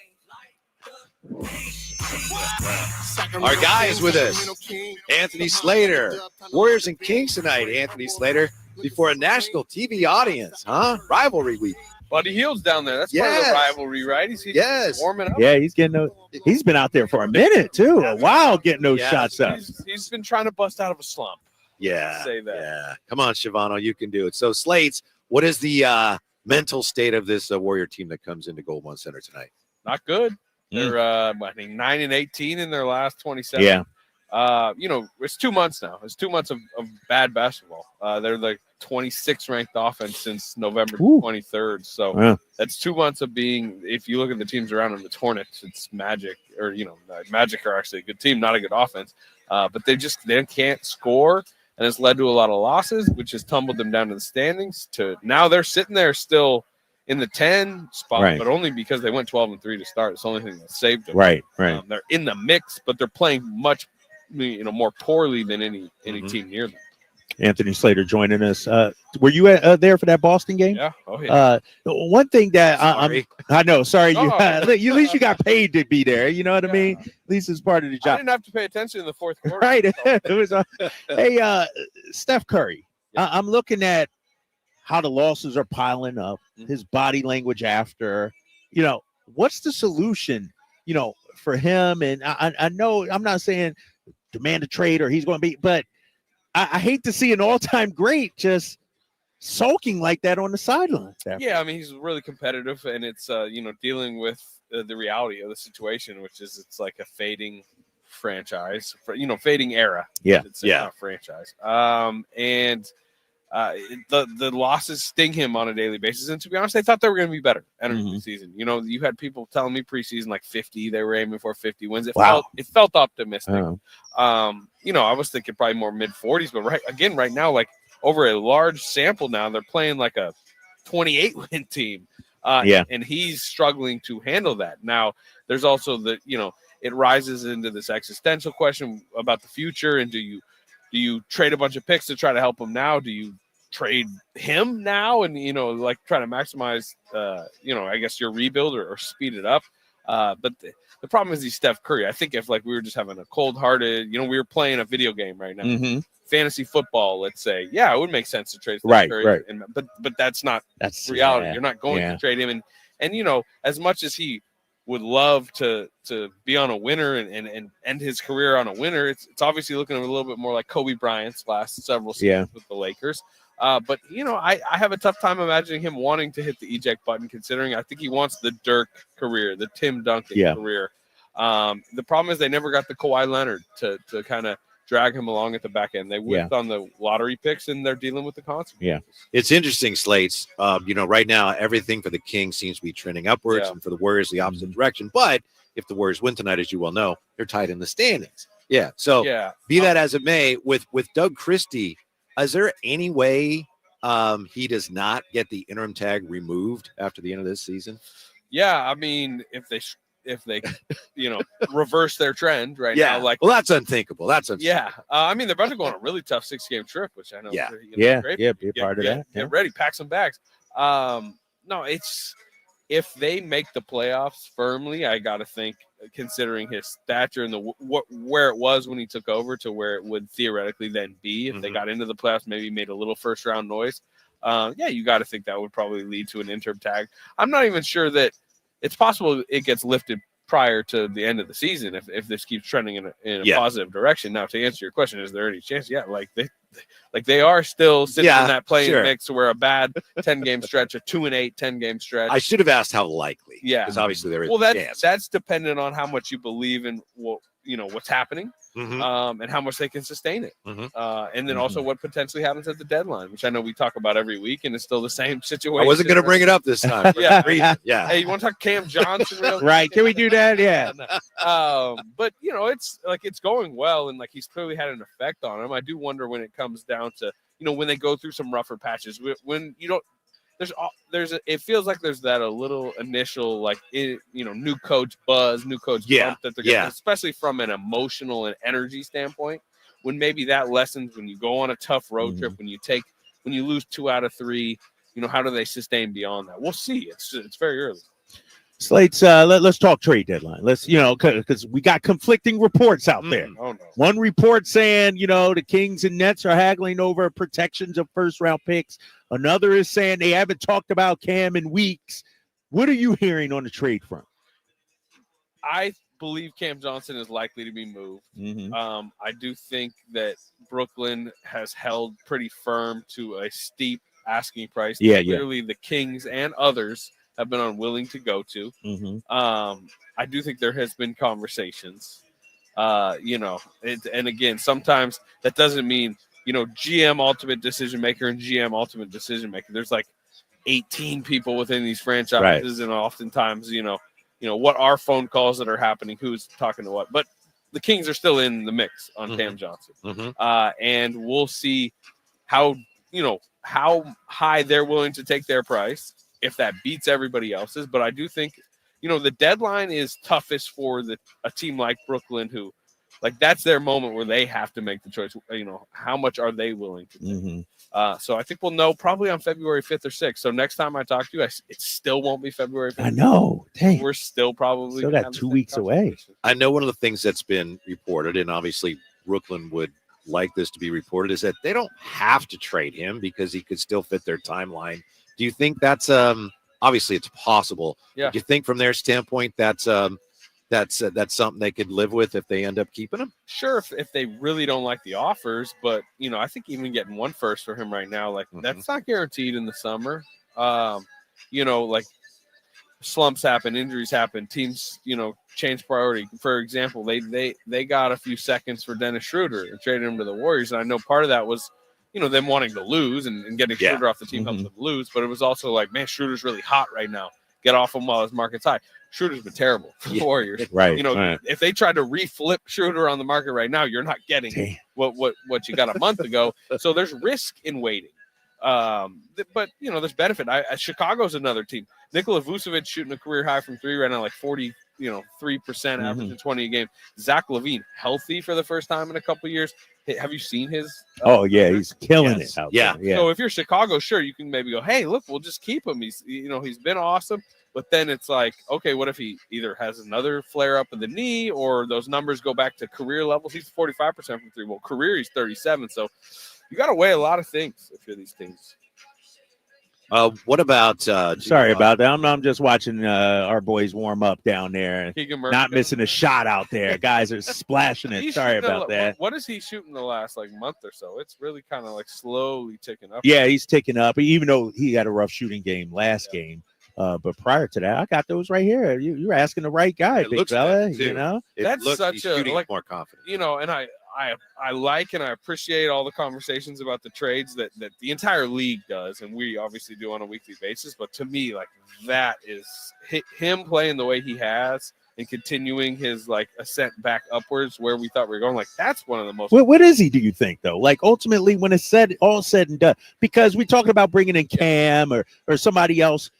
Our guys with us, Anthony Slater. Warriors and Kings tonight, Anthony Slater, before a national TV audience, huh? Rivalry week. Buddy Hield's down there. That's part of the rivalry, right? He's warming up. Yeah, he's been out there for a minute, too. A while getting those shots up. He's been trying to bust out of a slump. Yeah. Say that. Yeah. Come on, Shivano, you can do it. So, Slates, what is the mental state of this Warrior team that comes into Gold One Center tonight? Not good. They're, I think, 9-18 in their last 27. Yeah. It's 2 months now. It's 2 months of bad basketball. They're like 26th ranked offense since November 23rd. So that's 2 months of being, if you look at the teams around them, it's Hornets, it's Magic, or, Magic are actually a good team, not a good offense. But they can't score, and it's led to a lot of losses, which has tumbled them down to the standings. To now they're sitting there still in the 10 spot, but only because they went 12-3 to start. It's the only thing that saved them. Right. They're in the mix, but they're playing much more poorly than any team near them. Anthony Slater joining us. Were you there for that Boston game? Yeah. Oh, yeah. One thing that I know. Sorry, at least you got paid to be there. You know what I mean? At least it's part of the job. I didn't have to pay attention in the fourth quarter. Right. It was. Hey, Steph Curry. Yeah. I'm looking at how the losses are piling up. His body language after. What's the solution? For him. And I know I'm not saying demand a trade or he's going to be, but I hate to see an all-time great just sulking like that on the sideline. Yeah, I mean, he's really competitive, and it's, dealing with the reality of the situation, which is it's like a fading franchise, fading era. Yeah, not franchise. The losses sting him on a daily basis. And to be honest, they thought they were going to be better entering the season. You had people telling me preseason like 50, they were aiming for 50 wins. It felt optimistic. I was thinking probably more mid 40s, but right now, like over a large sample now, they're playing like a 28 win team. And he's struggling to handle that. Now, there's also it rises into this existential question about the future. And do you trade a bunch of picks to try to help him now? Do you trade him now and try to maximize I guess your rebuild or speed it up? But the problem is he's Steph Curry. I think if we were just having a cold-hearted, we were playing a video game right now, fantasy football, let's say, it would make sense to trade Steph Curry. Right. But that's not reality. You're not going to trade him, and as much as he would love to be on a winner and end his career on a winner, it's obviously looking a little bit more like Kobe Bryant's last several seasons with the Lakers. But I have a tough time imagining him wanting to hit the eject button, considering I think he wants the Dirk career, the Tim Duncan career. The problem is they never got the Kawhi Leonard to kind of drag him along at the back end. They whipped on the lottery picks, and they're dealing with the consequences. Yeah, it's interesting, Slates. Right now everything for the Kings seems to be trending upwards, and for the Warriors the opposite direction. But if the Warriors win tonight, as you well know, they're tied in the standings. Yeah. So be that as it may, with Doug Christie, is there any way he does not get the interim tag removed after the end of this season? Yeah, I mean, if they reverse their trend now, well, that's unthinkable. I mean, they're about to go on a really tough 6-game trip, which I know. Be a part of that. Get ready, pack some bags. No, it's if they make the playoffs firmly, I got to think, considering his stature and where it was when he took over to where it would theoretically then be if they got into the playoffs, maybe made a little first round noise. You got to think that would probably lead to an interim tag. I'm not even sure that it's possible it gets lifted prior to the end of the season if this keeps trending in a positive direction. Now, to answer your question, is there any chance? Yeah, they are still sitting in that playing mix where a bad 10-game stretch, a 2-8 10-game stretch. I should have asked how likely. Yeah, because obviously there is. Well, that's dependent on how much you believe in what's happening, and how much they can sustain it, and then also what potentially happens at the deadline, which I know we talk about every week, and it's still the same situation. I wasn't going to bring it up this time. Yeah. Hey, you want to talk Cam Johnson? Right? Can we do that? Yeah. But it's going well, and he's clearly had an effect on him. I do wonder when it comes down to when they go through some rougher patches, when you don't. It feels like there's that a little initial new coach buzz, new coach bump that they're getting, especially from an emotional and energy standpoint. When maybe that lessens when you go on a tough road trip, when you lose 2 out of 3, how do they sustain beyond that? We'll see. It's very early. Slates, let's talk trade deadline. Let's, because we got conflicting reports out there. Oh, no. One report saying, the Kings and Nets are haggling over protections of first-round picks. Another is saying they haven't talked about Cam in weeks. What are you hearing on the trade front? I believe Cam Johnson is likely to be moved. I do think that Brooklyn has held pretty firm to a steep asking price. Clearly, the Kings and others have been unwilling to go to. I do think there has been conversations, and again, sometimes that doesn't mean, GM ultimate decision maker and GM ultimate decision maker. There's 18 people within these franchises, and oftentimes, what are phone calls that are happening, who's talking to what, but the Kings are still in the mix on Cam Johnson. And we'll see how high they're willing to take their price, if that beats everybody else's. But I do think, the deadline is toughest for a team like Brooklyn, who that's their moment where they have to make the choice. How much are they willing to do? So I think we'll know probably on February 5th or 6th. So next time I talk to you, it still won't be February 5th. I know. Dang. We're still probably got 2 weeks away. I know one of the things that's been reported, and obviously Brooklyn would like this to be reported, is that they don't have to trade him because he could still fit their timeline. Do you think that's obviously it's possible? Yeah. Do you think from their standpoint that's something they could live with if they end up keeping him? Sure, if they really don't like the offers, but I think even getting 1 first for him right now, that's not guaranteed in the summer. Slumps happen, injuries happen, teams change priority. For example, they got a few seconds for Dennis Schroeder and traded him to the Warriors, and I know part of that was them wanting to lose and getting Schroeder off the team helps them lose. But it was also man, Schroeder's really hot right now. Get off him while his market's high. Schroeder's been terrible for the Warriors. Right. If they tried to reflip Schroeder on the market right now, you're not getting what you got a month ago. So there's risk in waiting. But there's benefit. Chicago's another team. Nikola Vucevic shooting a career high from 3 right now, 40. 3% average in 20 a game. Zach LaVine healthy for the first time in a couple of years. Have you seen his? He's killing it out there. Yeah. So if you're Chicago, sure, you can maybe go, hey, look, we'll just keep him. He's he's been awesome. But then it's okay, what if he either has another flare up of the knee or those numbers go back to career levels? He's 45% from 3. Well, career he's 37. So you got to weigh a lot of things if you're these teams. What about? Sorry about that. I'm just watching our boys warm up down there. Keegan Murray Not missing a shot out there. Guys are splashing it. He's Sorry shooting about that. What is he shooting the last like month or so? It's really kind of like slowly ticking up. Yeah, he's ticking up, even though he had a rough shooting game last game. But prior to that, I got those right here. You're asking the right guy, It big looks fella. good, too. You know, That's looks, such he's a shooting like more confident. you know, and I like and I appreciate all the conversations about the trades that the entire league does, and we obviously do on a weekly basis. But to me, like that is him playing the way he has and continuing his like ascent back upwards where we thought we were going. Like that's one of the most. what is he? Do you think though? Like ultimately, when it's all said and done, because we talking about bringing in Cam or somebody else.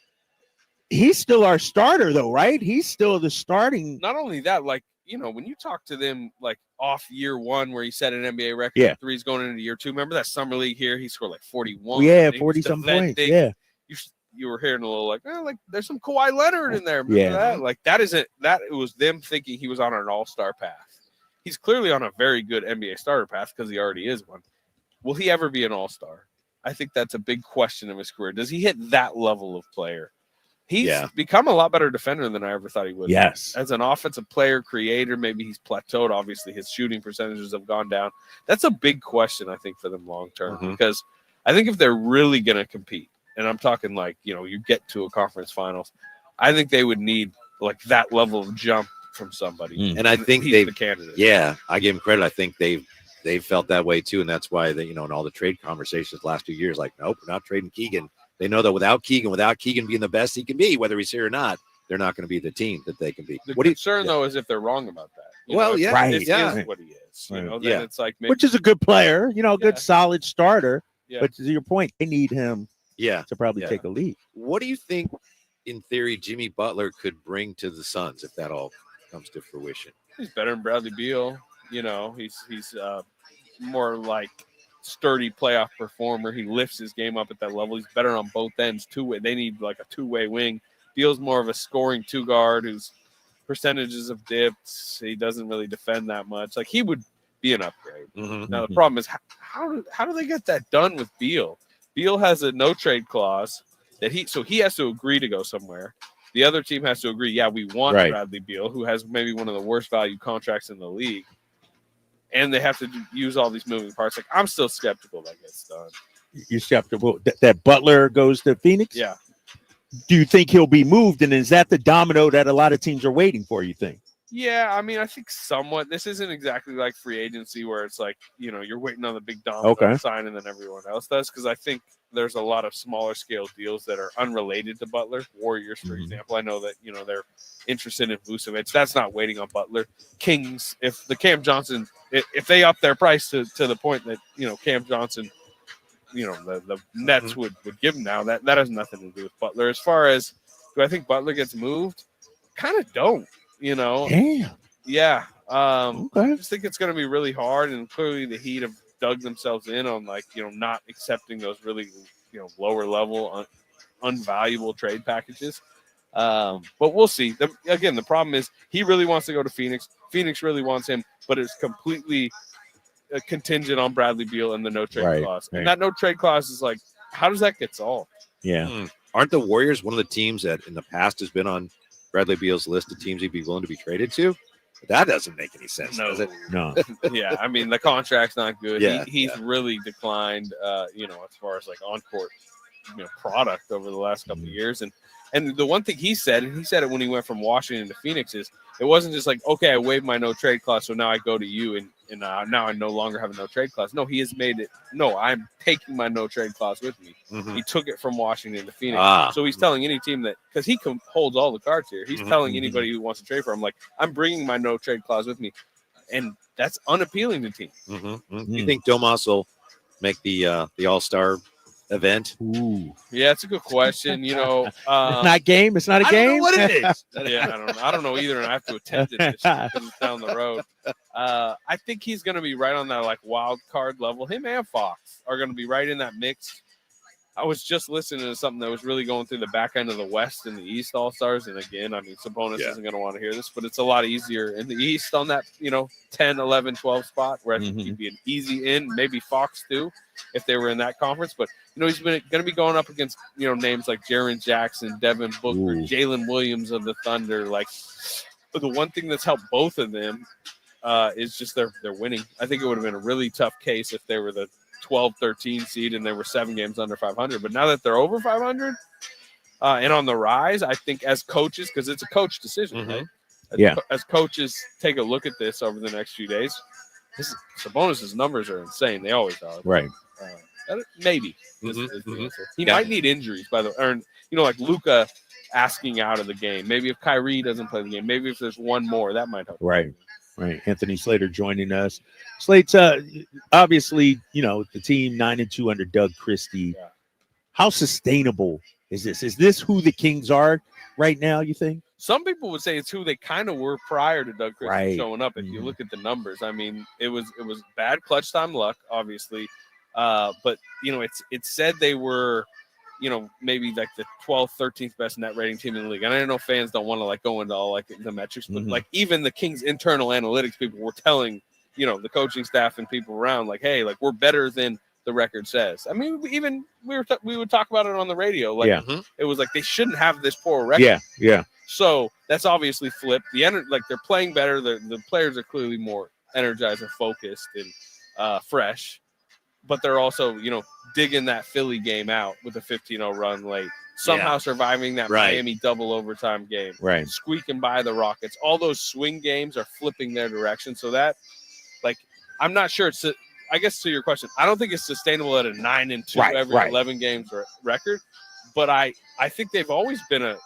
He's still our starter, though, right? He's still the starting. Not only that, like, you know, when you talk to them, like, off year one where he set an NBA record for threes going into year two, remember that summer league here? He scored, like, 41. Yeah, 40-some points, yeah. You were hearing a little, like, like, there's some Kawhi Leonard in there. Remember that? Like, it was them thinking he was on an all-star path. He's clearly on a very good NBA starter path because he already is one. Will he ever be an all-star? I think that's a big question of his career. Does he hit that level of player? He's become a lot better defender than I ever thought he would. Yes. As an offensive player, creator, maybe he's plateaued. Obviously, his shooting percentages have gone down. That's a big question, I think, for them long term. Because I think if they're really going to compete, and I'm talking like, you know, you get to a conference finals, I think they would need like that level of jump from somebody. And I think he's the candidate. Yeah, I give him credit. I think they've felt that way too, and that's why they, you know, in all the trade conversations the last 2 years, like, nope, we're not trading Keegan. They know that without Keegan being the best he can be, whether he's here or not, they're not going to be the team that they can be. The concern, though, is if they're wrong about that. You Well, know, yeah, if this right, is what he is. You know, then it's like maybe, which is a good player, you know, a good solid starter. Yeah. But to your point, they need him to probably take a lead. What do you think, in theory, Jimmy Butler could bring to the Suns if that all comes to fruition? He's better than Bradley Beal. You know, he's more like sturdy playoff performer. He lifts his game up at that level. He's better on both ends. Two-way. They need like a two-way wing. Beal's more of a scoring two guard whose percentages of dips. He doesn't really defend that much. Like he would be an upgrade. Now the problem is how do they get that done with Beal? Beal has a no trade clause that he has to agree to go somewhere. The other team has to agree. Yeah, we want Bradley Beal, who has maybe one of the worst value contracts in the league. And they have to use all these moving parts. Like I'm still skeptical that gets done. You're skeptical that Butler goes to Phoenix? Yeah. Do you think he'll be moved? And is that the domino that a lot of teams are waiting for, you think? Yeah, I mean, I think somewhat. This isn't exactly like free agency where it's like, you know, you're waiting on the big domino to sign and then everyone else does. Because I think there's a lot of smaller scale deals that are unrelated to Butler. Warriors, for example. I know that, you know, they're interested in Vucevic. That's not waiting on Butler. Kings, if the Cam Johnson, if they up their price to the point that, you know, Cam Johnson, you know, the Nets would give him now, that has nothing to do with Butler. As far as, do I think Butler gets moved? Kind of don't. You know, yeah. I just think it's going to be really hard, and clearly the Heat have dug themselves in on like, you know, not accepting those really, you know, lower level, unvaluable trade packages. But we'll see. Again, the problem is he really wants to go to Phoenix. Phoenix really wants him, but it's completely contingent on Bradley Beal and the no trade clause. And that no trade clause is like, how does that get solved? Yeah. Aren't the Warriors one of the teams that in the past has been on Bradley Beal's list of teams he'd be willing to be traded to? That doesn't make any sense, does it? No. Yeah, I mean the contract's not good. Yeah, He's really declined, you know, as far as like on court, you know, product over the last couple of years. And the one thing he said, and he said it when he went from Washington to Phoenix, is it wasn't just like, okay, I waived my no trade clause, so now I go to you and now I no longer have a no trade clause. No, he has made it. No, I'm taking my no trade clause with me. He took it from Washington to Phoenix. So he's telling any team that, because he holds all the cards here. He's telling anybody who wants to trade for him, like, I'm bringing my no trade clause with me, and that's unappealing to teams. You think Domas will make the All-Star event? Yeah, it's a good question. You know, it's not game. It's not a I game. don't know what it is. Yeah, I don't know either, and I have to attend it this year because it's down the road. I think he's going to be right on that like wild card level. Him and Fox are going to be right in that mix. I was just listening to something that was really going through the back end of the West and the East All-Stars. And again, I mean, Sabonis isn't going to want to hear this, but it's a lot easier in the East on that, 10, 11, 12 spot where I think he'd be an easy in, maybe Fox too, if they were in that conference. But, he's going to be going up against, names like Jaren Jackson, Devin Booker, Jalen Williams of the Thunder. Like, but the one thing that's helped both of them is just they're winning. I think it would have been a really tough case if they were the 12-13 seed and they were 7 games under 500. But now that they're over 500 and on the rise, I think as coaches, because it's a coach decision, right? As coaches take a look at this over the next few days, Sabonis' numbers are insane. They always are. Right. Maybe. He might need injuries, by the way. Or, like Luka asking out of the game. Maybe if Kyrie doesn't play the game. Maybe if there's one more, that might help. Right. Anthony Slater joining us. Slate's obviously, the team 9-2 under Doug Christie. Yeah. How sustainable is this? Is this who the Kings are right now, you think? Some people would say it's who they kind of were prior to Doug Christie showing up. If you look at the numbers, I mean, it was bad clutch time luck, obviously. But, it said they were, maybe like the 12th, 13th best net rating team in the league. And I know fans don't want to go into all the metrics, but like even the Kings internal analytics people were telling, the coaching staff and people around hey, we're better than the record says. I mean, we would talk about it on the radio. It was they shouldn't have this poor record. Yeah. So that's obviously flipped. They're playing better. The players are clearly more energized and focused and fresh. But they're also, digging that Philly game out with a 15-0 run late. Somehow surviving that Miami double overtime game. Right. Squeaking by the Rockets. All those swing games are flipping their direction. So that, I'm not sure. I guess to your question, I don't think it's sustainable at a 9-2 11 games record. But I think they've always been a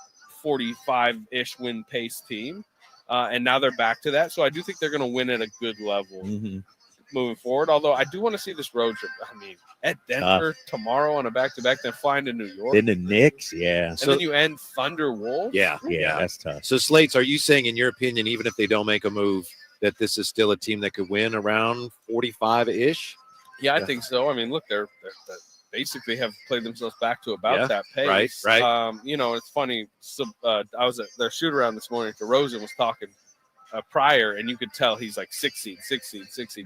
45-ish win pace team. And now they're back to that. So I do think they're going to win at a good level. Moving forward, although I do want to see this road trip. I mean, at Denver tomorrow on a back-to-back, then flying to New York. Then the Knicks, and then you end Thunder Wolves. Yeah, that's tough. So, Slates, are you saying, in your opinion, even if they don't make a move, that this is still a team that could win around 45-ish? Yeah, I think so. I mean, look, they're basically have played themselves back to about that pace. Right. It's funny. So, I was at their shoot-around this morning. DeRozan was talking prior, and you could tell he's 6 seed,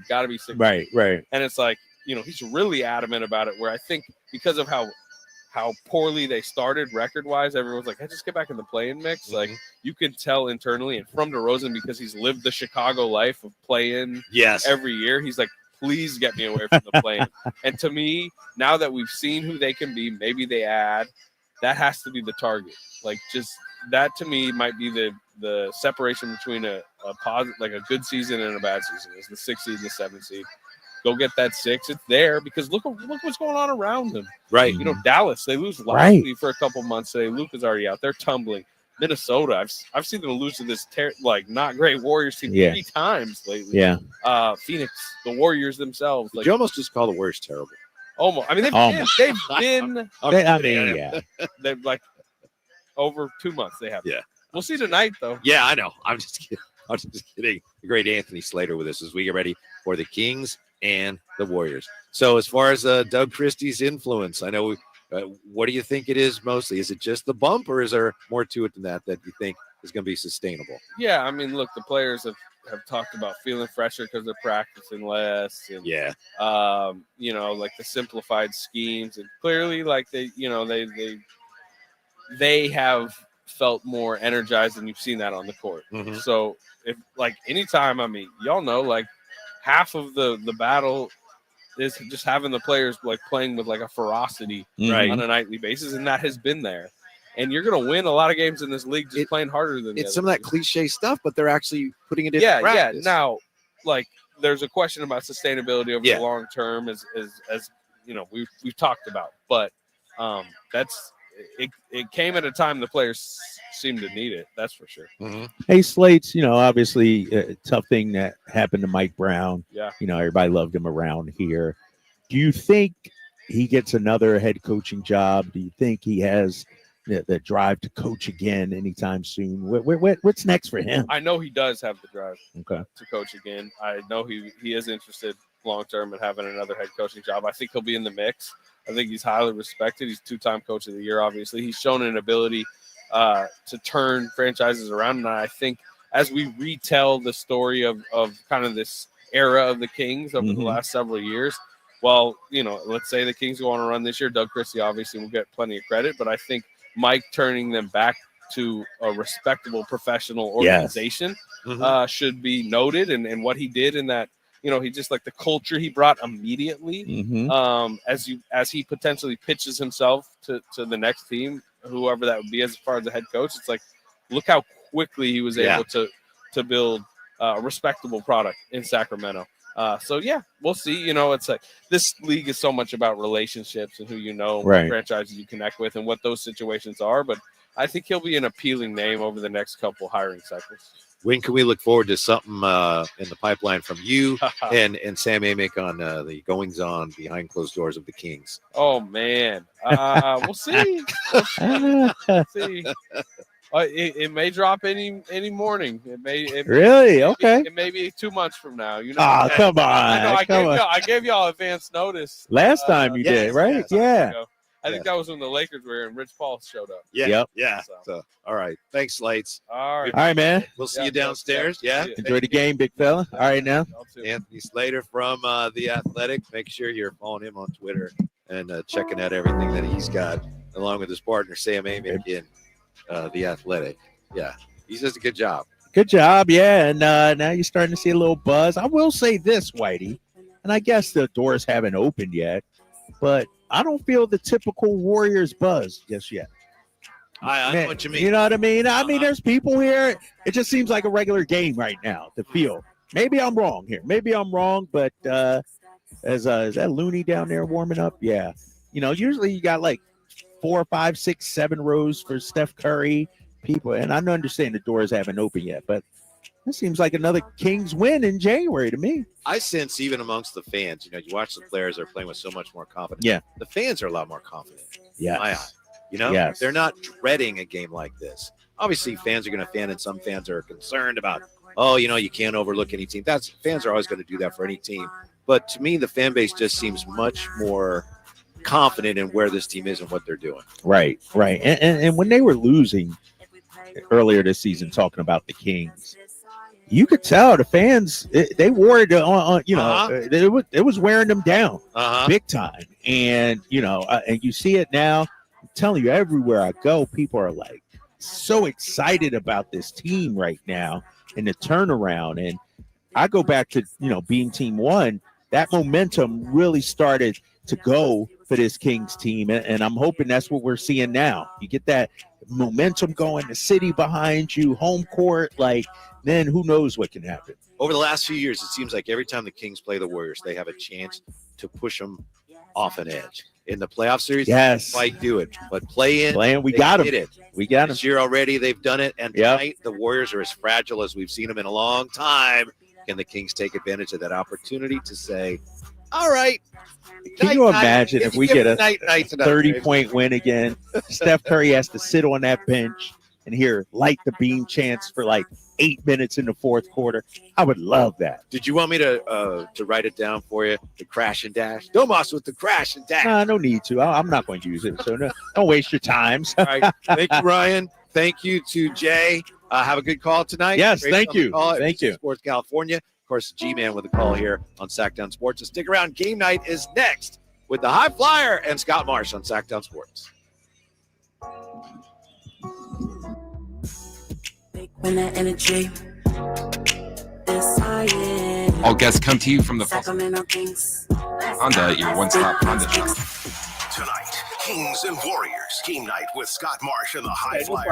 gotta be 6 seed. Right. And it's he's really adamant about it, where I think because of how poorly they started record-wise, everyone's hey, just get back in the play-in mix. You can tell internally, and from DeRozan, because he's lived the Chicago life of play-in every year, he's please get me away from the play-in. And to me, now that we've seen who they can be, maybe they add, that has to be the target. That to me might be the separation between a positive, a good season and a bad season, is the 6 seed and the 7 seed. Go get that 6. It's there because look what's going on around them. Right. Dallas, they lose lightly for a couple months today. Luka's already out. They're tumbling. Minnesota, I've seen them lose to this not great Warriors team 3 times lately. Yeah. Phoenix, the Warriors themselves. Did you almost just call the Warriors terrible? Almost. I mean, they've been. They've over 2 months they have. Yeah. We'll see tonight, though. Yeah, I know. I'm just kidding. The great Anthony Slater with us as we get ready for the Kings and the Warriors. So as far as Doug Christie's influence, I know, what do you think it is mostly? Is it just the bump, or is there more to it than that you think is going to be sustainable? Yeah, I mean, look, the players have talked about feeling fresher because they're practicing less. And, the simplified schemes. And clearly, they have felt more energized, and you've seen that on the court. So if anytime, I mean, y'all know, half of the battle is just having the players playing with a ferocity on a nightly basis, and that has been there. And you're going to win a lot of games in this league just playing harder than it's some of that cliche stuff, but they're actually putting it into practice. Now, there's a question about sustainability over the long term, as we've talked about, but it came at a time the players seemed to need it. That's for sure. Hey, Slates, obviously a tough thing that happened to Mike Brown. Yeah. Everybody loved him around here. Do you think he gets another head coaching job? Do you think he has the drive to coach again anytime soon? What's next for him? I know he does have the drive to coach again. I know he is interested long-term in having another head coaching job. I think he'll be in the mix. I think he's highly respected. He's 2-time coach of the year, obviously. He's shown an ability to turn franchises around. And I think as we retell the story of kind of this era of the Kings over the last several years, well, let's say the Kings go on a run this year. Doug Christie obviously will get plenty of credit, but I think Mike turning them back to a respectable professional organization should be noted. And what he did in that, he just like the culture he brought immediately as he potentially pitches himself to the next team, whoever that would be as far as the head coach. It's like, look how quickly he was able to build a respectable product in Sacramento. So we'll see. It's like this league is so much about relationships and who franchises you connect with and what those situations are. But I think he'll be an appealing name over the next couple hiring cycles. When can we look forward to something in the pipeline from you and Sam Amick on the goings on behind closed doors of the Kings? Oh man, we'll see. We'll see. It may drop any morning. It may really okay. It may be 2 months from now. Come on! I gave y'all advance notice last time you did, right? Yeah. I think that was when the Lakers were and Rich Paul showed up. Yeah. So, all right. Thanks, Slates. All right, man. We'll see you downstairs. Yeah. Enjoy the game, big fella. All right, now. Anthony Slater from The Athletic. Make sure you're following him on Twitter and checking out everything that he's got, along with his partner, Sam Amick in The Athletic. Yeah. He does a good job. Good job. Yeah. And now you're starting to see a little buzz. I will say this, Whitey, and I guess the doors haven't opened yet, but I don't feel the typical Warriors buzz just yet. I know what you mean. You know what I mean? I mean, there's people here. It just seems like a regular game right now to feel. Maybe I'm wrong here. But is that Looney down there warming up? Yeah. Usually you got like 4, 5, 6, 7 rows for Steph Curry people. And I understand the doors haven't opened yet, but it seems like another Kings win in January to me. I sense even amongst the fans, you watch the players, they're playing with so much more confidence. Yeah. The fans are a lot more confident. Yeah. In my eye. Yes. They're not dreading a game like this. Obviously, fans are going to fan, and some fans are concerned about, you can't overlook any team. Fans are always going to do that for any team. But to me, the fan base just seems much more confident in where this team is and what they're doing. Right. And when they were losing earlier this season, talking about the Kings, you could tell the fans, they wore it on it was wearing them down big time. And, and you see it now. I'm telling you, everywhere I go, people are like so excited about this team right now and the turnaround. And I go back to, being team one, that momentum really started to go for this Kings team. And I'm hoping that's what we're seeing now. You get that momentum going, the city behind you, home court, then who knows what can happen. Over the last few years, it seems like every time the Kings play the Warriors, they have a chance to push them off an edge. In the playoff series, yes, they might do it. But playing, we got them. We got them. This year already, they've done it. And tonight, the Warriors are as fragile as we've seen them in a long time. Can the Kings take advantage of that opportunity to say, all right. Can you imagine if we get a 30-point win again? Steph Curry has to sit on that bench and hear light the beam chants for 8 minutes in the fourth quarter. I would love that. Did you want me to write it down for you? The crash and dash. Domas with the crash and dash. No need to. I'm not going to use it. So don't waste your time. All right. Thank you, Ryan. Thank you to Jay. Have a good call tonight. Yes, thank you. Thank you. Sports California. Of course, G-Man with a call here on Sacktown Sports. So stick around. Game night is next with the High Flyer and Scott Marsh on Sacktown Sports. When that energy is high. All guests come to you from the Sacramento Kings. Honda, your one-stop Honda shop. Tonight, Kings and Warriors. Game night with Scott Marsh and the High Flyer.